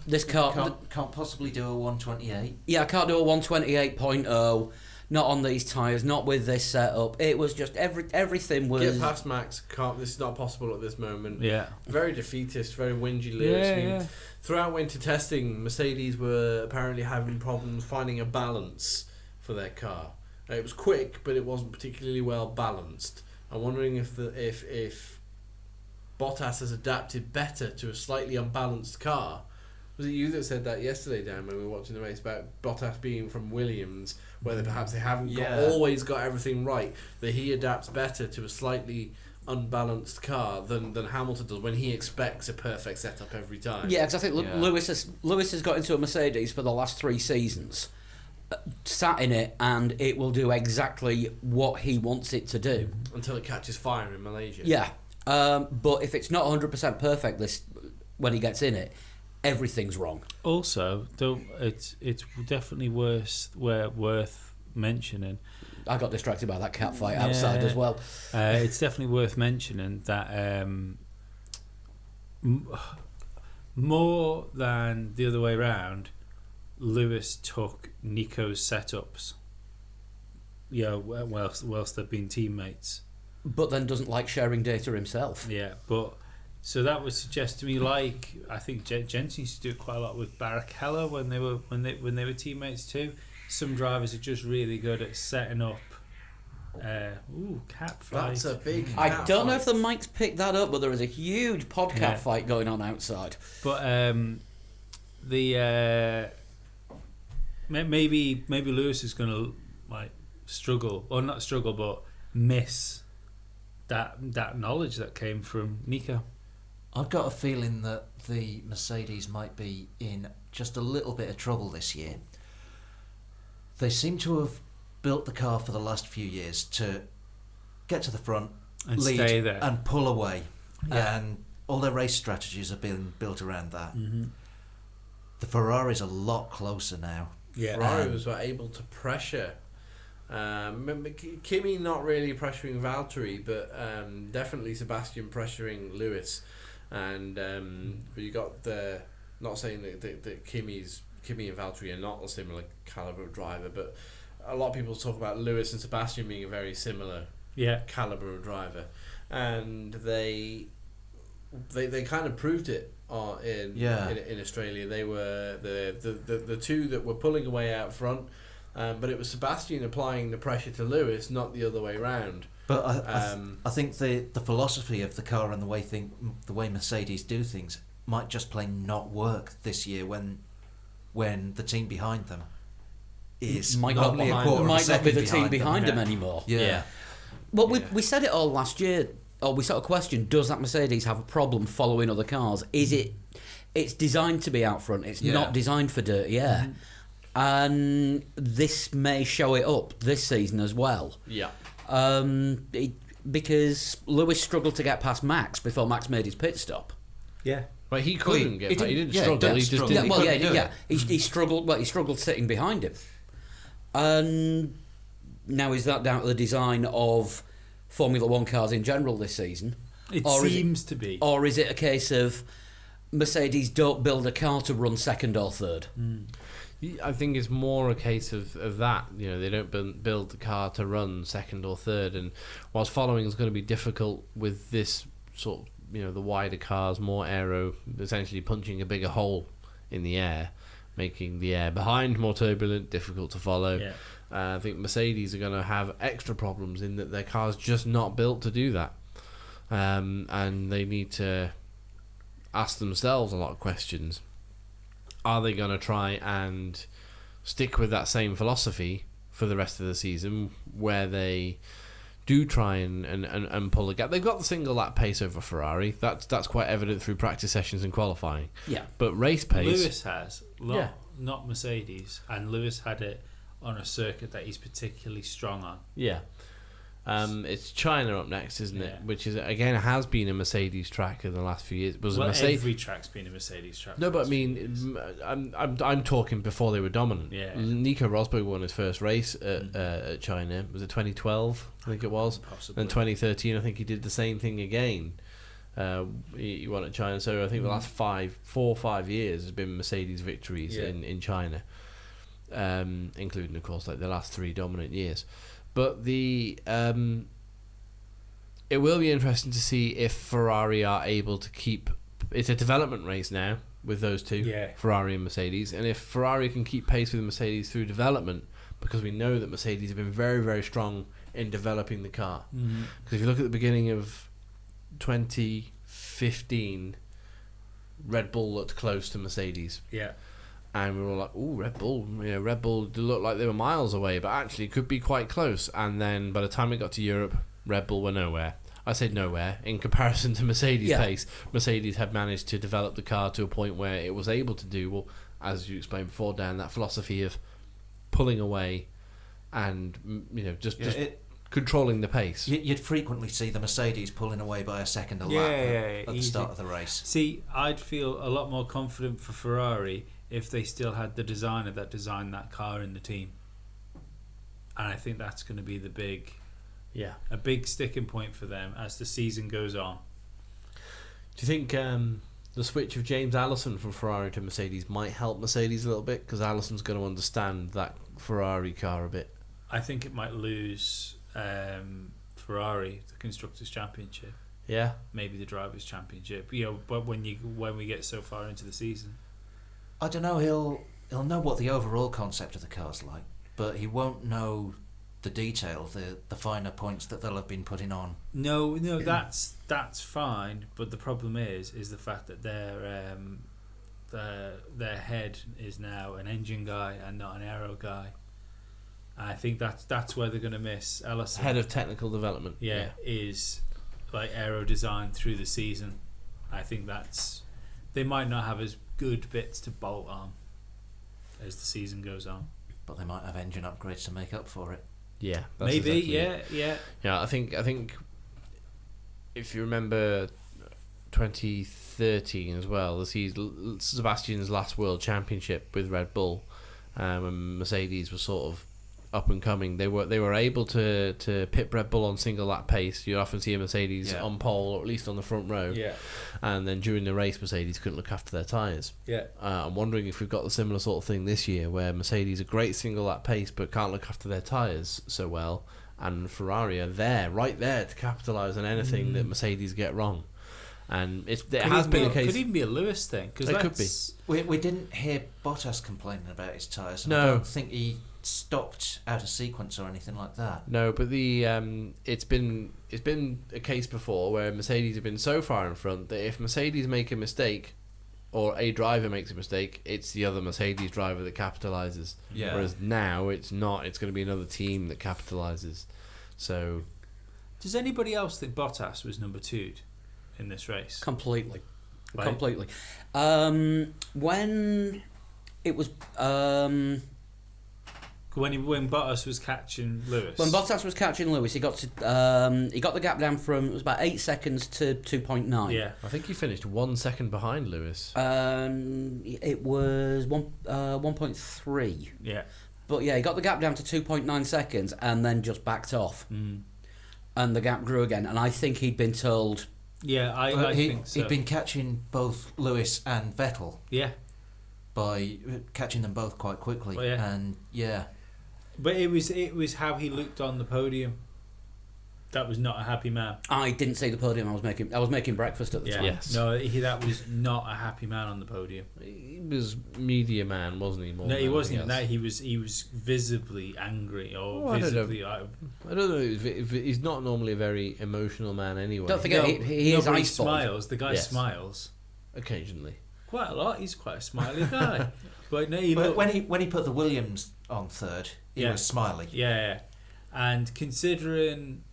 Speaker 1: This car
Speaker 2: Can't possibly do a 128.
Speaker 1: I can't do a 128.0. Not on these tyres, not with this setup. It was just everything was.
Speaker 3: Get past Max. Can't. This is not possible at this moment.
Speaker 4: Yeah.
Speaker 3: Very defeatist. Very whingy Lewis. I mean,
Speaker 4: Yeah.
Speaker 3: throughout winter testing, Mercedes were apparently having problems finding a balance for their car. It was quick, but it wasn't particularly well balanced. I'm wondering if Bottas has adapted better to a slightly unbalanced car. Was it you that said that yesterday, Dan, when we were watching the race about Bottas being from Williams, whether perhaps they haven't always got everything right, that he adapts better to a slightly unbalanced car than Hamilton does when he expects a perfect setup every time?
Speaker 1: Yeah, because I think Lewis has got into a Mercedes for the last 3 seasons, sat in it, and it will do exactly what he wants it to do.
Speaker 3: Until it catches fire in Malaysia.
Speaker 1: Yeah, but if it's not 100% perfect when he gets in it, everything's wrong.
Speaker 4: Also, it's definitely worth mentioning.
Speaker 1: I got distracted by that cat fight outside as well.
Speaker 4: It's definitely worth mentioning that more than the other way around, Lewis took Nico's setups. Whilst they've been teammates.
Speaker 1: But then doesn't like sharing data himself.
Speaker 4: Yeah, but so that would suggest to me, like I think Jensen used to do it quite a lot with Barrichello when they were teammates too. Some drivers are just really good at setting up. Cat fight.
Speaker 3: That's a big
Speaker 1: I
Speaker 3: cat
Speaker 1: don't know
Speaker 3: fight.
Speaker 1: if the mics picked that up, but there is a huge podcast fight going on outside.
Speaker 4: But maybe Lewis is going to struggle, or not struggle, but miss that knowledge that came from Nico.
Speaker 2: I've got a feeling that the Mercedes might be in just a little bit of trouble this year. They seem to have built the car for the last few years to get to the front,
Speaker 4: And
Speaker 2: lead,
Speaker 4: stay there.
Speaker 2: and pull away.
Speaker 1: Yeah.
Speaker 2: And all their race strategies have been built around that.
Speaker 4: Mm-hmm.
Speaker 2: The Ferrari's a lot closer now.
Speaker 4: Yeah.
Speaker 3: Ferrari was able to pressure. Kimi not really pressuring Valtteri, but definitely Sebastian pressuring Lewis. And you got the, not saying that Kimi and Valtteri are not a similar caliber of driver, but a lot of people talk about Lewis and Sebastian being a very similar caliber of driver, and they kind of proved it in Australia. They were the two that were pulling away out front, but it was Sebastian applying the pressure to Lewis, not the other way round.
Speaker 2: But I think the philosophy of the car and the way Mercedes do things might just plain not work this year when the team behind them is
Speaker 1: Might
Speaker 2: only
Speaker 1: not,
Speaker 2: a quarter of a
Speaker 1: might not be
Speaker 2: second
Speaker 1: the team behind
Speaker 2: them.
Speaker 1: him anymore.
Speaker 2: Yeah.
Speaker 1: Well, we said it all last year. Or we sort of questioned: does that Mercedes have a problem following other cars? Is it? It's designed to be out front. It's not designed for dirty air, and this may show it up this season as well.
Speaker 3: Yeah.
Speaker 1: Because Lewis struggled to get past Max before Max made his pit stop.
Speaker 4: Yeah.
Speaker 3: But he couldn't get. He didn't
Speaker 2: yeah,
Speaker 3: struggle. He
Speaker 2: didn't
Speaker 3: just
Speaker 2: struggle.
Speaker 3: didn't.
Speaker 1: He struggled. Well, he struggled sitting behind him, and now is that down to the design of Formula One cars in general this season?
Speaker 4: It
Speaker 1: Or is
Speaker 4: seems to be.
Speaker 1: Or is it a case of Mercedes don't build a car to run second or third?
Speaker 3: I think it's more a case of that. You know, they don't build the car to run second or third, and whilst following is going to be difficult with this sort of, you know, the wider cars, more aero, essentially punching a bigger hole in the air, making the air behind more turbulent, difficult to follow.
Speaker 4: Yeah.
Speaker 3: I think Mercedes are going to have extra problems in that their car's just not built to do that, and they need to ask themselves a lot of questions. Are they going to try and stick with that same philosophy for the rest of the season, where they do try and pull a gap. They've got the single lap pace over Ferrari. That's quite evident through practice sessions and qualifying.
Speaker 1: Yeah.
Speaker 3: But race pace...
Speaker 4: Lewis has, not Mercedes, and Lewis had it on a circuit that he's particularly strong on.
Speaker 3: Yeah. It's China up next, isn't it?
Speaker 4: Yeah.
Speaker 3: Which is again has been a Mercedes track in the last few years. Was a Mercedes...
Speaker 4: every track's been a Mercedes track.
Speaker 3: No, but I mean, I'm talking before they were dominant.
Speaker 4: Yeah.
Speaker 3: Nico Rosberg won his first race at China. Was it 2012? I think it was.
Speaker 4: Possibly.
Speaker 3: Then 2013, I think he did the same thing again. He won at China. So I think the last 4 or 5 years has been Mercedes victories in China, including of course like the last 3 dominant years. But it will be interesting to see if Ferrari are able to keep. It's a development race now with those two, Ferrari and Mercedes, and if Ferrari can keep pace with Mercedes through development, because we know that Mercedes have been very, very strong in developing the car. Because if you look at the beginning of 2015, Red Bull looked close to Mercedes.
Speaker 4: Yeah.
Speaker 3: And we were all like, "Ooh, Red Bull!" Red Bull looked like they were miles away, but actually could be quite close. And then by the time it got to Europe, Red Bull were nowhere. I said nowhere in comparison to Mercedes' pace. Mercedes had managed to develop the car to a point where it was able to do, well, as you explained before, Dan, that philosophy of pulling away and just controlling the pace.
Speaker 2: You'd frequently see the Mercedes pulling away by a second a lap at the start of the race.
Speaker 4: See, I'd feel a lot more confident for Ferrari if they still had the designer that designed that car in the team. And I think that's going to be a big sticking point for them as the season goes on.
Speaker 3: Do you think the switch of James Allison from Ferrari to Mercedes might help Mercedes a little bit? Because Allison's going to understand that Ferrari car a bit.
Speaker 4: I think it might lose Ferrari the Constructors' Championship.
Speaker 3: Yeah.
Speaker 4: Maybe the Drivers' Championship. But when we get so far into the season,
Speaker 2: I don't know. He'll know what the overall concept of the car's like, but he won't know the detail, the finer points that they'll have been putting on.
Speaker 4: No, that's fine. But the problem is the fact that their head is now an engine guy and not an aero guy. And I think that's where they're going to miss Ellison.
Speaker 3: Head of technical development.
Speaker 4: Is like aero design through the season. I think they might not have as good bits to bolt on as the season goes on.
Speaker 2: But they might have engine upgrades to make up for it.
Speaker 4: Yeah, maybe.
Speaker 3: Exactly it. Yeah, I think if you remember 2013 as well, this is Sebastian's last World Championship with Red Bull, when Mercedes was sort of up and coming. They were able to pit Red Bull on single lap pace. You often see a Mercedes on pole, or at least on the front row.
Speaker 4: Yeah.
Speaker 3: And then during the race, Mercedes couldn't look after their tyres.
Speaker 4: Yeah.
Speaker 3: I'm wondering if we've got the similar sort of thing this year, where Mercedes are great single lap pace but can't look after their tyres so well, and Ferrari are right there to capitalise on anything that Mercedes get wrong. And it has been a case.
Speaker 4: Could even be a Lewis thing.
Speaker 3: It could be.
Speaker 2: We didn't hear Bottas complaining about his tyres.
Speaker 3: No.
Speaker 2: I don't think he stopped out of sequence or anything like that.
Speaker 3: No, but it's been a case before where Mercedes have been so far in front that if Mercedes make a mistake, or a driver makes a mistake, it's the other Mercedes driver that capitalises.
Speaker 2: Yeah.
Speaker 3: Whereas now it's not. It's going to be another team that capitalises. So,
Speaker 4: does anybody else think Bottas was number 2 in this race?
Speaker 1: Completely.
Speaker 4: Right.
Speaker 1: Completely. When it was
Speaker 4: when Bottas was catching Lewis.
Speaker 1: When Bottas was catching Lewis, he got the gap down from, it was about 8 seconds to 2.9.
Speaker 4: Yeah.
Speaker 3: I think he finished 1 second behind Lewis.
Speaker 1: It was 1.3.
Speaker 4: Yeah.
Speaker 1: But yeah, he got the gap down to 2.9 seconds and then just backed off. And the gap grew again. And I think he'd been told...
Speaker 4: Yeah, I think so.
Speaker 2: He'd been catching both Lewis and Vettel.
Speaker 4: Yeah.
Speaker 2: By catching them both quite quickly.
Speaker 4: Well, yeah.
Speaker 2: And yeah.
Speaker 4: But it was how he looked on the podium. That was not a happy man.
Speaker 1: I didn't see the podium. I was making breakfast at the time.
Speaker 3: Yes.
Speaker 4: No, that was not a happy man on the podium.
Speaker 3: He was media man, wasn't he?
Speaker 4: No, he wasn't even that. He was visibly angry or visibly.
Speaker 3: I don't know. He's not normally a very emotional man anyway.
Speaker 1: Don't forget, he is
Speaker 4: he
Speaker 1: ice-balled.
Speaker 4: smiles. The guy smiles
Speaker 3: occasionally.
Speaker 4: Quite a lot. He's quite a smiley guy. But no,
Speaker 2: when he put the Williams on third, he was smiley.
Speaker 4: Yeah, and considering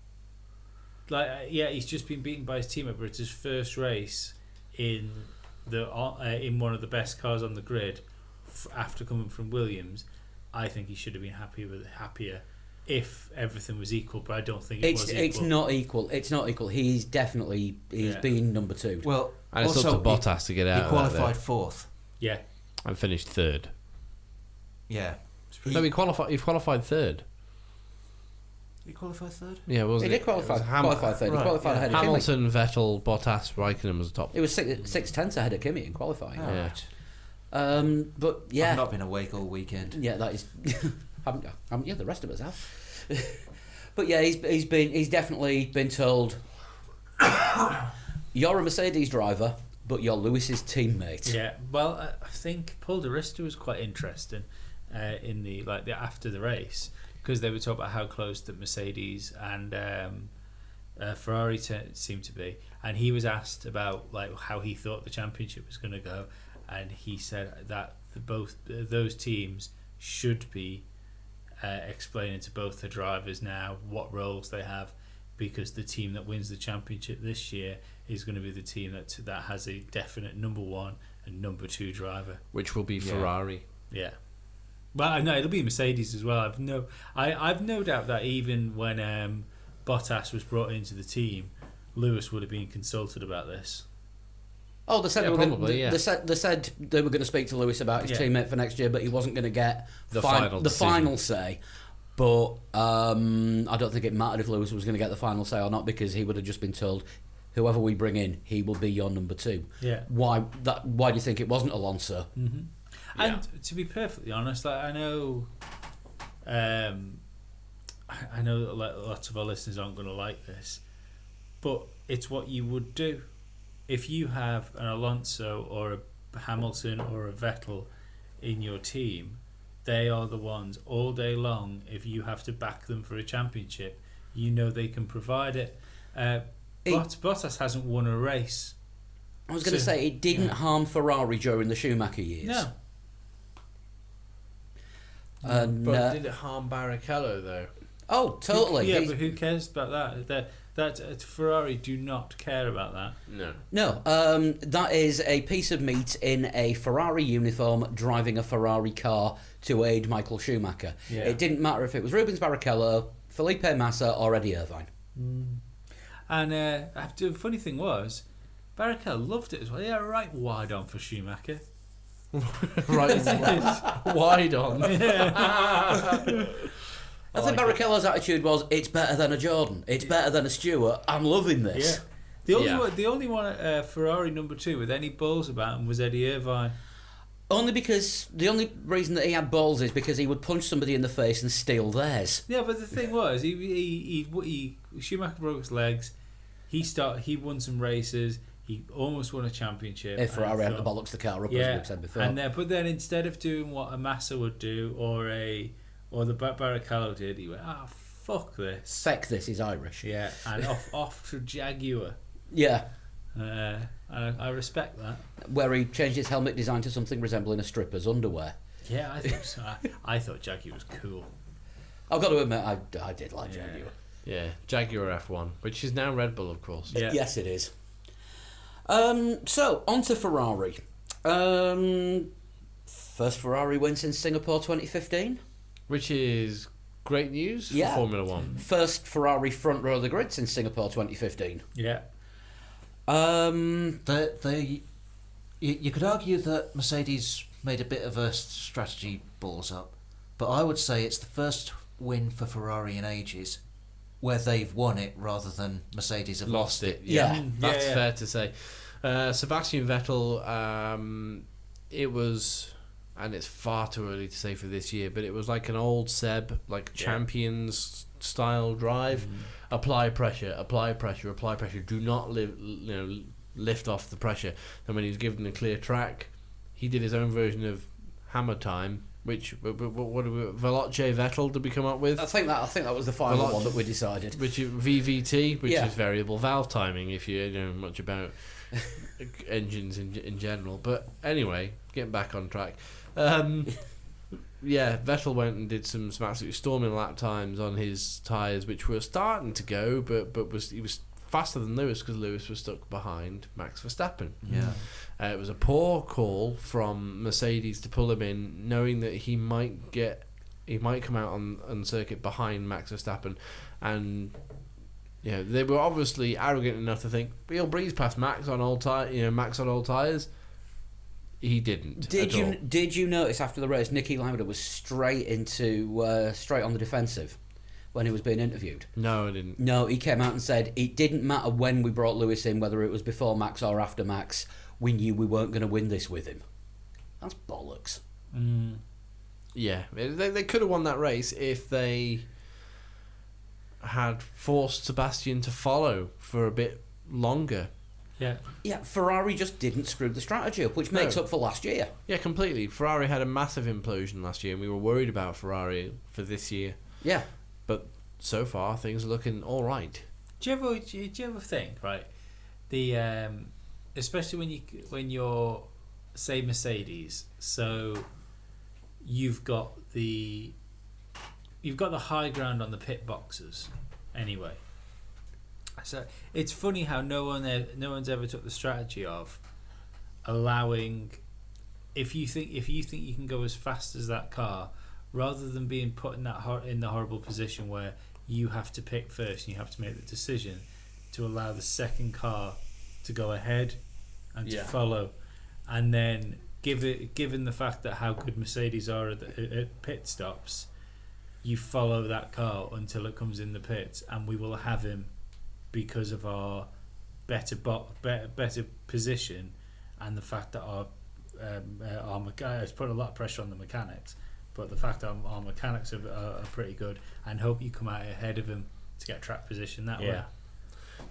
Speaker 4: he's just been beaten by his teammate, but it's his first race in in one of the best cars on the grid after coming from Williams. I think he should have been happier if everything was equal, but I don't think it was equal.
Speaker 1: It's not equal. It's not equal. He's been number 2.
Speaker 2: Well,
Speaker 3: And it's
Speaker 2: also,
Speaker 3: up to Bottas to get out.
Speaker 2: He qualified 4th.
Speaker 4: Yeah.
Speaker 3: And finished 3rd.
Speaker 2: Yeah.
Speaker 3: No, he qualified 3rd.
Speaker 2: He qualified 3rd?
Speaker 3: Yeah, wasn't
Speaker 1: He
Speaker 3: it?
Speaker 1: did qualify.
Speaker 3: It was
Speaker 1: Qualified 3rd. He qualified ahead of Kimi.
Speaker 3: Hamilton, Vettel, Bottas, Raikkonen was the top.
Speaker 1: It was 6/10 ahead of Kimi in qualifying.
Speaker 2: Oh,
Speaker 3: Yeah.
Speaker 2: right.
Speaker 1: But yeah,
Speaker 2: I've not been awake all weekend.
Speaker 1: yeah, that is haven't you? The rest of us have. But yeah, he's definitely been told you're a Mercedes driver, but you're Lewis's teammate.
Speaker 4: Yeah, well, I think Paul di Resta was quite interesting in the after the race, because they were talking about how close the Mercedes and Ferrari seemed to be, and he was asked about how he thought the championship was going to go, and he said that both those teams should be explaining to both the drivers now what roles they have, because the team that wins the championship this year is going to be the team that has a definite number 1 and number 2 driver,
Speaker 3: Which will be Ferrari.
Speaker 4: Yeah. Well, I know it'll be Mercedes as well. I've no doubt that even when Bottas was brought into the team, Lewis would have been consulted about this.
Speaker 1: Oh, they said
Speaker 3: Yeah, probably,
Speaker 1: they said they were going to speak to Lewis about his teammate for next year, but he wasn't going to get
Speaker 3: The final
Speaker 1: final say. But I don't think it mattered if Lewis was going to get the final say or not, because he would have just been told, whoever we bring in, he will be your number 2.
Speaker 4: Yeah.
Speaker 1: Why do you think it wasn't Alonso?
Speaker 4: Mm-hmm. And to be perfectly honest, I know that lots of our listeners aren't going to like this, but it's what you would do if you have an Alonso or a Hamilton or a Vettel in your team. They are the ones all day long. If you have to back them for a championship, you know they can provide it. Bottas hasn't won a race.
Speaker 1: I was going to say, it didn't harm Ferrari during the Schumacher years.
Speaker 4: No.
Speaker 1: And,
Speaker 3: But did it harm Barrichello, though?
Speaker 1: oh, totally.
Speaker 4: Yeah, but who cares about that? That Ferrari do not care about that.
Speaker 3: No.
Speaker 1: No, that is a piece of meat in a Ferrari uniform driving a Ferrari car to aid Michael Schumacher.
Speaker 4: Yeah.
Speaker 1: It didn't matter if it was Rubens Barrichello, Felipe Massa or Eddie Irvine.
Speaker 4: And the funny thing was, Barrichello loved it as well. Yeah, right wide on for Schumacher.
Speaker 3: Right, wide on.
Speaker 1: I think Barrichello's attitude was, it's better than a Jordan, it's better than a Stewart, I'm loving this.
Speaker 4: Yeah. The only one Ferrari number 2 with any balls about him was Eddie Irvine.
Speaker 1: Only because, the only reason that he had balls is because he would punch somebody in the face and steal theirs.
Speaker 4: Yeah, but the thing was, he Schumacher broke his legs. He won some races. He almost won a championship.
Speaker 1: If Ferrari had the bollocks the car up, as we've said before.
Speaker 4: But then instead of doing what a Massa would do or the Barrichello did, he went, fuck this.
Speaker 1: Feck this, he's Irish.
Speaker 4: Yeah, and off to Jaguar.
Speaker 1: Yeah.
Speaker 4: And I respect that.
Speaker 1: Where he changed his helmet design to something resembling a stripper's underwear.
Speaker 4: Yeah, I think so. I thought Jaguar was cool.
Speaker 1: I've got to admit, I did like Jaguar.
Speaker 3: Yeah, Jaguar F1, which is now Red Bull, of course.
Speaker 4: Yeah.
Speaker 1: Yes, it is. So, on to Ferrari. First Ferrari win since Singapore 2015.
Speaker 3: Which is great news for
Speaker 1: Yeah.
Speaker 3: Formula One.
Speaker 1: First Ferrari front row of the grid since Singapore 2015.
Speaker 4: Yeah.
Speaker 2: You could argue that Mercedes made a bit of a strategy balls up, but I would say it's the first win for Ferrari in ages where they've won it rather than Mercedes have lost it.
Speaker 1: Yeah.
Speaker 3: That's
Speaker 4: Yeah.
Speaker 3: fair to say. Sebastian Vettel, it was, and it's far too early to say for this year, but it was like an old Seb, like champions style drive. Apply pressure, apply pressure, apply pressure. Do not lift off the pressure. And when he was given a clear track, he did his own version of Hammer Time, which what Veloce Vettel did we come up with?
Speaker 1: I think that was the final one that we decided.
Speaker 3: Which is VVT, which
Speaker 1: Yeah.
Speaker 3: is variable valve timing, if you know much about engines in general. But anyway, getting back on track. Vettel went and did some absolutely storming lap times on his tyres, which were starting to go, but he was faster than Lewis because Lewis was stuck behind Max Verstappen.
Speaker 2: Yeah.
Speaker 3: It was a poor call from Mercedes to pull him in, knowing that he might come out on circuit behind Max Verstappen, and they were obviously arrogant enough to think he'll breeze past Max on old tyres. He didn't.
Speaker 1: Did you notice after the race, Niki Lauda was straight on the defensive when he was being interviewed?
Speaker 3: No, I didn't.
Speaker 1: No, he came out and said it didn't matter when we brought Lewis in, whether it was before Max or after Max. We knew we weren't going to win this with him. That's bollocks.
Speaker 3: Yeah, they could have won that race if they had forced Sebastian to follow for a bit longer.
Speaker 1: Yeah, Ferrari just didn't screw the strategy up, which makes up for last year.
Speaker 3: Yeah, completely. Ferrari had a massive implosion last year, and we were worried about Ferrari for this year.
Speaker 1: Yeah.
Speaker 3: But so far, things are looking all right.
Speaker 4: Do you ever think, right, especially when you're, say, Mercedes, so you've got the high ground on the pit boxes anyway. So it's funny how no one's ever took the strategy of allowing, if you think you can go as fast as that car, rather than being put in the horrible position where you have to pick first and you have to make the decision, to allow the second car to go ahead and to follow, and then given the fact that how good Mercedes are at pit stops, you follow that car until it comes in the pits, and we will have him because of our better position, and the fact that our it's put a lot of pressure on the mechanics, but the fact that our mechanics are pretty good, and hope you come out ahead of him to get track position that way.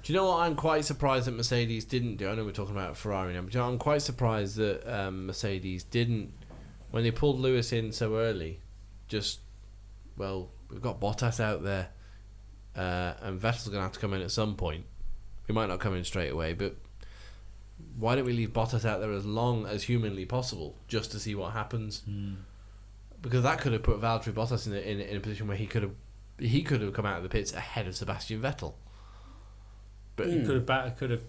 Speaker 3: Do you know what I'm quite surprised that Mercedes didn't do? I know we're talking about Ferrari now, but I'm quite surprised that Mercedes didn't, when they pulled Lewis in so early, we've got Bottas out there, and Vettel's going to have to come in at some point. He might not come in straight away, but why don't we leave Bottas out there as long as humanly possible, just to see what happens? Because that could have put Valtteri Bottas in a position where he could have come out of the pits ahead of Sebastian Vettel. But
Speaker 4: he could have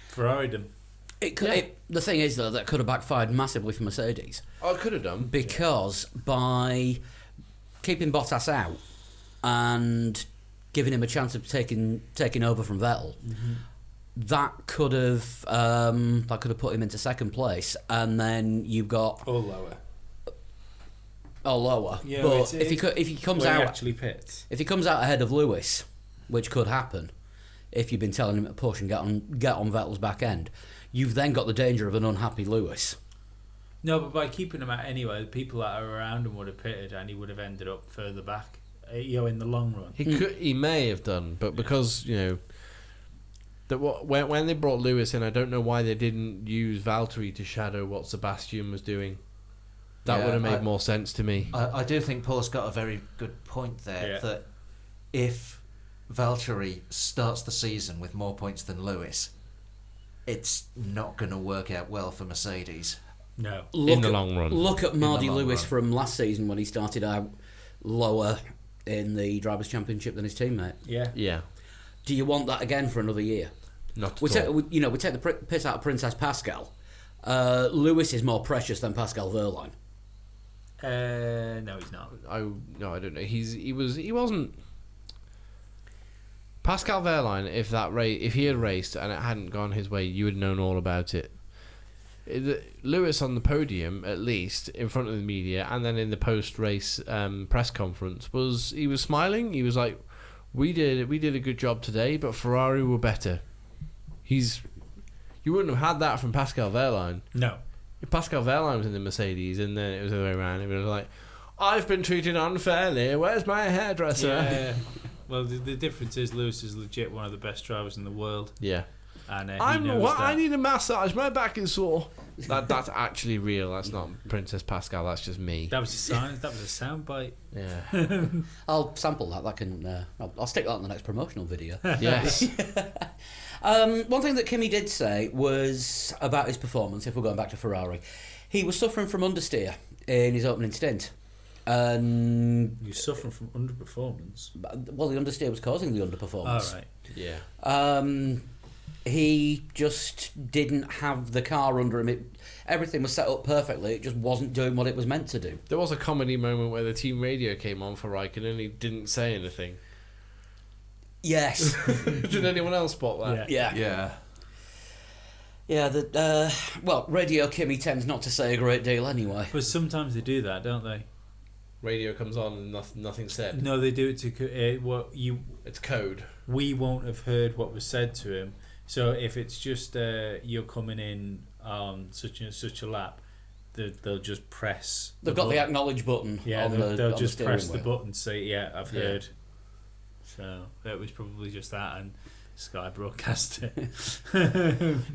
Speaker 4: Ferrari'd him.
Speaker 1: The thing is, though, that could have backfired massively for Mercedes.
Speaker 3: Oh, it could have done.
Speaker 1: Because by keeping Bottas out and giving him a chance of taking over from Vettel, that could have put him into second place, and then you've got
Speaker 4: or lower.
Speaker 1: Yeah, but if he comes out
Speaker 4: actually pits,
Speaker 1: if he comes out ahead of Lewis, which could happen, if you've been telling him to push and get on Vettel's back end, you've then got the danger of an unhappy Lewis.
Speaker 4: No, but by keeping him out anyway, the people that are around him would have pitted, and he would have ended up further back. In the long run,
Speaker 3: he may have done, but because when they brought Lewis in, I don't know why they didn't use Valtteri to shadow what Sebastian was doing. That would have made more sense to me.
Speaker 2: I do think Paul's got a very good point there, that if Valtteri starts the season with more points than Lewis, it's not going to work out well for Mercedes.
Speaker 4: No.
Speaker 3: In the long run.
Speaker 1: Look at Mardy Lewis from last season when he started out lower in the Drivers' Championship than his teammate.
Speaker 3: Yeah.
Speaker 1: Do you want that again for another year?
Speaker 3: Not
Speaker 1: we
Speaker 3: at all.
Speaker 1: we take the piss out of Princess Pascal. Lewis is more precious than Pascal Wehrlein.
Speaker 4: No, he's not.
Speaker 3: I don't know. He wasn't. Pascal Wehrlein, if he had raced and it hadn't gone his way, you would have known all about it. Lewis on the podium, at least in front of the media, and then in the post-race press conference, was smiling. He was like, "We did a good job today, but Ferrari were better." You wouldn't have had that from Pascal Wehrlein.
Speaker 4: No.
Speaker 3: If Pascal Wehrlein was in the Mercedes and then it was the other way around, it would have been like, "I've been treated unfairly. Where's my hairdresser?"
Speaker 4: Yeah. Well, the difference is Lewis is legit one of the best drivers in the world.
Speaker 3: Yeah.
Speaker 4: And
Speaker 3: I need a massage. My back is sore. That's actually real. That's not Princess Pascal. That's just me.
Speaker 4: That was a sign. That was a sound bite.
Speaker 3: Yeah.
Speaker 1: I'll sample that. That can. I'll stick that in the next promotional video.
Speaker 3: Yes.
Speaker 1: One thing that Kimi did say was about his performance. If we're going back to Ferrari, he was suffering from understeer in his opening stint. And
Speaker 4: You're suffering from underperformance.
Speaker 1: well, the understeer was causing the
Speaker 4: All
Speaker 1: underperformance.
Speaker 4: right.
Speaker 3: Yeah.
Speaker 1: He just didn't have the car under him. Everything was set up perfectly. It just wasn't doing what it was meant to do.
Speaker 3: There was a comedy moment where the team radio came on for Raikkonen and he didn't say anything.
Speaker 1: Yes.
Speaker 3: Did anyone else spot that?
Speaker 1: Yeah.
Speaker 2: Yeah.
Speaker 1: Yeah. Well, Radio Kimmy tends not to say a great deal anyway.
Speaker 4: But sometimes they do that, don't they?
Speaker 3: Radio comes on and nothing said.
Speaker 4: No, they do it to
Speaker 3: It's code.
Speaker 4: we won't have heard what was said to him. So if it's just you're coming in on such and such a lap, they'll just press.
Speaker 1: They've got the acknowledge button.
Speaker 4: Yeah,
Speaker 1: on
Speaker 4: they'll
Speaker 1: the
Speaker 4: just
Speaker 1: steering
Speaker 4: press the
Speaker 1: wheel.
Speaker 4: button, say, "Yeah, I've
Speaker 3: Yeah.
Speaker 4: heard." So it was probably just that, and Sky broadcast it.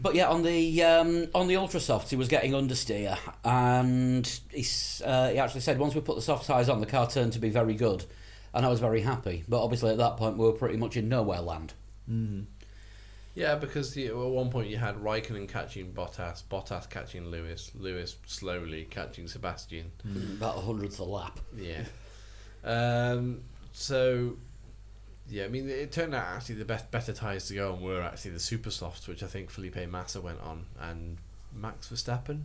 Speaker 1: But yeah, on the ultra softs, he was getting understeer, and he actually said once we put the soft tyres on, the car turned to be very good, and I was very happy. But obviously at that point we were pretty much in nowhere land.
Speaker 3: Yeah, because at one point you had Raikkonen catching Bottas, Bottas catching Lewis, Lewis slowly catching Sebastian.
Speaker 1: About 100th a lap.
Speaker 3: Yeah. So, yeah, I mean, it turned out actually the better tyres to go on were actually the super softs, which I think Felipe Massa went on, and Max Verstappen.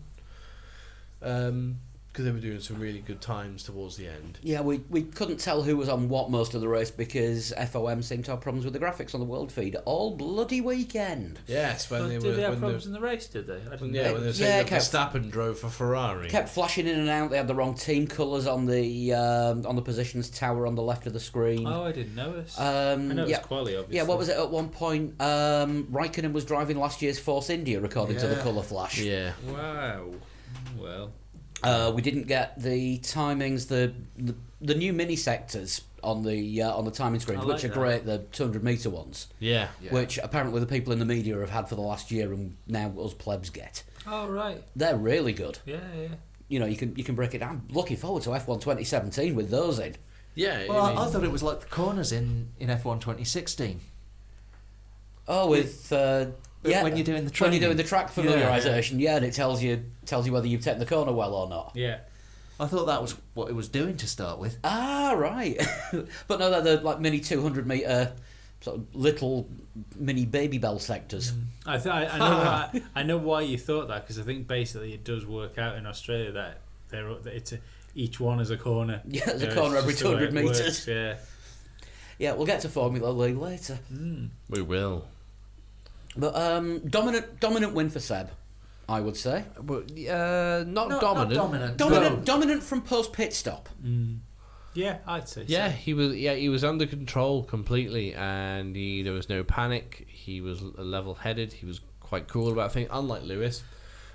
Speaker 3: Because they were doing some really good times towards the end.
Speaker 1: Yeah, we couldn't tell who was on what most of the race because FOM seemed to have problems with the graphics on the world feed all bloody weekend.
Speaker 3: Yes, when they were...
Speaker 4: Did they have
Speaker 3: when
Speaker 4: problems in the race? Did they? I didn't
Speaker 3: yeah,
Speaker 4: know.
Speaker 3: when they were
Speaker 1: Yeah,
Speaker 3: saying that Verstappen drove for Ferrari.
Speaker 1: Kept flashing in and out. They had the wrong team colours on the positions tower on the left of the screen.
Speaker 4: Oh, I didn't notice. I know
Speaker 1: yeah.
Speaker 4: it's quali, obviously.
Speaker 1: Yeah, what was it at one point? Raikkonen was driving last year's Force India, according to the
Speaker 2: Yeah.
Speaker 1: colour flash.
Speaker 3: Yeah.
Speaker 4: Wow. Well,
Speaker 1: We didn't get the timings, the new mini sectors on the timing screens,
Speaker 4: I like
Speaker 1: which are
Speaker 4: that.
Speaker 1: great, the 200 metre ones,
Speaker 3: Yeah.
Speaker 2: Yeah.
Speaker 1: which apparently the people in the media have had for the last year and now us plebs get.
Speaker 4: oh right.
Speaker 1: They're really good.
Speaker 4: Yeah.
Speaker 1: You know, you can break it down. Looking forward to F1 2017 with those in.
Speaker 3: Yeah.
Speaker 2: Well,
Speaker 3: I mean,
Speaker 2: I thought it was like the corners in F1 2016.
Speaker 1: Oh, with yeah,
Speaker 2: when you're doing the
Speaker 1: when you're
Speaker 2: training.
Speaker 1: doing the track
Speaker 2: Yeah.
Speaker 1: familiarisation, yeah, and it tells you whether you've taken the corner well or not.
Speaker 4: Yeah.
Speaker 2: I thought that was what it was doing to start with.
Speaker 1: Ah, right. But no, they're like mini 200 metre sort of little mini baby bell sectors.
Speaker 4: I know why you thought that, because I think basically it does work out in Australia that each one is a corner.
Speaker 1: Yeah, there's a
Speaker 4: it's
Speaker 1: corner every
Speaker 4: just the way
Speaker 1: 200
Speaker 4: it works,
Speaker 1: metres.
Speaker 4: Yeah.
Speaker 1: Yeah, we'll get to Formula Lee later.
Speaker 3: we will.
Speaker 1: But dominant win for Seb, I would say.
Speaker 3: But, not
Speaker 2: No,
Speaker 3: dominant.
Speaker 2: not dominant.
Speaker 1: Dominant from post pit stop.
Speaker 4: Yeah, I'd say
Speaker 3: Yeah,
Speaker 4: so.
Speaker 3: he was under control completely, and there was no panic. He was level-headed. He was quite cool about things, unlike Lewis.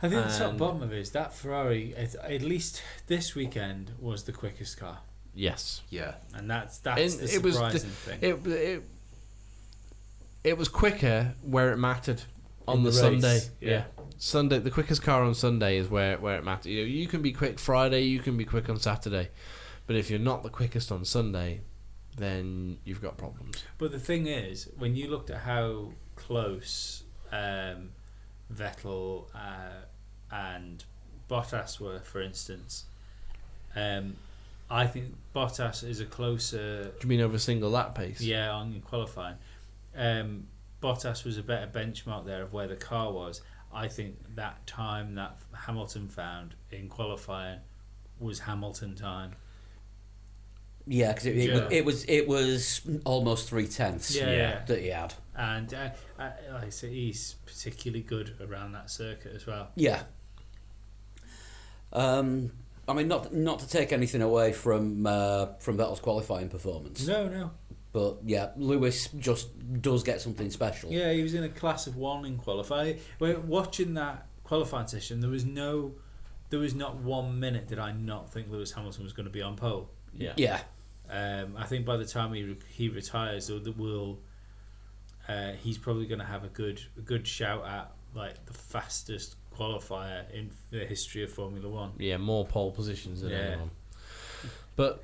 Speaker 4: I think the top
Speaker 3: And-
Speaker 4: bottom of it is that Ferrari, at least this weekend, was the quickest car.
Speaker 3: Yes,
Speaker 2: Yeah.
Speaker 4: And that's the
Speaker 3: it was
Speaker 4: surprising thing.
Speaker 3: it was quicker where it mattered on
Speaker 4: In
Speaker 3: the
Speaker 4: the
Speaker 3: Sunday.
Speaker 4: race, yeah.
Speaker 3: Sunday, the quickest car on Sunday is where it matters. You can be quick Friday, you can be quick on Saturday, but if you're not the quickest on Sunday, then you've got problems.
Speaker 4: But the thing is, when you looked at how close Vettel and Bottas were, for instance, I think Bottas is a closer.
Speaker 3: Do you mean over single lap pace?
Speaker 4: Yeah, on qualifying. Bottas was a better benchmark there of where the car was. I think that time that Hamilton found in qualifying was Hamilton time.
Speaker 1: Yeah, because it was almost 3/10
Speaker 4: Yeah.
Speaker 1: that he had.
Speaker 4: And like I say, he's particularly good around that circuit as well.
Speaker 1: Yeah. I mean, not to take anything away from Vettel's qualifying performance,
Speaker 4: No.
Speaker 1: but yeah, Lewis just does get something special.
Speaker 4: Yeah, he was in a class of one in qualifying. When watching that qualifying session, there was not 1 minute did I not think Lewis Hamilton was going to be on pole.
Speaker 3: Yeah.
Speaker 1: Yeah.
Speaker 4: I think by the time he retires, he's probably going to have a good shout at like the fastest qualifier in the history of Formula One.
Speaker 3: Yeah, more pole positions than
Speaker 4: Yeah.
Speaker 3: anyone. But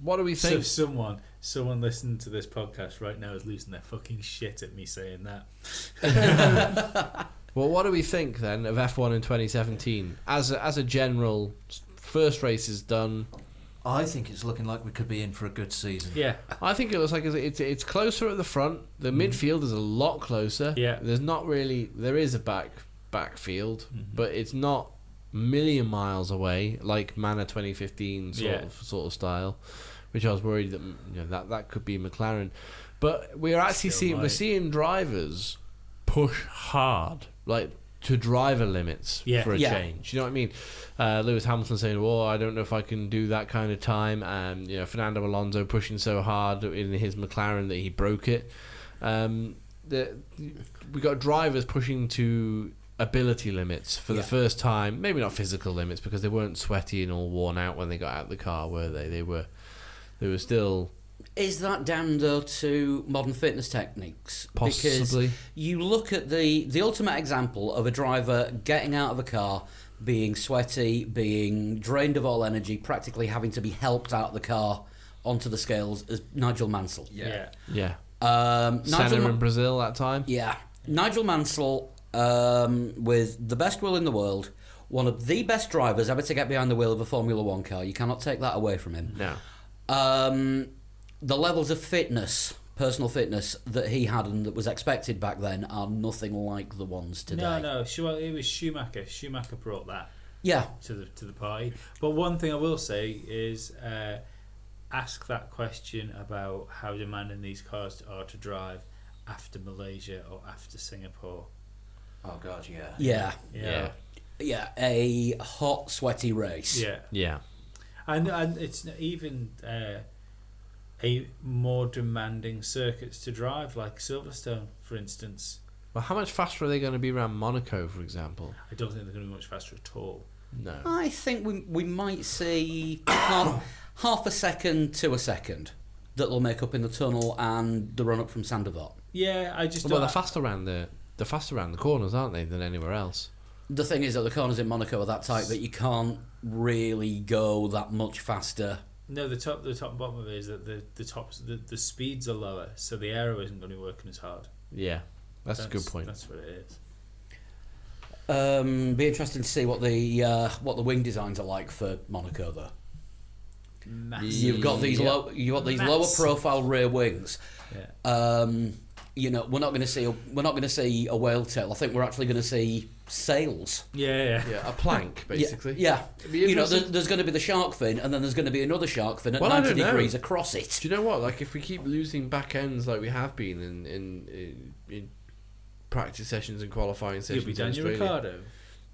Speaker 3: what do we
Speaker 4: So
Speaker 3: think?
Speaker 4: someone listening to this podcast right now is losing their fucking shit at me saying that.
Speaker 3: Well, what do we think then of F1 in 2017? As a general, first race is done.
Speaker 2: I think it's looking like we could be in for a good season.
Speaker 4: Yeah.
Speaker 3: I think it looks like it's closer at the front. The midfield is a lot closer.
Speaker 4: Yeah.
Speaker 3: There is a backfield, but it's not a million miles away like Manor 2015 sort of style, which I was worried that that could be McLaren. But we're actually seeing drivers push hard, like to driver limits for a change. You know what I mean? Lewis Hamilton saying, "Oh, I don't know if I can do that kind of time," and Fernando Alonso pushing so hard in his McLaren that he broke it. We got drivers pushing to ability limits for the first time. Maybe not physical limits because they weren't sweaty and all worn out when they got out of the car, were they? They were still.
Speaker 1: Is that down, though, to modern fitness techniques?
Speaker 3: Possibly.
Speaker 1: Because you look at the ultimate example of a driver getting out of a car, being sweaty, being drained of all energy, practically having to be helped out of the car onto the scales, is Nigel Mansell.
Speaker 3: Yeah.
Speaker 1: Nigel
Speaker 3: in Brazil that time.
Speaker 1: Yeah. Nigel Mansell, with the best will in the world, one of the best drivers ever to get behind the wheel of a Formula One car. You cannot take that away from him.
Speaker 3: No.
Speaker 1: The levels of fitness, personal fitness, that he had and that was expected back then are nothing like the ones today.
Speaker 4: No, it was Schumacher. Schumacher brought that to the party. But one thing I will say is ask that question about how demanding these cars are to drive after Malaysia or after Singapore.
Speaker 2: Oh God, yeah.
Speaker 1: Yeah, a hot, sweaty race.
Speaker 4: Yeah. And it's even a more demanding circuits to drive, like Silverstone, for instance.
Speaker 3: Well, how much faster are they going to be around Monaco, for example?
Speaker 4: I don't think they're going to be much faster at all.
Speaker 3: No.
Speaker 1: I think we might see half a second to a second that they'll make up in the tunnel and the run up from Sandoval.
Speaker 4: Yeah, I just
Speaker 3: they're faster around the corners, aren't they, than anywhere else?
Speaker 1: The thing is that the corners in Monaco are that tight that you can't really go that much faster.
Speaker 4: No, the top and bottom of it is that the speeds are lower, so the aero isn't going to be working as hard.
Speaker 3: Yeah, that's a good point.
Speaker 4: That's what it
Speaker 1: is. Be interesting to see what the wing designs are like for Monaco, though.
Speaker 4: Massive.
Speaker 1: You've got these lower profile rear wings.
Speaker 4: Yeah.
Speaker 1: We're not going to see a whale tail. I think we're actually going to see sails.
Speaker 4: Yeah,
Speaker 3: a plank basically.
Speaker 1: Yeah. There's going to be the shark fin, and then there's going to be another shark fin at 90 degrees across it.
Speaker 3: Do you know what? Like, if we keep losing back ends like we have been in practice sessions and qualifying sessions,
Speaker 4: you'll be Daniel Ricciardo.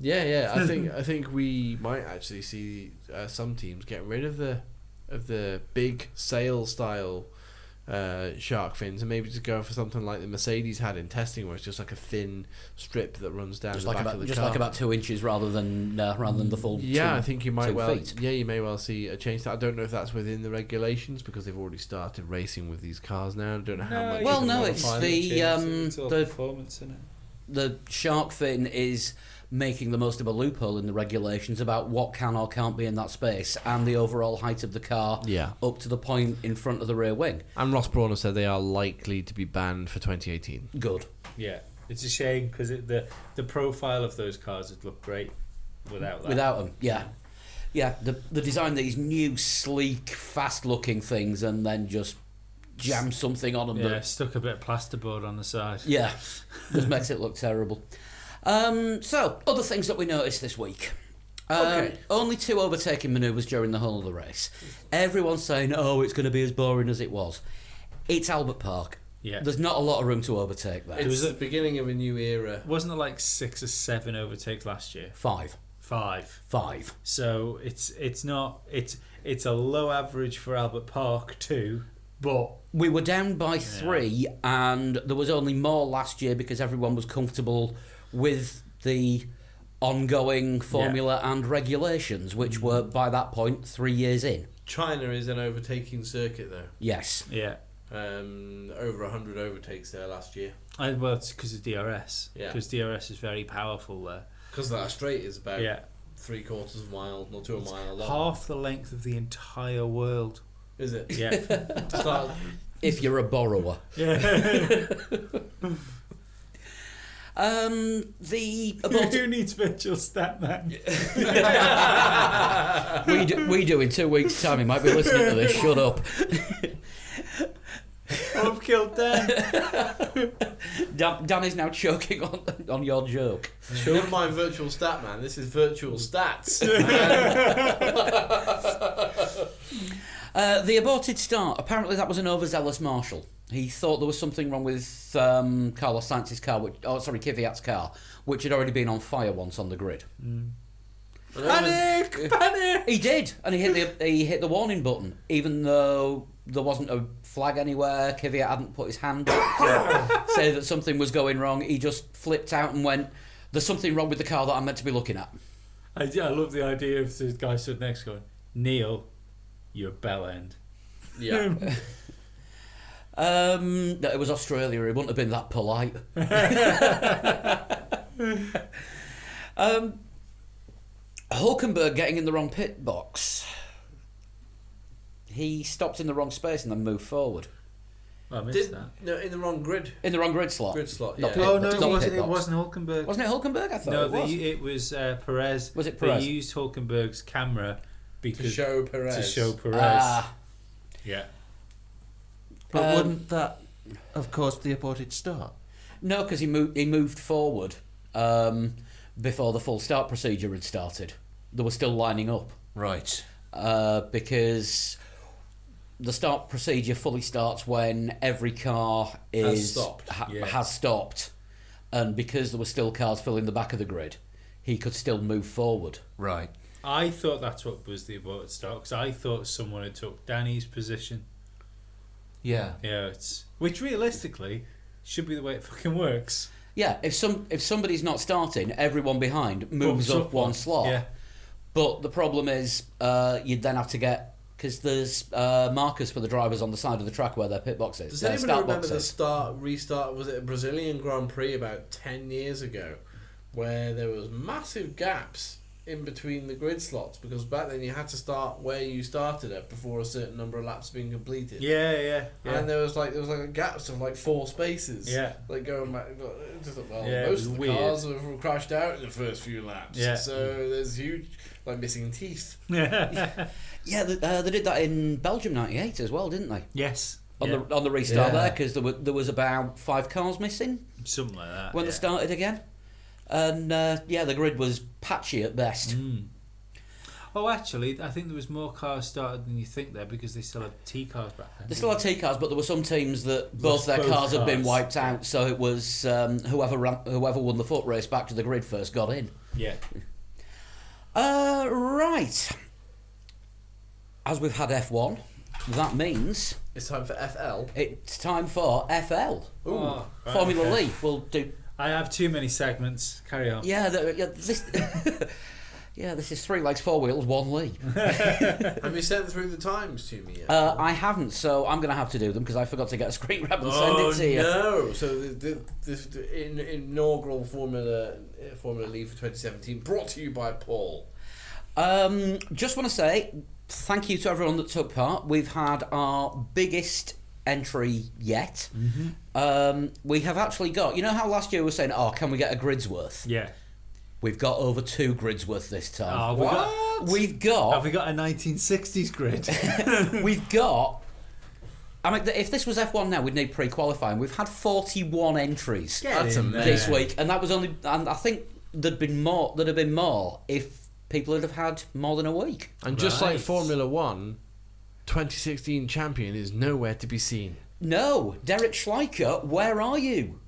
Speaker 3: Yeah. I think we might actually see some teams get rid of the big sail style shark fins and maybe just go for something like the Mercedes had in testing, where it's just like a thin strip that runs down the back of the car.
Speaker 1: Just like about 2 inches rather than the full.
Speaker 3: I think you might
Speaker 1: 2 feet.
Speaker 3: you may well see a change. I don't know if that's within the regulations because they've already started racing with these cars now. I don't know how much.
Speaker 1: Well, no, it's
Speaker 4: it's all performance, isn't it?
Speaker 1: The shark fin is making the most of a loophole in the regulations about what can or can't be in that space and the overall height of the car up to the point in front of the rear wing.
Speaker 3: And Ross Brawn said they are likely to be banned for 2018.
Speaker 1: Good.
Speaker 4: Yeah, it's a shame because the profile of those cars would look great without that.
Speaker 1: Without them, yeah. The design these new, sleek, fast-looking things and then just jam something on them.
Speaker 4: Yeah, stuck a bit of plasterboard on the side.
Speaker 1: Yeah, just makes it look terrible. So, other things that we noticed this week. Only 2 overtaking manoeuvres during the whole of the race. Everyone's saying, it's going to be as boring as it was. It's Albert Park.
Speaker 4: Yeah.
Speaker 1: There's not a lot of room to overtake there.
Speaker 3: It was the beginning of a new era.
Speaker 4: Wasn't it like 6 or 7 overtakes last year?
Speaker 1: 5.
Speaker 4: 5. So it's a low average for Albert Park too, but
Speaker 1: we were down by 3, and there was only more last year because everyone was comfortable with the ongoing formula and regulations, which were by that point 3 years in.
Speaker 3: China is an overtaking circuit, though.
Speaker 1: Yes.
Speaker 4: Yeah.
Speaker 3: Over 100 overtakes there last year.
Speaker 4: Well, it's because of DRS.
Speaker 3: Yeah.
Speaker 4: Because DRS is very powerful there.
Speaker 3: Because that straight is about 3/4 of a mile, not to a mile long.
Speaker 4: Half the length of the entire world.
Speaker 3: Is it?
Speaker 4: Yeah.
Speaker 1: If you're a borrower.
Speaker 4: Yeah.
Speaker 1: The aborted...
Speaker 4: Who needs virtual stat man?
Speaker 1: we do in 2 weeks' time. He might be listening to this. Shut up.
Speaker 4: I've killed Dan.
Speaker 1: Dan is now choking on your joke.
Speaker 3: Never mind virtual stat man. This is virtual stats.
Speaker 1: The aborted start. Apparently, that was an overzealous marshal. He thought there was something wrong with Carlos Sainz's car, Kvyat's car, which had already been on fire once on the grid.
Speaker 4: Panic!
Speaker 1: He did, and he hit the warning button, even though there wasn't a flag anywhere. Kvyat hadn't put his hand up to say that something was going wrong. He just flipped out and went, "There's something wrong with the car that I'm meant to be looking at."
Speaker 4: I love the idea of the guy stood next going, "Neil, you're bell end."
Speaker 3: Yeah.
Speaker 1: No, it was Australia. He wouldn't have been that polite. Hulkenberg getting in the wrong pit box. He stopped in the wrong space and then moved forward.
Speaker 4: I missed that.
Speaker 3: No, in the wrong grid.
Speaker 1: In the wrong grid slot.
Speaker 3: Grid slot,
Speaker 1: Not
Speaker 3: yeah.
Speaker 1: pit-
Speaker 4: Oh
Speaker 1: not
Speaker 4: no,
Speaker 1: pit
Speaker 4: it
Speaker 1: box.
Speaker 4: wasn't Hulkenberg.
Speaker 1: Wasn't it Hulkenberg? I thought
Speaker 4: No,
Speaker 1: it was.
Speaker 4: it was Perez.
Speaker 1: Was it Perez?
Speaker 4: They used Hulkenberg's camera because
Speaker 3: To show Perez.
Speaker 4: To show Perez. Yeah.
Speaker 2: But wouldn't that have caused the aborted start?
Speaker 1: No, because he moved forward before the full start procedure had started. They were still lining up.
Speaker 2: Right.
Speaker 1: Because the start procedure fully starts when every car
Speaker 3: Has stopped.
Speaker 1: has stopped, and because there were still cars filling the back of the grid, he could still move forward.
Speaker 2: Right.
Speaker 4: I thought that's what was the aborted start because I thought someone had took Danny's position.
Speaker 2: Yeah.
Speaker 4: Yeah, which realistically should be the way it fucking works.
Speaker 1: Yeah, if somebody's not starting, everyone behind moves up one slot.
Speaker 4: Yeah.
Speaker 1: But the problem is, you'd then have to get, because there's markers for the drivers on the side of the track where their pit box is.
Speaker 3: Does
Speaker 1: their
Speaker 3: anybody
Speaker 1: start
Speaker 3: remember
Speaker 1: box
Speaker 3: the
Speaker 1: is.
Speaker 3: restart? Was it a Brazilian Grand Prix about 10 years ago where there was massive gaps in between the grid slots because back then you had to start where you started at before a certain number of laps had been completed.
Speaker 4: Yeah.
Speaker 3: And there was like a gaps of like 4 spaces.
Speaker 4: Yeah.
Speaker 3: Like going back.
Speaker 4: Yeah, it was
Speaker 3: most of the
Speaker 4: weird.
Speaker 3: cars have crashed out in the first few laps.
Speaker 4: Yeah.
Speaker 3: So there's huge like missing teeth.
Speaker 1: Yeah, they did that in Belgium '98 as well, didn't they?
Speaker 4: Yes.
Speaker 1: On
Speaker 4: Yeah.
Speaker 1: the restart
Speaker 2: Yeah.
Speaker 1: there, because there was about 5 cars missing
Speaker 4: Something like that.
Speaker 1: when
Speaker 4: yeah.
Speaker 1: they started again, and the grid was patchy at best.
Speaker 4: Oh, actually, I think there was more cars started than you think there because they still had T cars back then.
Speaker 1: They still had T cars, but there were some teams that both their
Speaker 4: both
Speaker 1: cars had been
Speaker 4: cars.
Speaker 1: wiped out, so it was whoever won the foot race back to the grid first got in.
Speaker 4: Yeah.
Speaker 1: Right. As we've had F1, that means
Speaker 3: It's time for FL.
Speaker 1: it's time for FL.
Speaker 4: Oh, right,
Speaker 1: Formula
Speaker 4: okay.
Speaker 1: Lee. We'll do.
Speaker 4: I have too many segments. Carry on.
Speaker 1: Yeah, this. Yeah, this is 3 legs, 4 wheels, 1 Lee.
Speaker 3: Have you sent through the times to me yet?
Speaker 1: I haven't, so I'm going to have to do them because I forgot to get a screen grab and send
Speaker 3: Oh
Speaker 1: it to you.
Speaker 3: no! So the inaugural Formula League for 2017 brought to you by Paul.
Speaker 1: Just want to say thank you to everyone that took part. We've had our biggest entry yet. We have actually got, you know how last year we were saying, can we get a grid's worth?
Speaker 4: Yeah.
Speaker 1: We've got over 2 grids worth this time.
Speaker 4: Oh,
Speaker 3: What?
Speaker 1: We've got
Speaker 4: have we got a 1960s grid?
Speaker 1: we've got. I mean, if this was F1 now, we'd need pre-qualifying. We've had 41 entries
Speaker 3: That's
Speaker 4: in
Speaker 3: amazing.
Speaker 1: this week, and that was only. And I think there'd have been more if people would have had more than a week.
Speaker 3: And just like
Speaker 4: Right.
Speaker 3: Formula 1, 2016 champion is nowhere to be seen.
Speaker 1: No, Derek Schleicher, where are you?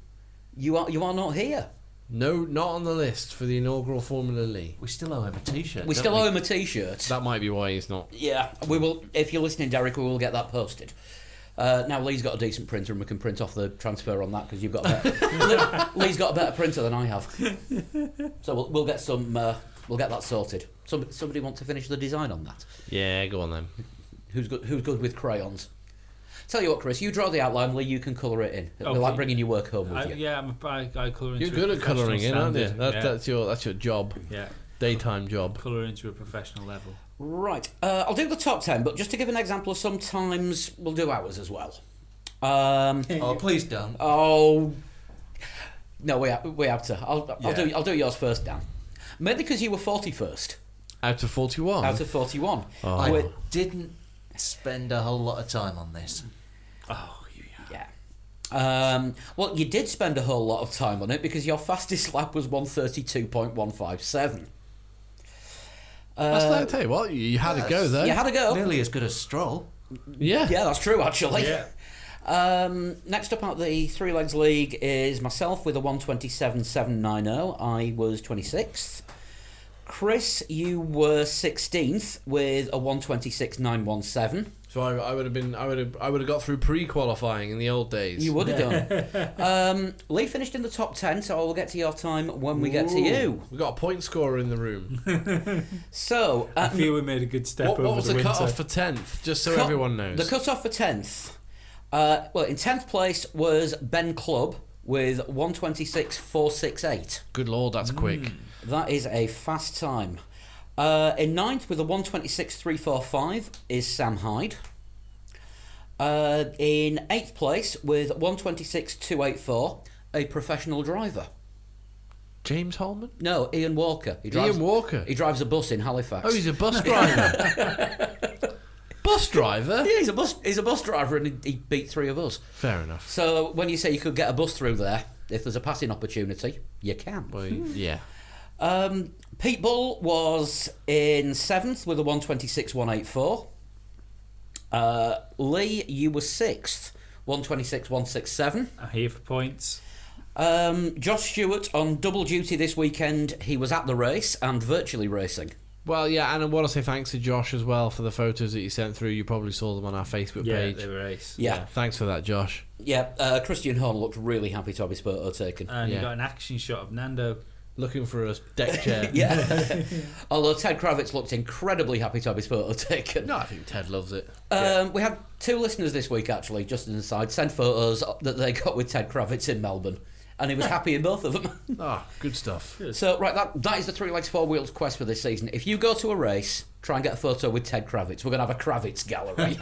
Speaker 1: You are not here.
Speaker 3: No, not on the list for the inaugural Formula League.
Speaker 2: We still owe him a T-shirt.
Speaker 1: We
Speaker 2: don't
Speaker 1: still owe him a T-shirt.
Speaker 3: That might be why he's not.
Speaker 1: Yeah, we will. If you're listening, Derek, we will get that posted. Now Lee's got a decent printer, and we can print off the transfer on that because you've got a better, Lee's got a better printer than I have. So we'll get some. We'll get that sorted. Somebody want to finish the design on that?
Speaker 3: Yeah, go on then.
Speaker 1: Who's good with crayons? Tell you what, Chris, you draw the outline. Lee, you can colour it in. It'll be
Speaker 4: Okay.
Speaker 1: like bringing your work home with you.
Speaker 4: Yeah, I colour into
Speaker 3: You're
Speaker 4: a
Speaker 3: good at
Speaker 4: professional
Speaker 3: colouring in, aren't you?
Speaker 4: standard.
Speaker 3: That's your job,
Speaker 4: Yeah.
Speaker 3: daytime job.
Speaker 4: Colour into a professional level.
Speaker 1: Right. I'll do the top 10, but just to give an example, sometimes we'll do ours as well.
Speaker 2: Oh, please don't.
Speaker 1: Oh, No, we have to. I'll do yours first, Dan. Mainly because you were 41st
Speaker 3: Out of 41.
Speaker 1: out of 41.
Speaker 3: Oh.
Speaker 2: I didn't spend a whole lot of time on this.
Speaker 4: Oh, yeah.
Speaker 1: Yeah. Well, you did spend a whole lot of time on it because your fastest lap was 132.157.
Speaker 3: I tell you what, you had a go though.
Speaker 1: You had a go.
Speaker 2: Nearly as good as Stroll.
Speaker 3: Yeah.
Speaker 1: Yeah, that's true, actually.
Speaker 4: Yeah.
Speaker 1: Next up out the Three Legs League is myself with a 127.790. I was 26th. Chris, you were 16th with a 126.917.
Speaker 3: So I would have got through pre-qualifying in the old days.
Speaker 1: You would have done. Lee finished in the top 10, so we'll get to your time when we get to you.
Speaker 3: We got a point scorer in the room.
Speaker 1: So,
Speaker 4: I feel we made a good step
Speaker 3: what
Speaker 4: over
Speaker 3: was
Speaker 4: the
Speaker 3: the
Speaker 4: winter.
Speaker 3: cut-off for 10th? Just so everyone knows.
Speaker 1: The cut-off for 10th. Well, in 10th place was Ben Clubb with 126.468.
Speaker 3: Good lord, that's quick.
Speaker 1: That is a fast time. In 9th with a 126.345 is Sam Hyde. In 8th place with 126.284, a professional driver.
Speaker 3: James Holman?
Speaker 1: No, Ian Walker.
Speaker 3: Ian Walker?
Speaker 1: He drives a bus in Halifax.
Speaker 3: Oh, he's a bus driver. Bus driver?
Speaker 1: Yeah, he's a bus driver, and he beat 3 of us.
Speaker 3: Fair enough.
Speaker 1: So when you say you could get a bus through there, if there's a passing opportunity, you can.
Speaker 3: Well, yeah.
Speaker 1: Pete Bull was in 7th with a 126.184. Lee, you were 6th, 126.167.
Speaker 4: I'm here for points.
Speaker 1: Josh Stewart on double duty this weekend. He was at the race and virtually racing.
Speaker 3: Well, yeah, and I want to say thanks to Josh as well for the photos that you sent through. You probably saw them on our Facebook
Speaker 4: Yeah,
Speaker 3: page.
Speaker 4: they were ace.
Speaker 1: Yeah.
Speaker 3: Thanks for that, Josh.
Speaker 1: Yeah, Christian Horn looked really happy to have his photo taken.
Speaker 4: And
Speaker 3: Yeah.
Speaker 4: you got an action shot of Nando.
Speaker 3: Looking for a deck chair.
Speaker 1: Yeah. Although Ted Kravitz looked incredibly happy to have his photo taken.
Speaker 3: No, I think Ted loves it.
Speaker 1: We had 2 listeners this week, actually, just as an aside, send photos that they got with Ted Kravitz in Melbourne. And he was happy in both of them.
Speaker 3: Ah, good stuff.
Speaker 1: So, right, that is the Three Legs, Four Wheels quest for this season. If you go to a race, try and get a photo with Ted Kravitz. We're going to have a Kravitz gallery.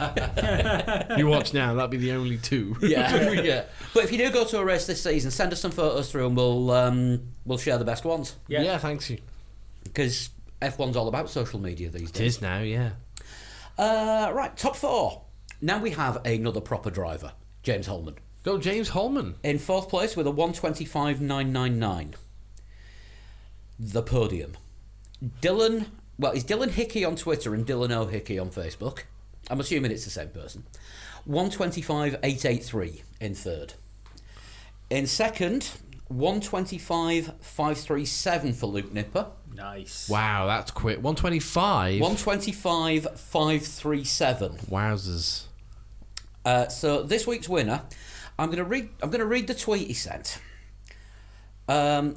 Speaker 3: You watch now, that'll be the only 2.
Speaker 1: Yeah, yeah. But if you do go to a race this season, send us some photos through and we'll share the best ones.
Speaker 4: Yeah.
Speaker 3: Thanks you.
Speaker 1: Because F1's all about social media these
Speaker 3: It
Speaker 1: days.
Speaker 3: is now, yeah.
Speaker 1: Right, top 4. Now we have another proper driver, James Holman.
Speaker 3: Go James Holman.
Speaker 1: In 4th place with a 125.999. The podium. Dylan, well, it's Dylan Hickey on Twitter and Dylan O'Hickey on Facebook. I'm assuming it's the same person. 125.883 in 3rd. In 2nd, 125.537 for Luke Nipper.
Speaker 4: Nice.
Speaker 3: Wow, that's quick. 125.
Speaker 1: 125.537.
Speaker 3: Wowzers.
Speaker 1: So this week's winner, I'm going to read the tweet he sent. I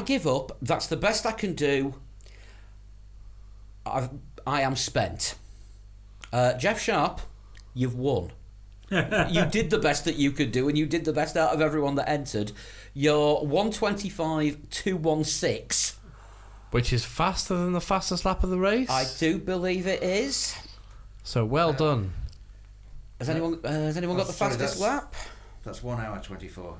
Speaker 1: give up. That's the best I can do. I am spent. Jeff Sharp, you've won. You did the best that you could do, and you did the best out of everyone that entered. You're 125.216.
Speaker 3: Which is faster than the fastest lap of the race.
Speaker 1: I do believe it is.
Speaker 3: So well done.
Speaker 1: Has anyone got the
Speaker 2: sorry,
Speaker 1: fastest lap?
Speaker 2: That's 1 hour 24.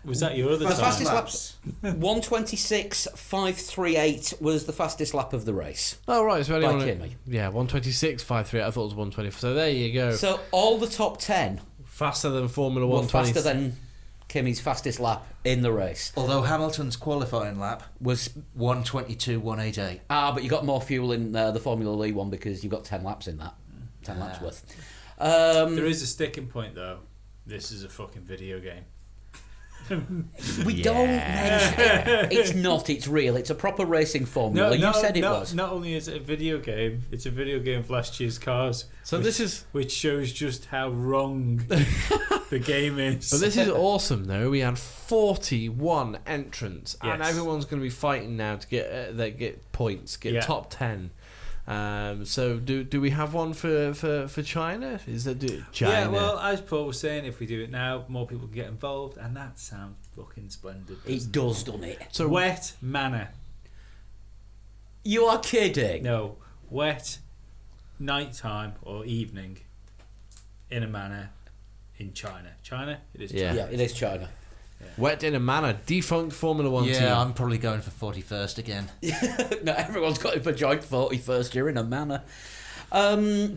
Speaker 4: Was that your other
Speaker 1: The
Speaker 4: time?
Speaker 1: fastest laps. 126.538 was the fastest lap of the race.
Speaker 3: Oh, right. So
Speaker 1: By
Speaker 3: anyone.
Speaker 1: Kimmy.
Speaker 3: Yeah, 126.53. I thought it was 120. So there you go.
Speaker 1: So all the top 10
Speaker 3: Faster than Formula
Speaker 1: were
Speaker 3: 120.
Speaker 1: faster than Kimmy's fastest lap in the race.
Speaker 2: Although Hamilton's qualifying lap
Speaker 1: Was
Speaker 2: 122.188.
Speaker 1: but you got more fuel in the Formula E one because you've got 10 laps in that. 10 laps worth.
Speaker 4: There is a sticking point though. This is a fucking video game.
Speaker 1: We don't mention it. It's not, it's real. It's a proper racing formula. You said it was.
Speaker 4: Not only is it a video game, it's a video game of last year's cars.
Speaker 3: So this is.
Speaker 4: Which shows just how wrong the game is.
Speaker 3: But this is awesome, though. We had 41 entrants, and
Speaker 4: Yes.
Speaker 3: everyone's going to be fighting now to get points, get
Speaker 4: Yeah.
Speaker 3: top 10. So do we have one for China? Is that China?
Speaker 4: Yeah, well, as Paul was saying, if we do it now, more people can get involved, and that sounds fucking splendid.
Speaker 1: It does, doesn't it?
Speaker 3: So
Speaker 4: Wet manor.
Speaker 1: You are kidding.
Speaker 4: No, wet nighttime or evening in a manor in China. China? It is
Speaker 3: Yeah.
Speaker 4: China.
Speaker 1: Yeah, it is China.
Speaker 3: Wet in a Manor, defunct Formula One team.
Speaker 2: Yeah, I'm probably going for 41st again.
Speaker 1: No, everyone's got it for joint 41st year in a manor.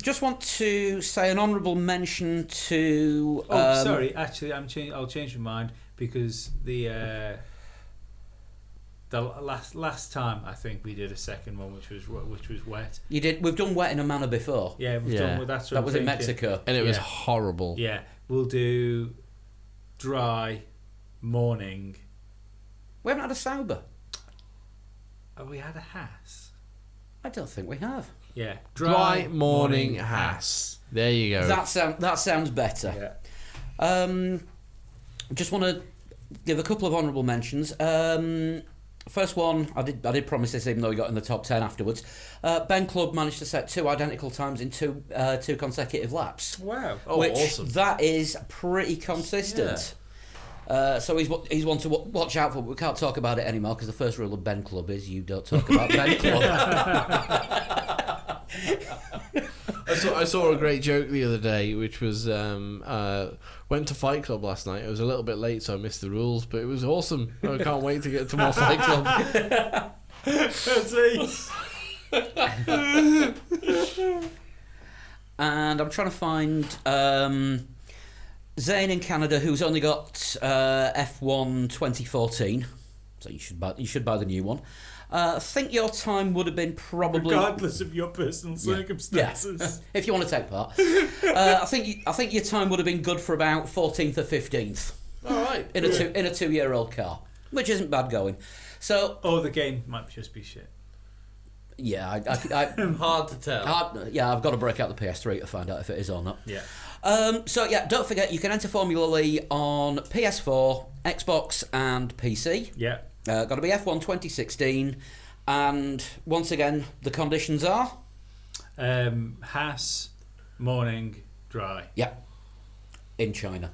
Speaker 1: Just want to say an honourable mention to.
Speaker 4: Sorry. Actually, I'll change my mind because the last time I think we did a second one, which was wet.
Speaker 1: You did. We've done wet in a manor before.
Speaker 4: Yeah, we've done. That's what
Speaker 1: That
Speaker 4: I'm
Speaker 1: was in
Speaker 4: thinking.
Speaker 1: Mexico.
Speaker 3: And it was
Speaker 4: Yeah.
Speaker 3: horrible.
Speaker 4: Yeah, we'll do dry morning.
Speaker 1: We haven't had a sober.
Speaker 4: Oh, we had a Haas.
Speaker 1: I don't think we have.
Speaker 4: Yeah,
Speaker 3: Dry morning Haas. There you go.
Speaker 1: That sounds better.
Speaker 4: Yeah.
Speaker 1: Just want to give a couple of honourable mentions. First one, I did promise this, even though we got in the top 10 afterwards. Ben Clubb managed to set 2 identical times in two consecutive laps.
Speaker 4: Wow.
Speaker 3: Oh,
Speaker 1: which
Speaker 3: awesome.
Speaker 1: That is pretty consistent. So he's one to watch out for. But we can't talk about it anymore because the first rule of Ben Clubb is you don't talk about Ben Clubb.
Speaker 3: I saw a great joke the other day, which was went to Fight Club last night. It was a little bit late, so I missed the rules, but it was awesome. I can't wait to get to more Fight Club.
Speaker 1: And I'm trying to find Zane in Canada, who's only got F1 2014, so you should buy the new one. I think your time would have been probably
Speaker 4: Regardless of your personal circumstances.
Speaker 1: Yeah. If you want to take part. I think your time would have been good for about 14th or 15th
Speaker 3: All right.
Speaker 1: in a 2-year-old car, which isn't bad going. So
Speaker 4: Or the game might just be shit.
Speaker 1: yeah, I
Speaker 3: Hard to tell.
Speaker 1: I've got to break out the PS3 to find out if it is or not.
Speaker 4: Yeah.
Speaker 1: So yeah, don't forget you can enter Formula Lee on PS4, Xbox, and PC.
Speaker 4: Yeah.
Speaker 1: Got to be F1 2016, and once again the conditions are
Speaker 4: Haas, morning, dry.
Speaker 1: in China.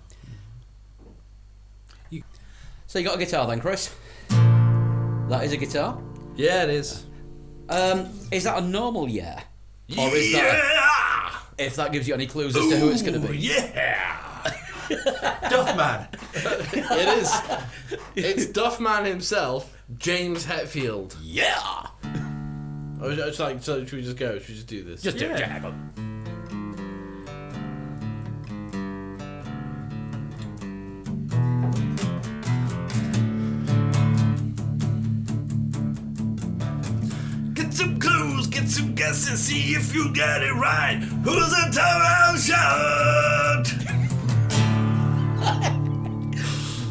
Speaker 4: You-
Speaker 1: So you got a guitar then, Chris? That is a guitar.
Speaker 3: Yeah, it is.
Speaker 1: Is that a normal yeah? Or is that if that gives you any clues as to who it's going to be?
Speaker 2: Yeah! Duffman!
Speaker 3: It is. It's Duffman himself, James Hetfield.
Speaker 1: Yeah.
Speaker 3: I was like, so should we just go? Should we just do this?
Speaker 1: Just do it.
Speaker 4: Yeah.
Speaker 5: Get some clues, get some guesses, see if you get it right. Who's the top shot?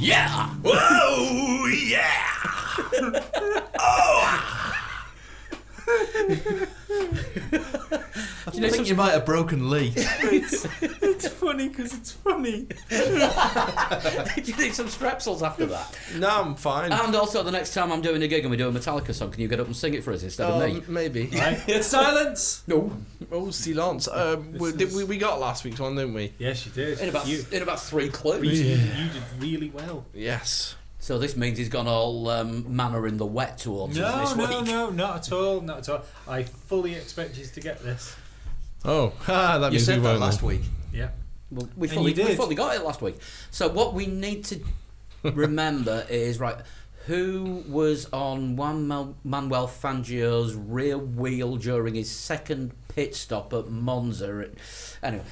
Speaker 1: Yeah.
Speaker 5: Whoa, yeah!
Speaker 2: I think you might have broken Lee.
Speaker 4: It's funny because it's funny.
Speaker 1: You need some strepsils after that.
Speaker 3: No, I'm fine.
Speaker 1: And also, the next time I'm doing a gig and we do a Metallica song, can you get up and sing it for us instead of me?
Speaker 3: Maybe.
Speaker 4: Right? Silence.
Speaker 1: No.
Speaker 3: Oh, silence. We got last week's one, didn't we?
Speaker 4: Yes, you did.
Speaker 1: In about 3 clues.
Speaker 4: You did really well.
Speaker 3: Yes.
Speaker 1: So this means he's gone all manner in the wet towards us this week.
Speaker 4: No, not at all, not at all. I fully expect you to get this.
Speaker 3: Oh, that
Speaker 2: You
Speaker 3: means we
Speaker 2: said that
Speaker 3: won't
Speaker 2: last
Speaker 3: then.
Speaker 2: week.
Speaker 4: Yeah.
Speaker 1: Well, we
Speaker 4: And you did.
Speaker 1: fully got it last week. So what we need to remember is, right, who was on Juan Manuel Fangio's rear wheel during his second pit stop at Monza? Anyway,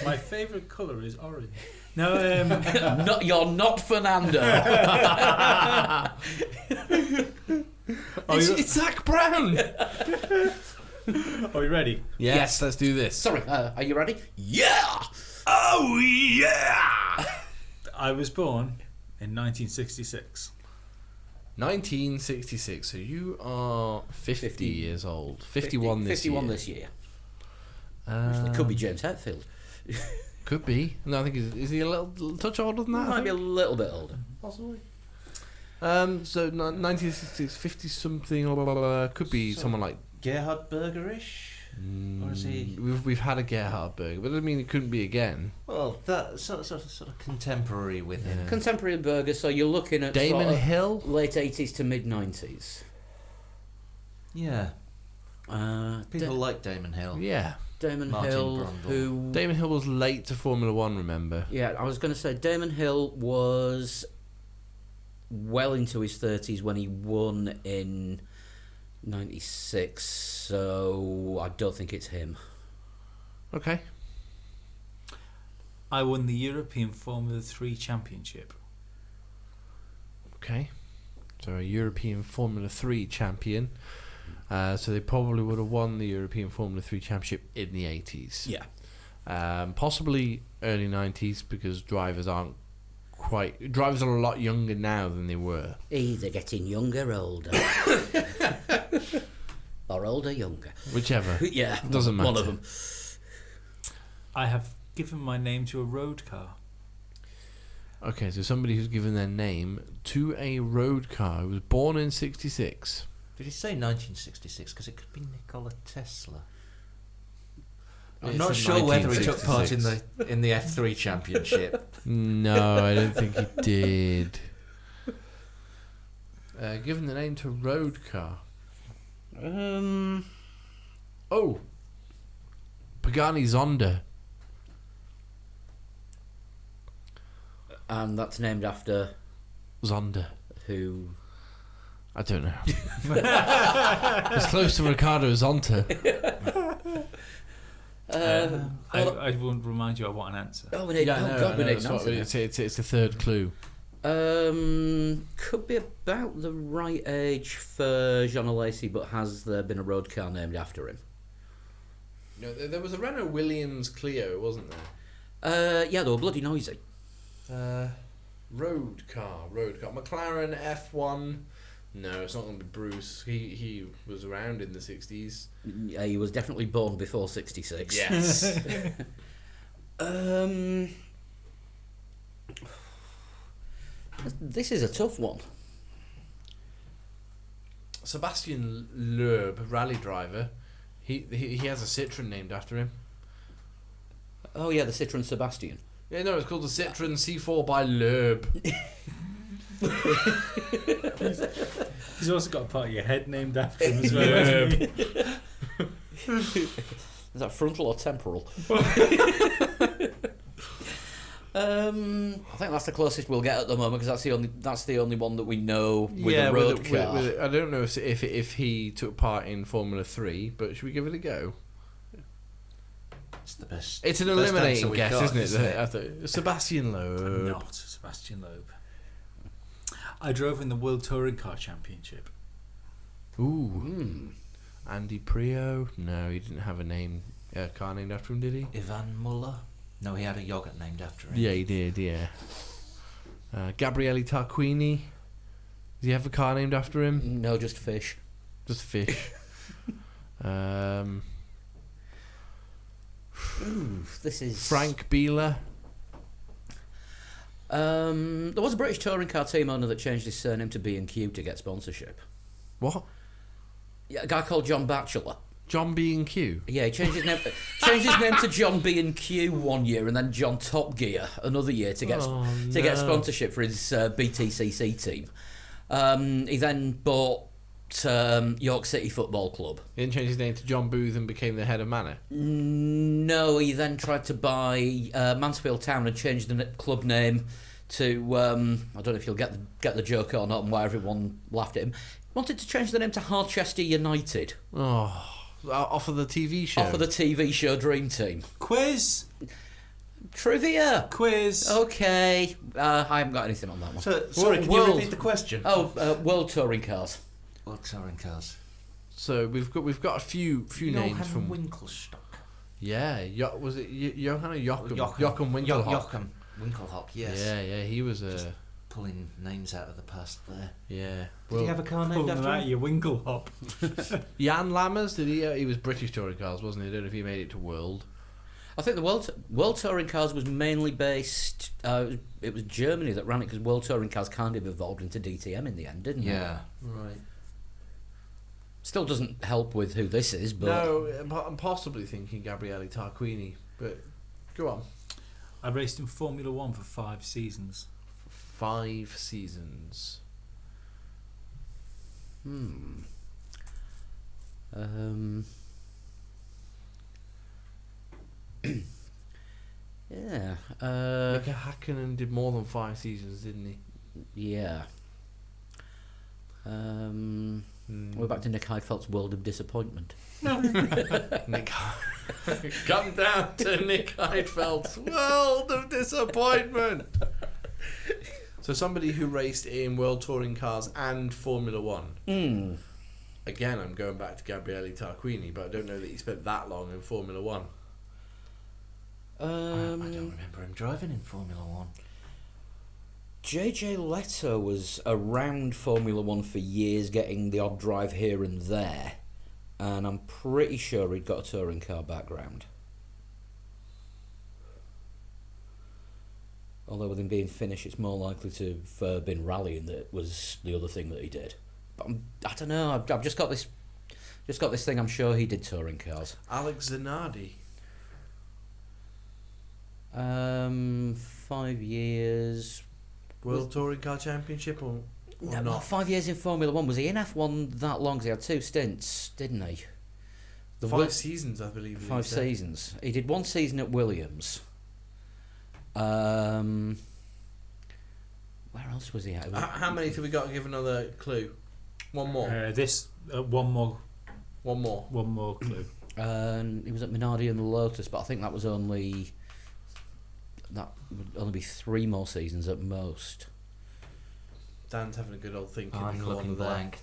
Speaker 4: My favourite colour is orange. No,
Speaker 1: you're not Fernando.
Speaker 3: It's Zach Brown.
Speaker 4: are we ready?
Speaker 3: Yes, let's do this.
Speaker 1: Sorry, are you ready? Yeah!
Speaker 5: Oh, yeah!
Speaker 4: I was born in 1966.
Speaker 3: 1966. So you are 50 years old. 51 this
Speaker 1: 51
Speaker 3: year.
Speaker 1: this year. Actually, could be James Hetfield.
Speaker 3: Could be. No, I think is he a little touch older than that? I
Speaker 1: Might be a
Speaker 3: think?
Speaker 1: little bit older.
Speaker 3: Possibly. So 1966, 50 something. Blah, blah, blah, could be someone like.
Speaker 2: Gerhard Bergerish? Or is he?
Speaker 3: We've had a Gerhard Berger, but I mean it couldn't be again.
Speaker 2: Well, that sort of contemporary with him.
Speaker 1: Contemporary burger, so you're looking at
Speaker 3: Damon
Speaker 1: sort of
Speaker 3: Hill.
Speaker 1: late 80s to mid 90s.
Speaker 2: Yeah. People like Damon Hill.
Speaker 3: Yeah.
Speaker 1: Damon
Speaker 2: Martin
Speaker 1: Hill,
Speaker 2: Brundle.
Speaker 1: who...
Speaker 3: Damon Hill was late to Formula One. Remember?
Speaker 1: Yeah, I was going to say Damon Hill was well into his 30s when he won in 96, so I don't think it's him.
Speaker 3: Okay.
Speaker 4: I won the European Formula 3 Championship.
Speaker 3: Okay. So a European Formula 3 champion. So they probably would have won the European Formula 3 Championship in the 80s.
Speaker 1: Yeah.
Speaker 3: Possibly early 90s because drivers are a lot younger now than they were.
Speaker 1: Either getting younger or older. Or older, younger.
Speaker 3: Whichever.
Speaker 1: Yeah.
Speaker 3: Doesn't matter.
Speaker 1: One of them.
Speaker 4: I have given my name to a road car.
Speaker 3: Okay, so somebody who's given their name to a road car who was born in 66.
Speaker 2: Did he say 1966? Because it could be Nikola Tesla. I'm
Speaker 3: It's
Speaker 2: not
Speaker 3: in
Speaker 2: sure whether he took part
Speaker 3: 1966.
Speaker 2: in the F3 championship.
Speaker 3: No, I don't think he did. Given the name to road car. Oh, Pagani Zonda.
Speaker 1: And that's named after
Speaker 3: Zonda.
Speaker 1: who?
Speaker 3: I don't know. It's close to Ricardo Zonta.
Speaker 4: I won't remind you. I want an answer.
Speaker 1: Oh, we need. God, we need an answer.
Speaker 3: It's the third clue.
Speaker 1: Could be about the right age for Jean Alesi, but has there been a road car named after him?
Speaker 3: No, there was a Renault Williams Clio, wasn't there?
Speaker 1: Yeah, they were bloody noisy.
Speaker 3: Road car. McLaren F1. No, it's not going to be Bruce. He was around in the 60s.
Speaker 1: Yeah, he was definitely born before 66.
Speaker 3: Yes.
Speaker 1: This is a tough one.
Speaker 3: Sebastian Loeb, rally driver. He has a Citroen named after him.
Speaker 1: Oh yeah, the Citroen Sebastian.
Speaker 3: Yeah, no, it's called the Citroen C4 by Loeb.
Speaker 4: He's also got a part of your head named after him as well. Hasn't he?
Speaker 1: Is that frontal or temporal? I think that's the closest we'll get at the moment because that's the only one that we know with a road car.
Speaker 3: I don't know if he took part in Formula 3, but should we give it a go?
Speaker 2: It's the best.
Speaker 3: It's an
Speaker 2: best answer
Speaker 3: eliminating
Speaker 2: we've
Speaker 3: guess,
Speaker 2: got,
Speaker 3: isn't it? Sebastian Loeb.
Speaker 4: Not Sebastian Loeb. I drove in the World Touring Car Championship.
Speaker 3: Ooh. Andy Prio? No, he didn't have a car named after him, did he?
Speaker 2: Ivan Muller? No, he had a yogurt named after him.
Speaker 3: Yeah, he did, yeah. Gabriele Tarquini? Does he have a car named after him?
Speaker 1: No, just fish.
Speaker 3: Just fish.
Speaker 1: This is
Speaker 3: Frank Bieler?
Speaker 1: There was a British touring car team owner that changed his surname to B&Q to get sponsorship.
Speaker 3: What?
Speaker 1: Yeah, a guy called John Batchelor.
Speaker 3: John B&Q?
Speaker 1: Yeah, he changed his name to John B&Q one year and then John Top Gear another year to get sponsorship for his BTCC team. He then bought York City Football Club.
Speaker 3: He didn't change his name to John Booth and became the head of Manor?
Speaker 1: No, he then tried to buy Mansfield Town and changed the club name to I don't know if you'll get the joke or not and why everyone laughed at him. Wanted to change the name to Harchester United.
Speaker 3: Oh, off of the TV show?
Speaker 1: Off of the TV show Dream Team.
Speaker 4: Quiz.
Speaker 1: Trivia.
Speaker 4: Quiz.
Speaker 1: Okay, I haven't got anything on that one.
Speaker 2: So, sorry, can you repeat the question?
Speaker 1: World touring cars.
Speaker 2: World touring cars.
Speaker 3: So we've got a few names from
Speaker 2: Winkelstock.
Speaker 3: Yeah, was it Johann or Joachim?
Speaker 2: Joachim
Speaker 3: Winkelhock.
Speaker 2: Joachim Winkelhock, yes.
Speaker 3: Yeah, he was
Speaker 2: Just pulling names out of the past there.
Speaker 3: yeah.
Speaker 2: Did he have a car named
Speaker 4: Pulling
Speaker 2: after
Speaker 4: out
Speaker 2: him?
Speaker 4: your Winkelhop.
Speaker 3: Jan Lammers? Did he? He was British touring cars, wasn't he? I don't know if he made it to World.
Speaker 1: I think the World Touring Cars was mainly based. It was Germany that ran it because World Touring Cars kind of evolved into DTM in the end, didn't it?
Speaker 2: Yeah.
Speaker 3: Right.
Speaker 1: Still doesn't help with who this is, but
Speaker 3: No, I'm possibly thinking Gabriele Tarquini, but go on.
Speaker 4: I raced in Formula 1 for 5 seasons.
Speaker 3: 5 seasons.
Speaker 1: yeah.
Speaker 3: Mika Hakkinen did more than 5 seasons, didn't he?
Speaker 1: Yeah. We're back to Nick Heidfeld's World of Disappointment.
Speaker 3: Nick, come down to Nick Heidfeld's World of Disappointment. So somebody who raced in World Touring Cars and Formula One. Again, I'm going back to Gabriele Tarquini, but I don't know that he spent that long in Formula One.
Speaker 2: I don't remember him driving in Formula One.
Speaker 1: JJ Leto was around Formula One for years, getting the odd drive here and there, and I'm pretty sure he'd got a touring car background. Although with him being Finnish, it's more likely to have been rallying that was the other thing that he did. But I don't know. I've just got this thing. I'm sure he did touring cars.
Speaker 3: Alex Zanardi.
Speaker 1: 5 years.
Speaker 3: World Touring Car Championship or
Speaker 1: No,
Speaker 3: not?
Speaker 1: 5 years in Formula One. Was he in F1 that long? 'Cause he had 2 stints, didn't he?
Speaker 3: Five seasons, I believe.
Speaker 1: 5 seasons. He did 1 season at Williams. Where else was he at?
Speaker 3: How many have we got to give another clue? One more.
Speaker 4: One more
Speaker 3: One more.
Speaker 4: clue.
Speaker 1: He was at Minardi and Lotus, but I think that would only be 3 more seasons at most.
Speaker 3: Dan's having a good old think. in
Speaker 2: I'm
Speaker 3: the
Speaker 2: looking
Speaker 3: corner there.
Speaker 2: blank.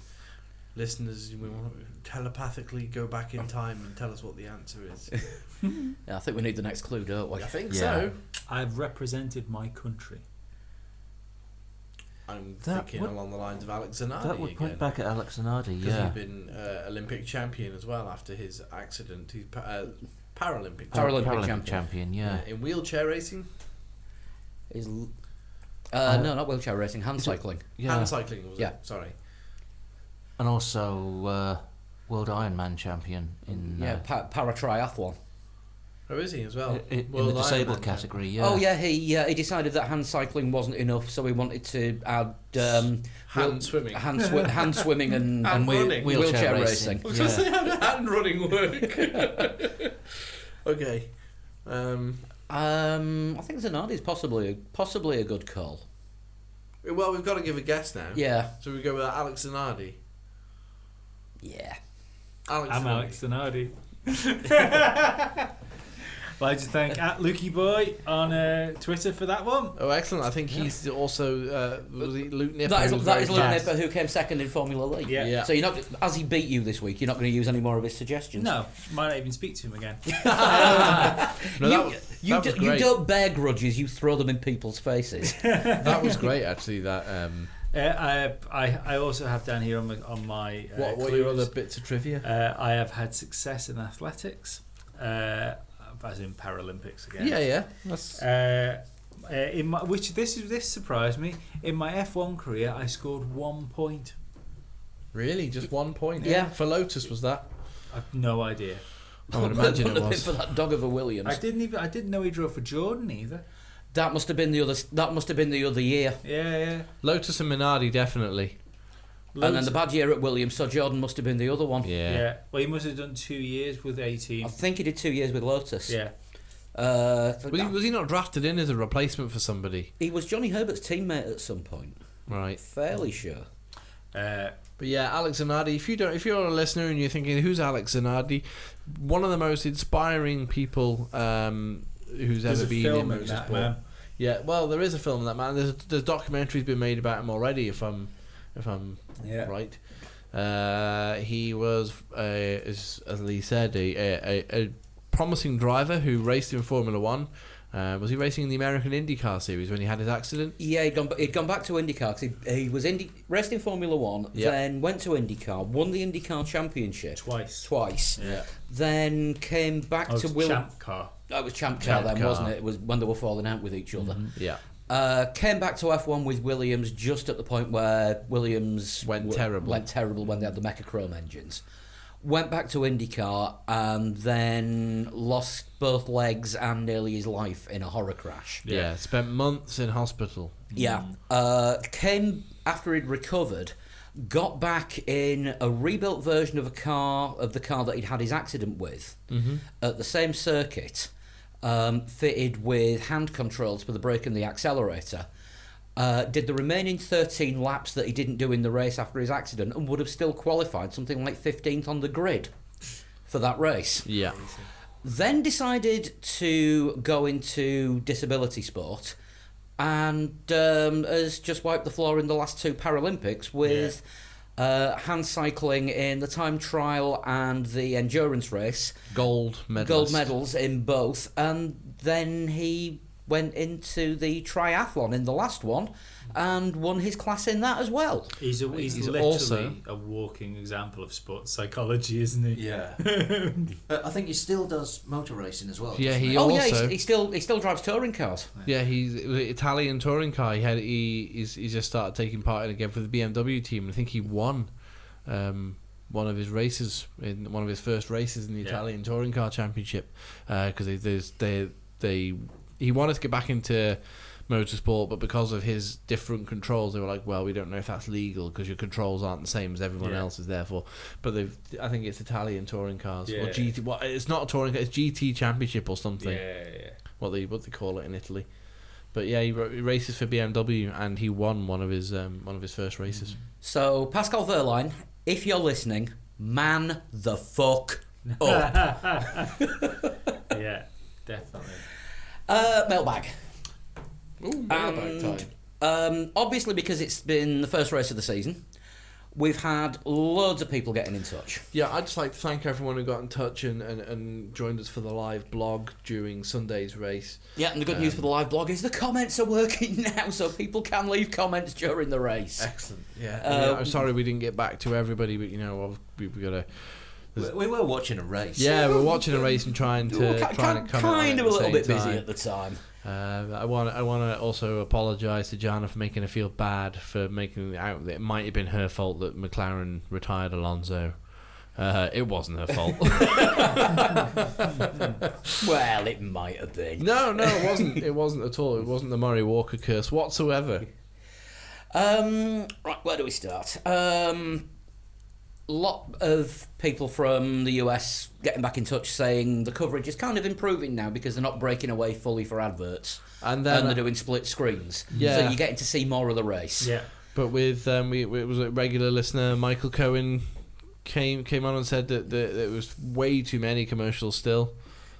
Speaker 3: Listeners, we want to telepathically go back in time and tell us what the answer is.
Speaker 1: Yeah, I think we need the next clue, don't we?
Speaker 3: I think
Speaker 2: Yeah.
Speaker 3: so.
Speaker 4: I've represented my country.
Speaker 3: I'm
Speaker 2: That
Speaker 3: thinking
Speaker 2: would-
Speaker 3: along the lines of Alex Zanardi
Speaker 2: That would
Speaker 3: again.
Speaker 2: point back at Alex Zanardi,
Speaker 3: Because
Speaker 2: yeah.
Speaker 3: he'd been Olympic champion as well after his accident. He's Paralympic
Speaker 1: Paralympic
Speaker 2: champion, yeah.
Speaker 3: In wheelchair racing,
Speaker 1: No, not wheelchair racing, hand cycling.
Speaker 2: Yeah.
Speaker 3: hand cycling was
Speaker 1: Yeah.
Speaker 3: it? Sorry.
Speaker 2: And also World Ironman champion in
Speaker 1: Para triathlon.
Speaker 3: Oh, is he as well?
Speaker 2: in the
Speaker 3: World
Speaker 2: disabled
Speaker 3: Ironman,
Speaker 2: category, yeah.
Speaker 1: Oh yeah, he decided that hand cycling wasn't enough, so he wanted to add
Speaker 3: Hand swimming.
Speaker 1: hand swimming and
Speaker 3: And running.
Speaker 1: wheelchair racing.
Speaker 3: I was going to say, how did hand running work? Okay.
Speaker 1: I think Zanardi's possibly a good call.
Speaker 3: Well, we've got to give a guess now.
Speaker 1: Yeah.
Speaker 3: So we go with Alex Zanardi.
Speaker 1: Yeah.
Speaker 3: Alex
Speaker 4: I'm
Speaker 3: Zanardi.
Speaker 4: Alex Zanardi. I'd like to thank @LukeyBoy on Twitter for that one.
Speaker 3: Oh, excellent. I think he's also was he Luke Nipper.
Speaker 1: That
Speaker 3: who was
Speaker 1: is
Speaker 3: very
Speaker 1: Luke
Speaker 3: fast.
Speaker 1: Nipper, who came second in Formula League.
Speaker 4: Yeah.
Speaker 3: Yeah.
Speaker 1: So you're not, as he beat you this week, you're not going to use any more of his suggestions.
Speaker 4: No, might not even speak to him again.
Speaker 3: No, that was
Speaker 1: You
Speaker 3: great.
Speaker 1: don't bear grudges, you throw them in people's faces.
Speaker 3: That was great, actually. That
Speaker 4: I also have down here on my
Speaker 3: what are
Speaker 4: clues,
Speaker 3: your other bits of trivia?
Speaker 4: I have had success in athletics, as in Paralympics again.
Speaker 3: Yeah. That's
Speaker 4: In my, this surprised me. In my F1 career, I scored 1 point.
Speaker 3: really just 1 point.
Speaker 1: Yeah.
Speaker 3: For Lotus was that?
Speaker 4: I've no idea.
Speaker 3: I would imagine it
Speaker 1: Wouldn't have been
Speaker 3: was.
Speaker 1: for that dog of a Williams.
Speaker 4: I didn't know he drove for Jordan either.
Speaker 1: That must have been the other year.
Speaker 4: Yeah.
Speaker 3: Lotus and Minardi definitely.
Speaker 1: And then the bad year at Williams, so Jordan must have been the other one.
Speaker 4: Yeah. Well, he must have done 2 years with
Speaker 1: I
Speaker 4: 18.
Speaker 1: think he did 2 years with Lotus.
Speaker 4: Yeah.
Speaker 3: Was he not drafted in as a replacement for somebody?
Speaker 1: He was Johnny Herbert's teammate at some point.
Speaker 3: Right.
Speaker 1: Fairly sure.
Speaker 3: But yeah, Alex Zanardi. If you're a listener and you're thinking, who's Alex Zanardi? One of the most inspiring people who's
Speaker 4: There's
Speaker 3: ever
Speaker 4: a
Speaker 3: been
Speaker 4: film
Speaker 3: in
Speaker 4: in that,
Speaker 3: motorsport.
Speaker 4: man.
Speaker 3: Yeah, well, there is a film of that man. There's documentaries been made about him already. If I'm
Speaker 4: Yeah.
Speaker 3: right. He was, as Lee said, a promising driver who raced in Formula One. Was he racing in the American IndyCar series when he had his accident?
Speaker 1: Yeah, he'd gone back to IndyCar 'cause he was raced in Formula One,
Speaker 3: Yep.
Speaker 1: then went to IndyCar, won the IndyCar Championship
Speaker 4: Twice.
Speaker 3: Yeah.
Speaker 1: then came back
Speaker 4: Oh,
Speaker 1: to
Speaker 4: it's
Speaker 1: Williams.
Speaker 4: Champ Car.
Speaker 1: That was Champ Car
Speaker 3: Champ
Speaker 1: then,
Speaker 3: Car.
Speaker 1: wasn't it? It was when they were falling out with each other.
Speaker 3: Yeah.
Speaker 1: Came back to F1 with Williams just at the point where Williams
Speaker 3: Went terrible
Speaker 1: when they had the Mechachrome engines. Went back to IndyCar and then lost both legs and nearly his life in a horror crash.
Speaker 3: Yeah. Spent months in hospital.
Speaker 1: Yeah. Came after he'd recovered, got back in a rebuilt version of the car that he'd had his accident with at the same circuit, fitted with hand controls for the brake and the accelerator, did the remaining 13 laps that he didn't do in the race after his accident, and would have still qualified something like 15th on the grid for that race.
Speaker 3: Yeah.
Speaker 1: Then decided to go into disability sport, and has just wiped the floor in the last 2 Paralympics with hand cycling in the time trial and the endurance race.
Speaker 3: Gold medalist.
Speaker 1: Gold medals in both. And then he went into the triathlon in the last one and won his class in that as well.
Speaker 4: He's literally
Speaker 3: also
Speaker 4: a walking example of sports psychology, isn't he?
Speaker 2: Yeah. I think he still does motor racing as well.
Speaker 3: Yeah,
Speaker 2: doesn't
Speaker 3: he
Speaker 1: Oh
Speaker 3: also.
Speaker 1: yeah, he still drives touring cars.
Speaker 3: Yeah, he's Italian touring car. He's just started taking part in again for the BMW team. I think he won one of his races in one of his first races in the Italian touring car championship because he wanted to get back into motorsport, but because of his different controls, they were like, well, we don't know if that's legal because your controls aren't the same as everyone else's. Therefore, but I think it's Italian touring cars or GT. Well, it's not a touring car; it's GT Championship or something.
Speaker 4: Yeah.
Speaker 3: What they call it in Italy. But yeah, he races for BMW and he won one of his first races.
Speaker 1: So Pascal Wehrlein, if you're listening, man the fuck up.
Speaker 4: Yeah, definitely.
Speaker 1: Mailbag.
Speaker 3: Ooh, mailbag
Speaker 1: time. Obviously, because it's been the first race of the season, we've had loads of people getting in touch.
Speaker 3: Yeah, I'd just like to thank everyone who got in touch and joined us for the live blog during Sunday's race.
Speaker 1: Yeah, and the good news for the live blog is the comments are working now, so people can leave comments during the race.
Speaker 3: Excellent. Yeah. I'm sorry we didn't get back to everybody, but we've got to.
Speaker 2: We were watching a race.
Speaker 3: Yeah, we're watching a race and trying to comment
Speaker 1: kind of a little bit busy
Speaker 3: time.
Speaker 1: at the time.
Speaker 3: I want to also apologise to Jana for making her feel bad for making it out that it might have been her fault that McLaren retired Alonso. It wasn't her fault.
Speaker 1: Well, it might have been.
Speaker 3: No, it wasn't. It wasn't at all. It wasn't the Murray Walker curse whatsoever.
Speaker 1: Right, where do we start? Lot of people from the US getting back in touch saying the coverage is kind of improving now because they're not breaking away fully for adverts
Speaker 3: And then
Speaker 1: they're doing split screens.
Speaker 3: Yeah.
Speaker 1: So you're getting to see more of the race.
Speaker 4: Yeah.
Speaker 3: But with it was a regular listener, Michael Cohen, came on and said that it was way too many commercials still.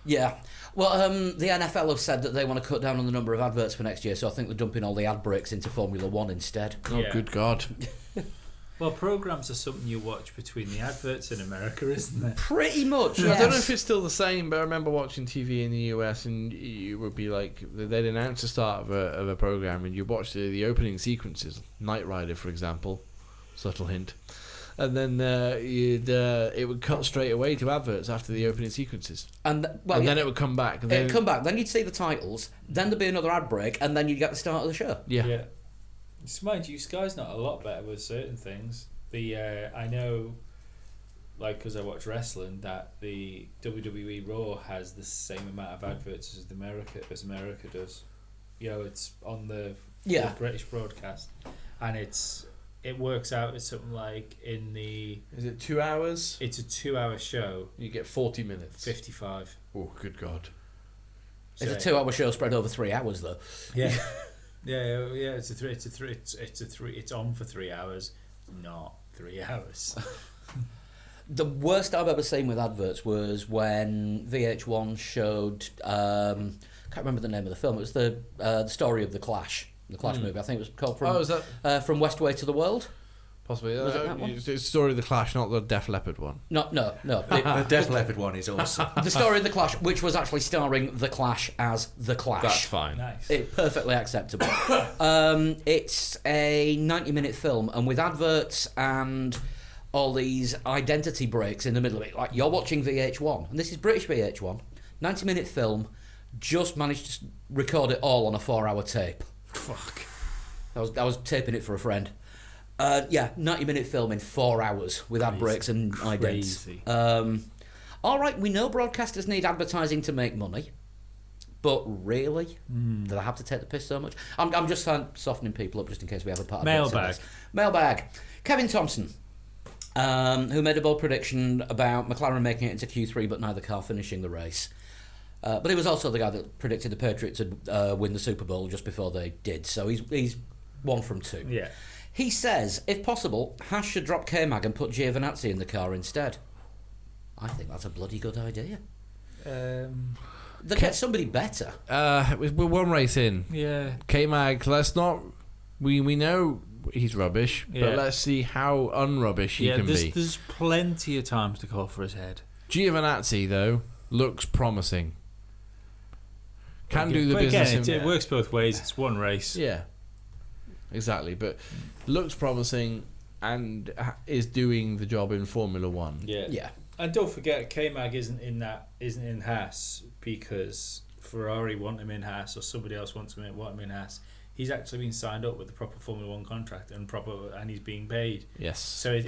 Speaker 1: Yeah. Well, the NFL have said that they want to cut down on the number of adverts for next year, so I think they're dumping all the ad breaks into Formula One instead.
Speaker 3: Oh,
Speaker 4: Yeah.
Speaker 3: good God.
Speaker 4: Well, programs are something you watch between the adverts in America, isn't it?
Speaker 1: Pretty much.
Speaker 3: I don't know
Speaker 1: yes.
Speaker 3: if it's still the same, but I remember watching TV in the US, and you would be like, they'd announce the start of a program, and you watch the opening sequences, Knight Rider, for example, subtle hint, and then it would cut straight away to adverts after the opening sequences,
Speaker 1: And
Speaker 3: then it would come back. And
Speaker 1: it'd come back. Then you'd see the titles. Then there'd be another ad break, and then you'd get the start of the show.
Speaker 3: Yeah.
Speaker 4: Just mind you, Sky's not a lot better with certain things. I know, like, because I watch wrestling, that the WWE Raw has the same amount of adverts as America does. It's on the British broadcast, and it works out as something like
Speaker 3: Is it 2 hours?
Speaker 4: it's a 2-hour show,
Speaker 3: You get 40 minutes.
Speaker 4: 55.
Speaker 3: Oh, good God.
Speaker 1: It's a 2-hour show spread over 3 hours, though.
Speaker 4: Yeah. Yeah. It's on for 3 hours, not 3 hours.
Speaker 1: The worst I've ever seen with adverts was when VH1 showed. Can't remember the name of the film. It was the story of the Clash movie. I think it was called
Speaker 3: Is that
Speaker 1: From Westway to the World.
Speaker 3: possibly?
Speaker 1: Was it that one?
Speaker 3: It's the story of the Clash, not the Def Leppard one.
Speaker 1: No.
Speaker 2: The Def Leppard one is awesome.
Speaker 1: The story of the Clash, which was actually starring the Clash as the Clash.
Speaker 3: That's fine.
Speaker 4: Nice.
Speaker 1: Perfectly acceptable. It's a 90-minute film, and with adverts and all these identity breaks in the middle of it, like you're watching VH1, and this is British VH1, 90-minute film, just managed to record it all on a 4-hour tape.
Speaker 4: Fuck.
Speaker 1: I was taping it for a friend. 90-minute film in 4 hours with ad breaks and idents.
Speaker 4: Crazy.
Speaker 1: All right, we know broadcasters need advertising to make money, but really, do they have to take the piss so much? I'm just softening people up just in case we have a part of
Speaker 4: Mailbag.
Speaker 1: Mailbag. Kevin Thompson, who made a bold prediction about McLaren making it into Q3, but neither car finishing the race. But he was also the guy that predicted the Patriots would win the Super Bowl just before they did. So he's 1 from 2.
Speaker 4: Yeah.
Speaker 1: He says, if possible, Haas should drop K-Mag and put Giovinazzi in the car instead. I think that's a bloody good idea. They get somebody better.
Speaker 3: We're one race in.
Speaker 4: Yeah.
Speaker 3: K-Mag, let's not... We know he's rubbish,
Speaker 4: Yeah.
Speaker 3: but let's see how unrubbish he can be.
Speaker 4: There's plenty of times to call for his head.
Speaker 3: Giovinazzi, though, looks promising. Can do the
Speaker 4: But
Speaker 3: business.
Speaker 4: again, it works both ways. It's one race.
Speaker 3: Yeah, exactly. But looks promising and is doing the job in Formula One.
Speaker 1: Yeah.
Speaker 4: And don't forget, K-Mag isn't in Haas because Ferrari want him in Haas or somebody else want him in Haas. He's actually been signed up with the proper Formula One contract and he's being paid.
Speaker 3: Yes.
Speaker 4: So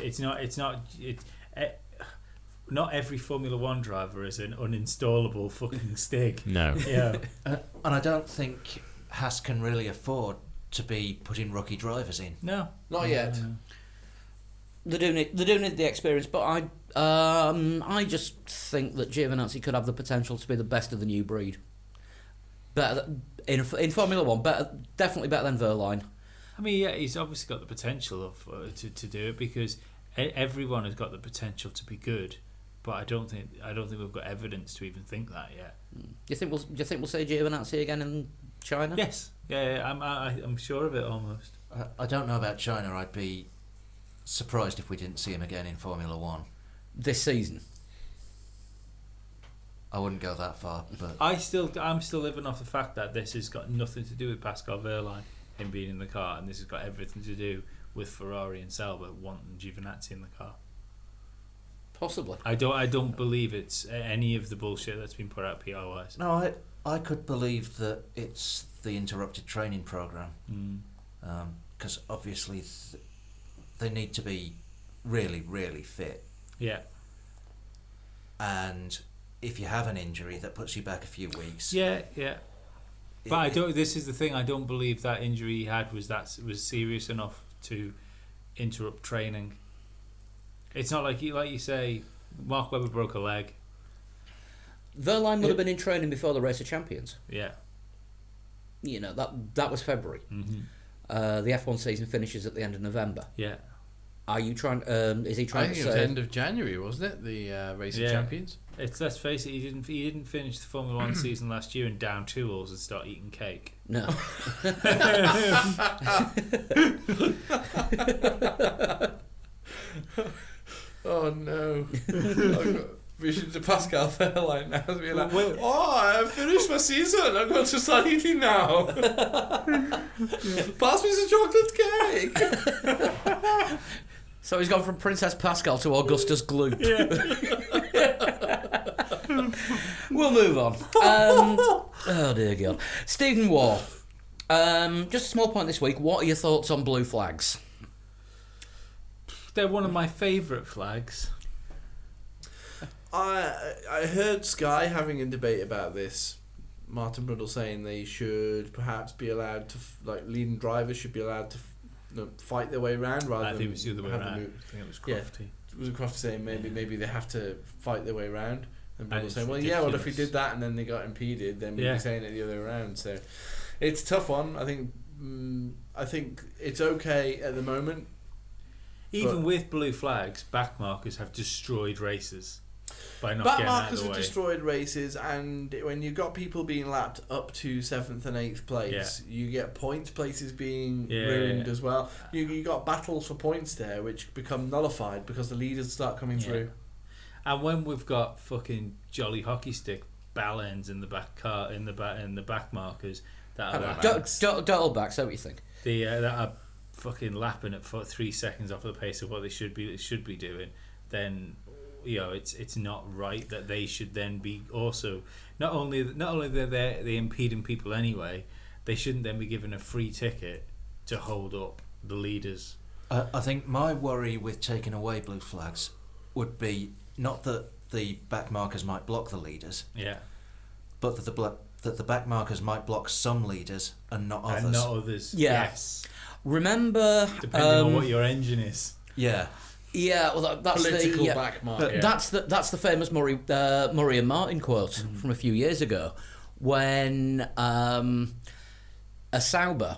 Speaker 4: not every Formula One driver is an uninstallable fucking stick.
Speaker 3: No.
Speaker 4: Yeah.
Speaker 2: And I don't think Haas can really afford to be putting rookie drivers in.
Speaker 4: No.
Speaker 3: Not yet.
Speaker 1: They do need the experience, but I just think that Giovinazzi could have the potential to be the best of the new breed. Better in Formula One, definitely better than Verline.
Speaker 4: I mean, yeah, he's obviously got the potential of to do it because everyone has got the potential to be good, but I don't think we've got evidence to even think that yet.
Speaker 1: Do you think we'll see Giovinazzi again in China?
Speaker 4: Yes, yeah, I'm sure of it almost.
Speaker 2: I don't know about China. I'd be surprised if we didn't see him again in Formula One.
Speaker 1: This season.
Speaker 2: I wouldn't go that far, but
Speaker 4: I'm still living off the fact that this has got nothing to do with Pascal Wehrlein, him being in the car, and this has got everything to do with Ferrari and Sauber wanting Giovinazzi in the car.
Speaker 1: Possibly.
Speaker 4: I don't believe it's any of the bullshit that's been put out PR wise.
Speaker 2: no, I could believe that it's the interrupted training program, because obviously they need to be really, really fit,
Speaker 4: Yeah.
Speaker 2: and if you have an injury that puts you back a few weeks,
Speaker 4: Yeah. But this is the thing. I don't believe that injury he had was serious enough to interrupt training. It's not like you say, Mark Webber broke a leg.
Speaker 1: Verline would have been in training before the Race of Champions.
Speaker 4: Yeah.
Speaker 1: You know, that was February.
Speaker 4: Mm-hmm.
Speaker 1: The F1 season finishes at the end of November.
Speaker 4: Yeah.
Speaker 1: Are you trying? Is he
Speaker 3: I
Speaker 1: trying
Speaker 3: think
Speaker 1: to
Speaker 3: it was
Speaker 1: say?
Speaker 3: end of January, wasn't it? The Race of Champions.
Speaker 4: Let's face it. He didn't finish the Formula One season last year and down tools and start eating cake.
Speaker 1: No.
Speaker 3: Oh no! I've got visions of Pascal Wehrlein now. Be like,
Speaker 4: Well,
Speaker 3: I finished my season. I'm going to start eating now. Pass me some chocolate cake.
Speaker 1: So he's gone from Princess Pascal to Augustus Gloop. We'll move on. Oh dear God. Stephen Waugh. Just a small point this week. What are your thoughts on blue flags?
Speaker 4: They're one of my favourite flags.
Speaker 3: I heard Sky having a debate about this. Martin Brundle saying they should perhaps be allowed to, leading drivers should be allowed to fight their way around rather than.
Speaker 4: I think it was the other way
Speaker 3: have them
Speaker 4: around.
Speaker 3: move.
Speaker 4: I think it was
Speaker 3: Yeah.
Speaker 4: Crofty.
Speaker 3: Was it Crofty saying maybe they have to fight their way around? And Brundle
Speaker 4: it's
Speaker 3: saying, well, yeah, well, if we
Speaker 4: ridiculous.
Speaker 3: did that and then they got impeded, then we'd
Speaker 4: Yeah.
Speaker 3: be saying it the other way around. So it's a tough one. I think it's okay at the moment.
Speaker 4: Even
Speaker 3: But-
Speaker 4: with blue flags, backmarkers have destroyed races by not
Speaker 3: Back
Speaker 4: getting out of
Speaker 3: markers
Speaker 4: the
Speaker 3: have
Speaker 4: way.
Speaker 3: destroyed races, and when you've got people being lapped up to 7th and 8th place, you get points places being ruined as well. You got battles for points there, which become nullified because the leaders start coming through.
Speaker 4: And when we've got fucking jolly hockey stick bell ends in the back car in the back markers that are
Speaker 1: Don't back. So what you think?
Speaker 4: that are fucking lapping at 3 seconds off the pace of what they should be doing, then it's not right that they should then be also not only they're impeding people anyway, they shouldn't then be given a free ticket to hold up the leaders.
Speaker 2: I think my worry with taking away blue flags would be not that the back markers might block the leaders, but that the back markers might block some leaders and not others.
Speaker 4: And not others.
Speaker 1: Yeah.
Speaker 4: Yes.
Speaker 1: Remember,
Speaker 4: Depending on what your engine is.
Speaker 2: Yeah.
Speaker 1: Yeah, well, that's
Speaker 3: Political
Speaker 1: the
Speaker 3: back marker.
Speaker 1: That's the famous Murray and Martin quote from a few years ago, when a Sauber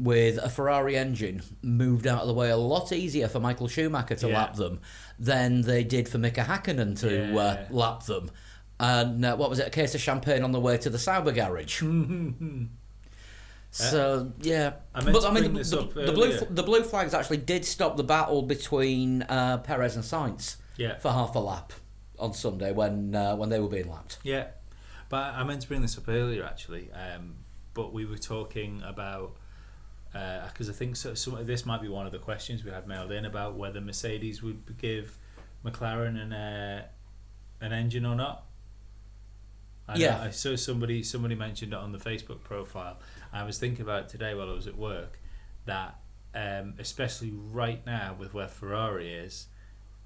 Speaker 1: with a Ferrari engine moved out of the way a lot easier for Michael Schumacher to lap them than they did for Mika Hakkinen to lap them. And what was it? A case of champagne on the way to the Sauber garage. So yeah, the blue flags actually did stop the battle between Perez and Sainz for half a lap on Sunday when they were being lapped.
Speaker 4: Yeah, but I meant to bring this up earlier actually. But we were talking about because I think some of this might be one of the questions we had mailed in about whether Mercedes would give McLaren an engine or not. I saw somebody mentioned it on the Facebook profile. I was thinking about it today while I was at work that especially right now with where Ferrari is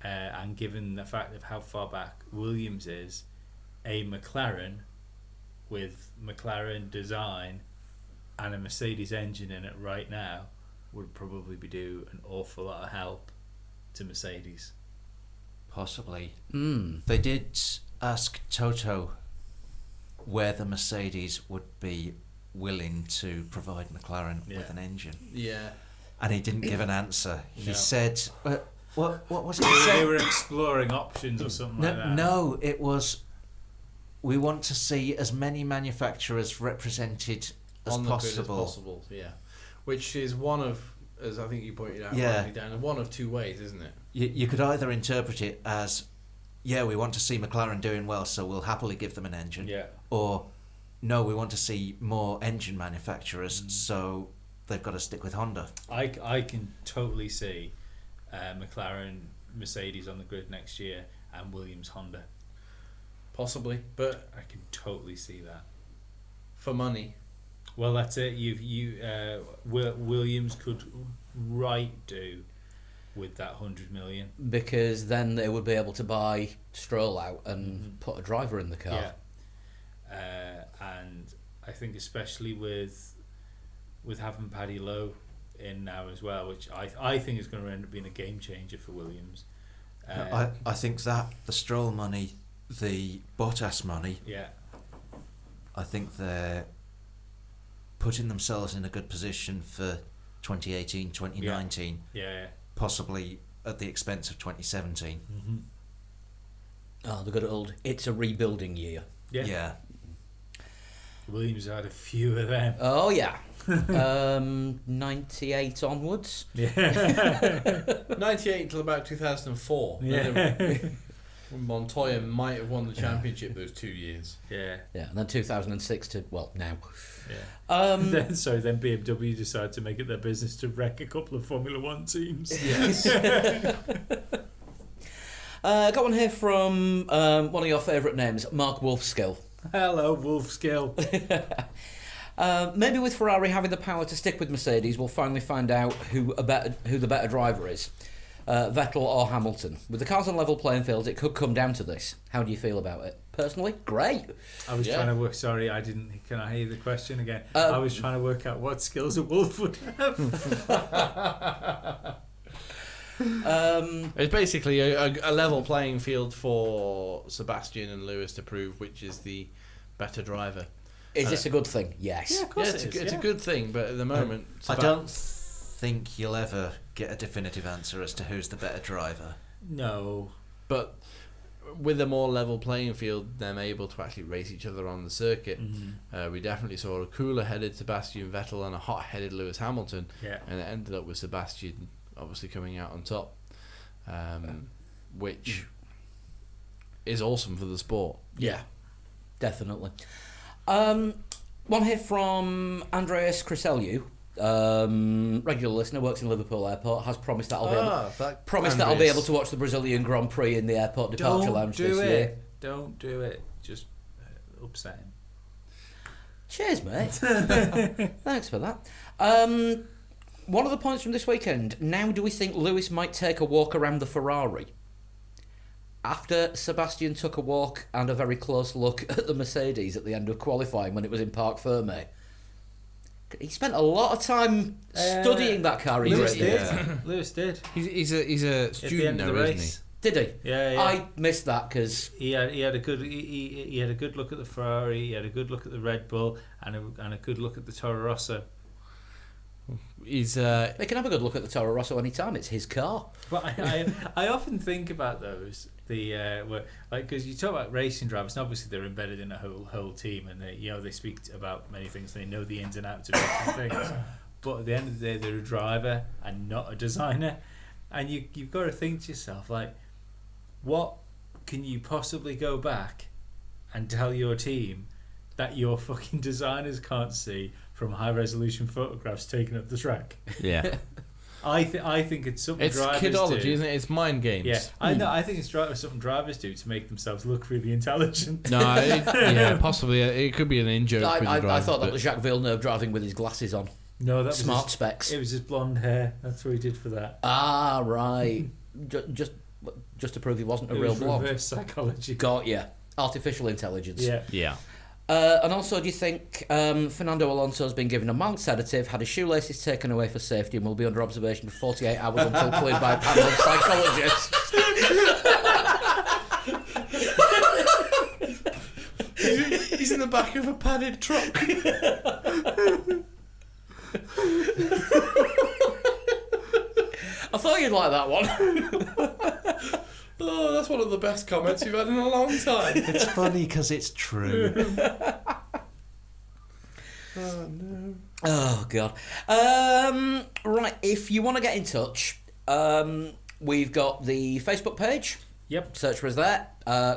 Speaker 4: and given the fact of how far back Williams is, a McLaren with McLaren design and a Mercedes engine in it right now would probably be do an awful lot of help to Mercedes.
Speaker 2: Possibly. They did ask Toto where the Mercedes would be willing to provide McLaren with an engine.
Speaker 3: Yeah.
Speaker 2: And he didn't give an answer. He said, what was it?
Speaker 4: They were exploring options or something like that.
Speaker 2: No, it was, we want to see as many manufacturers represented as possible.
Speaker 3: Yeah. Which is one of, as I think you pointed out, down one of two ways, isn't it?
Speaker 2: You could either interpret it as, we want to see McLaren doing well, so we'll happily give them an engine. Yeah. Or, no, we want to see more engine manufacturers, so they've got to stick with Honda.
Speaker 4: I can totally see McLaren, Mercedes on the grid next year, and Williams, Honda.
Speaker 3: Possibly, but
Speaker 4: I can totally see that.
Speaker 3: For money.
Speaker 4: Well, that's it. Williams could do with that 100 million,
Speaker 1: because then they would be able to buy Stroll out and put a driver in the car.
Speaker 4: And I think especially with having Paddy Lowe in now as well, which I think is going to end up being a game changer for Williams.
Speaker 2: I think that the Stroll money, the Bottas money, I think they're putting themselves in a good position for 2018, 2019. Possibly at the expense of 2017.
Speaker 1: Oh, the good old, it's a rebuilding year.
Speaker 2: Yeah.
Speaker 4: Williams had a few of them.
Speaker 1: Oh, yeah. 98 onwards.
Speaker 3: 98 until about 2004. Montoya might have won the championship those 2 years.
Speaker 1: Yeah, and then 2006 to, now.
Speaker 4: Then BMW decided to make it their business to wreck a couple of Formula One teams.
Speaker 1: Yes. Got one here from one of your favourite names, Mark Wolfskill.
Speaker 4: Hello, Wolfskill.
Speaker 1: Maybe with Ferrari having the power to stick with Mercedes, we'll finally find out who the better driver is, Vettel or Hamilton. With the cars on level playing fields, it could come down to this. How do you feel about it? Personally, great.
Speaker 4: I was trying to work. Sorry, I didn't. Can I hear the question again? I was trying to work out what skills a Wolf would have.
Speaker 3: It's basically a level playing field for Sebastian and Lewis to prove which is the better driver.
Speaker 1: Is this a good thing? Yes.
Speaker 4: Yeah, of course
Speaker 3: it's a good thing, but at the moment...
Speaker 2: I don't think you'll ever get a definitive answer as to who's the better driver.
Speaker 4: No.
Speaker 3: But with a more level playing field, them able to actually race each other on the circuit, we definitely saw a cooler-headed Sebastian Vettel and a hot-headed Lewis Hamilton, and it ended up with Sebastian obviously coming out on top, which is awesome for the sport.
Speaker 1: Yeah, definitely. One here from Andreas Criseliu, regular listener, works in Liverpool Airport, has promised that I'll be able to watch the Brazilian Grand Prix in the airport departure lounge this year.
Speaker 4: Don't do it. Just upset him.
Speaker 1: Cheers, mate. Thanks for that. One of the points from this weekend, now do we think Lewis might take a walk around the Ferrari? After Sebastian took a walk and a very close look at the Mercedes at the end of qualifying when it was in Parc Fermé. He spent a lot of time studying that car.
Speaker 4: Lewis did.
Speaker 3: He's a student now, isn't he?
Speaker 1: Did he?
Speaker 4: Yeah.
Speaker 1: I missed that because
Speaker 4: he had a good look at the Ferrari. He had a good look at the Red Bull and a good look at the Toro Rosso.
Speaker 3: He's
Speaker 1: They can have a good look at the Toro Rosso anytime. It's his car.
Speaker 4: But I often think about those because you talk about racing drivers, and obviously they're embedded in a whole team, and they speak about many things. They know the ins and outs of different things. But at the end of the day, they're a driver and not a designer, and you've got to think to yourself, like, what can you possibly go back and tell your team that your fucking designers can't see from high resolution photographs taken up the track?
Speaker 3: yeah.
Speaker 4: I think it's something
Speaker 3: It's
Speaker 4: drivers
Speaker 3: kidology,
Speaker 4: do.
Speaker 3: isn't it? It's mind games.
Speaker 4: Yeah, I know. I think it's something drivers do to make themselves look really intelligent.
Speaker 3: No, yeah, possibly. It could be an in-joke. with the
Speaker 1: I
Speaker 3: drivers,
Speaker 1: thought that
Speaker 3: but-
Speaker 1: was Jacques Villeneuve driving with his glasses on.
Speaker 4: No, that was
Speaker 1: Smart specs.
Speaker 4: It was his blonde hair. That's what he did for that.
Speaker 1: Ah, right. Just to prove he wasn't a
Speaker 4: It
Speaker 1: real
Speaker 4: was
Speaker 1: blonde.
Speaker 4: reverse psychology.
Speaker 1: Got ya. Artificial intelligence.
Speaker 4: Yeah.
Speaker 3: Yeah.
Speaker 1: And also, do you think Fernando Alonso's been given a mild sedative, had his shoelaces taken away for safety, and will be under observation for 48 hours until cleared by a panel of psychologists?
Speaker 3: He's in the back of a padded truck.
Speaker 1: I thought you'd like that one.
Speaker 3: Oh, that's one of the best comments you've had in a long time.
Speaker 2: It's funny because it's true.
Speaker 3: Oh, no.
Speaker 1: Oh, God. Right, if you want to get in touch, we've got the Facebook page.
Speaker 4: Yep.
Speaker 1: Search for us there.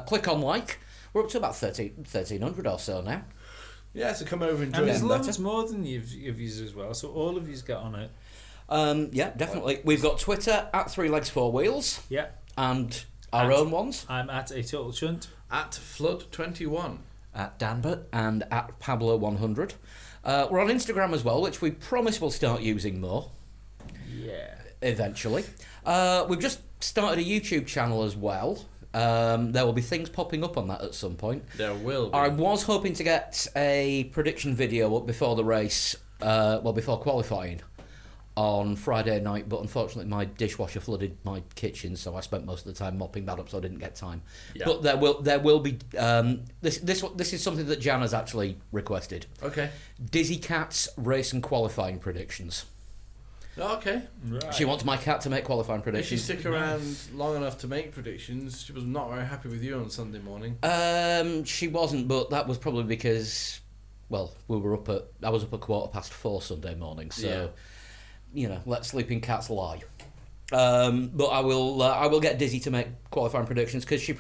Speaker 1: Click on like. We're up to about 1,300 or so now.
Speaker 3: Yeah, so come over and
Speaker 4: And
Speaker 3: join
Speaker 4: there's
Speaker 3: us.
Speaker 4: loads more than you've as well. So all of you's get on it.
Speaker 1: Yeah, definitely. We've got Twitter at 3legs4wheels
Speaker 4: Yeah.
Speaker 1: and our
Speaker 4: At-
Speaker 1: own ones,
Speaker 4: I'm at a total shunt.
Speaker 3: At Flood21.
Speaker 2: At Danbert.
Speaker 1: and at Pablo100. We're on Instagram as well, which we promise we'll start using more
Speaker 4: Yeah.
Speaker 1: eventually. We've just started a YouTube channel as well. There will be things popping up on that at some point.
Speaker 3: There will be.
Speaker 1: I was hoping to get a prediction video up before the race, before qualifying on Friday night, but unfortunately my dishwasher flooded my kitchen, so I spent most of the time mopping that up, so I didn't get time.
Speaker 3: Yeah.
Speaker 1: But there will be this is something that Jan has actually requested.
Speaker 3: Okay.
Speaker 1: Dizzy Cat's race and qualifying predictions.
Speaker 3: Okay.
Speaker 4: Right.
Speaker 1: She wants my cat to make qualifying
Speaker 3: If you
Speaker 1: predictions.
Speaker 3: stick around long enough to make predictions, she was not very happy with you on Sunday morning.
Speaker 1: She wasn't, but that was probably because, well, I was up at 4:15 Sunday morning, so let sleeping cats lie. But I will get Dizzy to make qualifying predictions because she's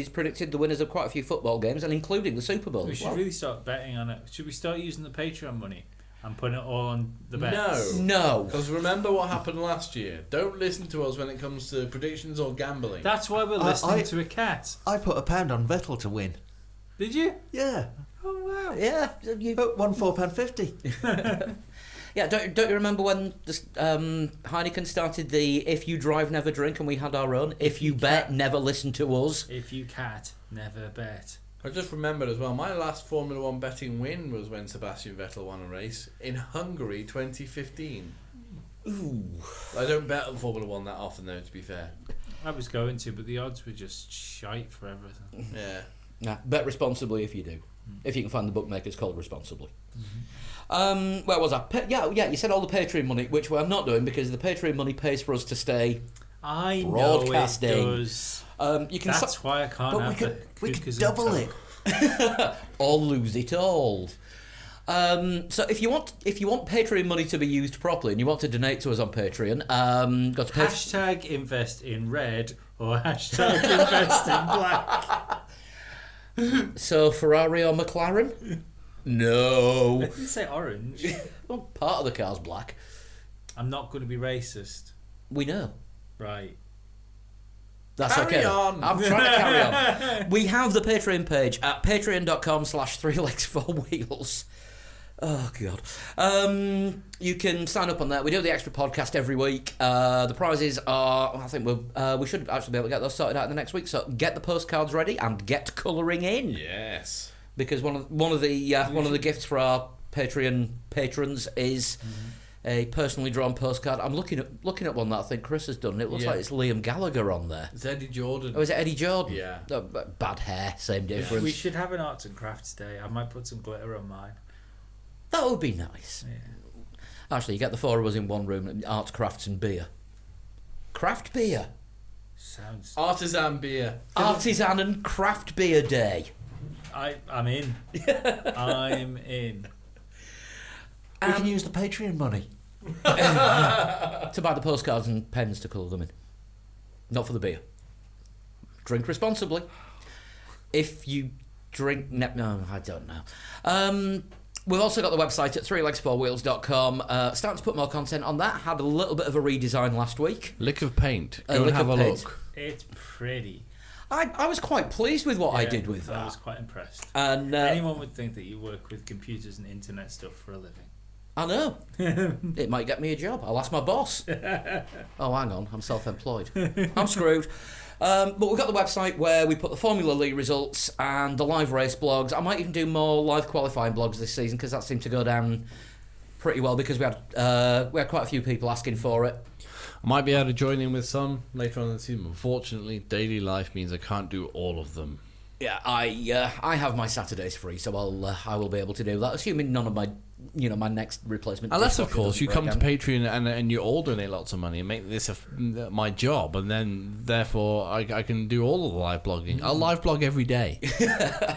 Speaker 1: predicted the winners of quite a few football games and including the Super Bowl.
Speaker 4: We
Speaker 1: as
Speaker 4: should
Speaker 1: well.
Speaker 4: really start betting on it. Should we start using the Patreon money and putting it all on the bets?
Speaker 3: No.
Speaker 1: No.
Speaker 3: Because remember what happened last year. Don't listen to us when it comes to predictions or gambling.
Speaker 4: That's why we're listening to a cat.
Speaker 2: I put £1 on Vettel to win.
Speaker 4: Did you?
Speaker 2: Yeah.
Speaker 4: Oh wow.
Speaker 1: Yeah,
Speaker 2: Won £4.50.
Speaker 1: yeah. Don't you remember when Heineken started the "If you drive, never drink" and we had our own "If you bet, never listen to us."
Speaker 4: If you cat, never bet.
Speaker 3: I just remembered as well, my last Formula 1 betting win was when Sebastian Vettel won a race in Hungary 2015.
Speaker 1: Ooh.
Speaker 3: I don't bet on Formula 1 that often though, to be fair.
Speaker 4: I was going to, but the odds were just shite for everything.
Speaker 3: Yeah.
Speaker 1: Nah, bet responsibly if you do. If you can find the bookmakers called responsibly. Where was I? Yeah, you said all the Patreon money, which we're not doing because the Patreon money pays for us to stay.
Speaker 4: I know it
Speaker 1: Broadcasting.
Speaker 4: does.
Speaker 1: You can
Speaker 4: That's why I can't
Speaker 2: But
Speaker 4: have
Speaker 2: we
Speaker 4: the
Speaker 2: could
Speaker 4: Cookers
Speaker 2: double
Speaker 4: and
Speaker 2: it.
Speaker 1: or lose it all. So if you want Patreon money to be used properly and you want to donate to us on Patreon, go to Patreon.
Speaker 4: Hashtag invest in red or hashtag invest in black.
Speaker 1: So Ferrari or McLaren? No.
Speaker 4: I didn't say orange.
Speaker 1: Well, part of the car's black.
Speaker 4: I'm not going to be racist.
Speaker 1: We know.
Speaker 4: Right.
Speaker 1: That's
Speaker 3: Carry
Speaker 1: okay.
Speaker 3: on.
Speaker 1: I'm trying to carry on. We have the Patreon page at patreon.com/3legs4wheels. Oh, God. You can sign up on that. We do the extra podcast every week. The prizes are, I think we should actually be able to get those sorted out in the next week. So get the postcards ready and get colouring in.
Speaker 3: Yes.
Speaker 1: Because one of the gifts for our Patreon patrons is a personally drawn postcard. I'm looking at one that I think Chris has done. It looks
Speaker 3: Yeah.
Speaker 1: like it's Liam Gallagher on there.
Speaker 3: It's Eddie Jordan.
Speaker 1: Oh, is it Eddie Jordan?
Speaker 3: Yeah.
Speaker 1: Oh, bad hair, same difference.
Speaker 4: We should have an arts and crafts day. I might put some glitter on mine.
Speaker 1: That would be nice.
Speaker 4: Yeah.
Speaker 1: Actually, you get the four of us in one room, arts, crafts and beer. Craft beer.
Speaker 4: Sounds.
Speaker 3: Artisan beer.
Speaker 1: Artisan and craft beer day.
Speaker 4: I'm in. I'm in.
Speaker 2: We can use the Patreon money.
Speaker 1: To buy the postcards and pens to colour them in. Not for the beer. Drink responsibly. If you drink... No, I don't know. We've also got the website at 3legs4wheels.com. Starting to put more content on that. Had a little bit of a redesign last week.
Speaker 3: Lick of paint. Go
Speaker 1: Lick
Speaker 3: and have
Speaker 1: of
Speaker 3: a
Speaker 1: paint.
Speaker 3: look.
Speaker 4: It's pretty.
Speaker 1: I was quite pleased with what I
Speaker 4: Yeah,
Speaker 1: did with
Speaker 4: I
Speaker 1: that.
Speaker 4: was quite impressed.
Speaker 1: And
Speaker 4: Anyone would think that you work with computers and internet stuff for a living.
Speaker 1: I know. It might get me a job. I'll ask my boss. Oh, hang on. I'm self-employed. I'm screwed. But we've got the website where we put the Formula Lee results and the live race blogs. I might even do more live qualifying blogs this season because that seemed to go down pretty well because we had quite a few people asking for it.
Speaker 3: I might be able to join in with some later on in the season. Unfortunately, daily life means I can't do all of them.
Speaker 1: Yeah, I have my Saturdays free, so I will be able to do that, assuming none of my my next replacement.
Speaker 3: Unless, of
Speaker 1: dishwasher
Speaker 3: course, you
Speaker 1: doesn't
Speaker 3: come
Speaker 1: break
Speaker 3: to Patreon and you all donate lots of money and make this my job, and then therefore I can do all of the live blogging. I'll live blog every day.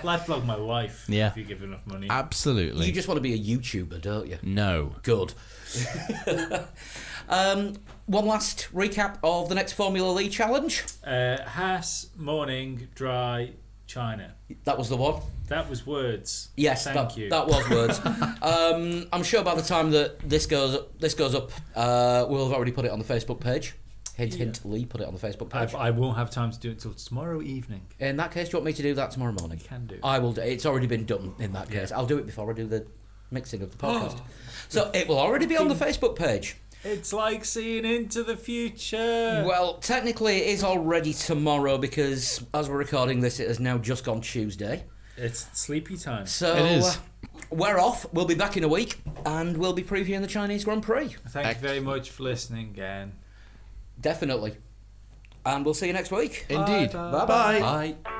Speaker 4: Live blog my life.
Speaker 3: Yeah.
Speaker 4: If you give enough money.
Speaker 3: Absolutely.
Speaker 1: You just want to be a YouTuber, don't you?
Speaker 3: No.
Speaker 1: Good. One last recap of the next Formula Lee challenge.
Speaker 4: Haas, morning, dry, China.
Speaker 1: That was the one.
Speaker 4: That was words.
Speaker 1: Yes,
Speaker 4: Thank you.
Speaker 1: that was words. I'm sure by the time that this goes up, we'll have already put it on the Facebook page. Hint, hint. Lee put it on the Facebook page.
Speaker 4: I won't have time to do it till tomorrow evening.
Speaker 1: In that case, do you want me to do that tomorrow morning?
Speaker 4: Can do.
Speaker 1: I will do. It's already been done. In that case, I'll do it before I do the mixing of the podcast. So it will already be on the Facebook page.
Speaker 4: It's like seeing into the future.
Speaker 1: Well, technically, it is already tomorrow because as we're recording this, it has now just gone Tuesday.
Speaker 4: It's sleepy time.
Speaker 1: So
Speaker 3: It is.
Speaker 1: We're off. We'll be back in a week, and we'll be previewing the Chinese Grand Prix.
Speaker 4: Thank you very much for listening again.
Speaker 1: Definitely. And we'll see you next week.
Speaker 3: Indeed.
Speaker 4: Bye-bye.
Speaker 1: Bye-bye.
Speaker 2: Bye.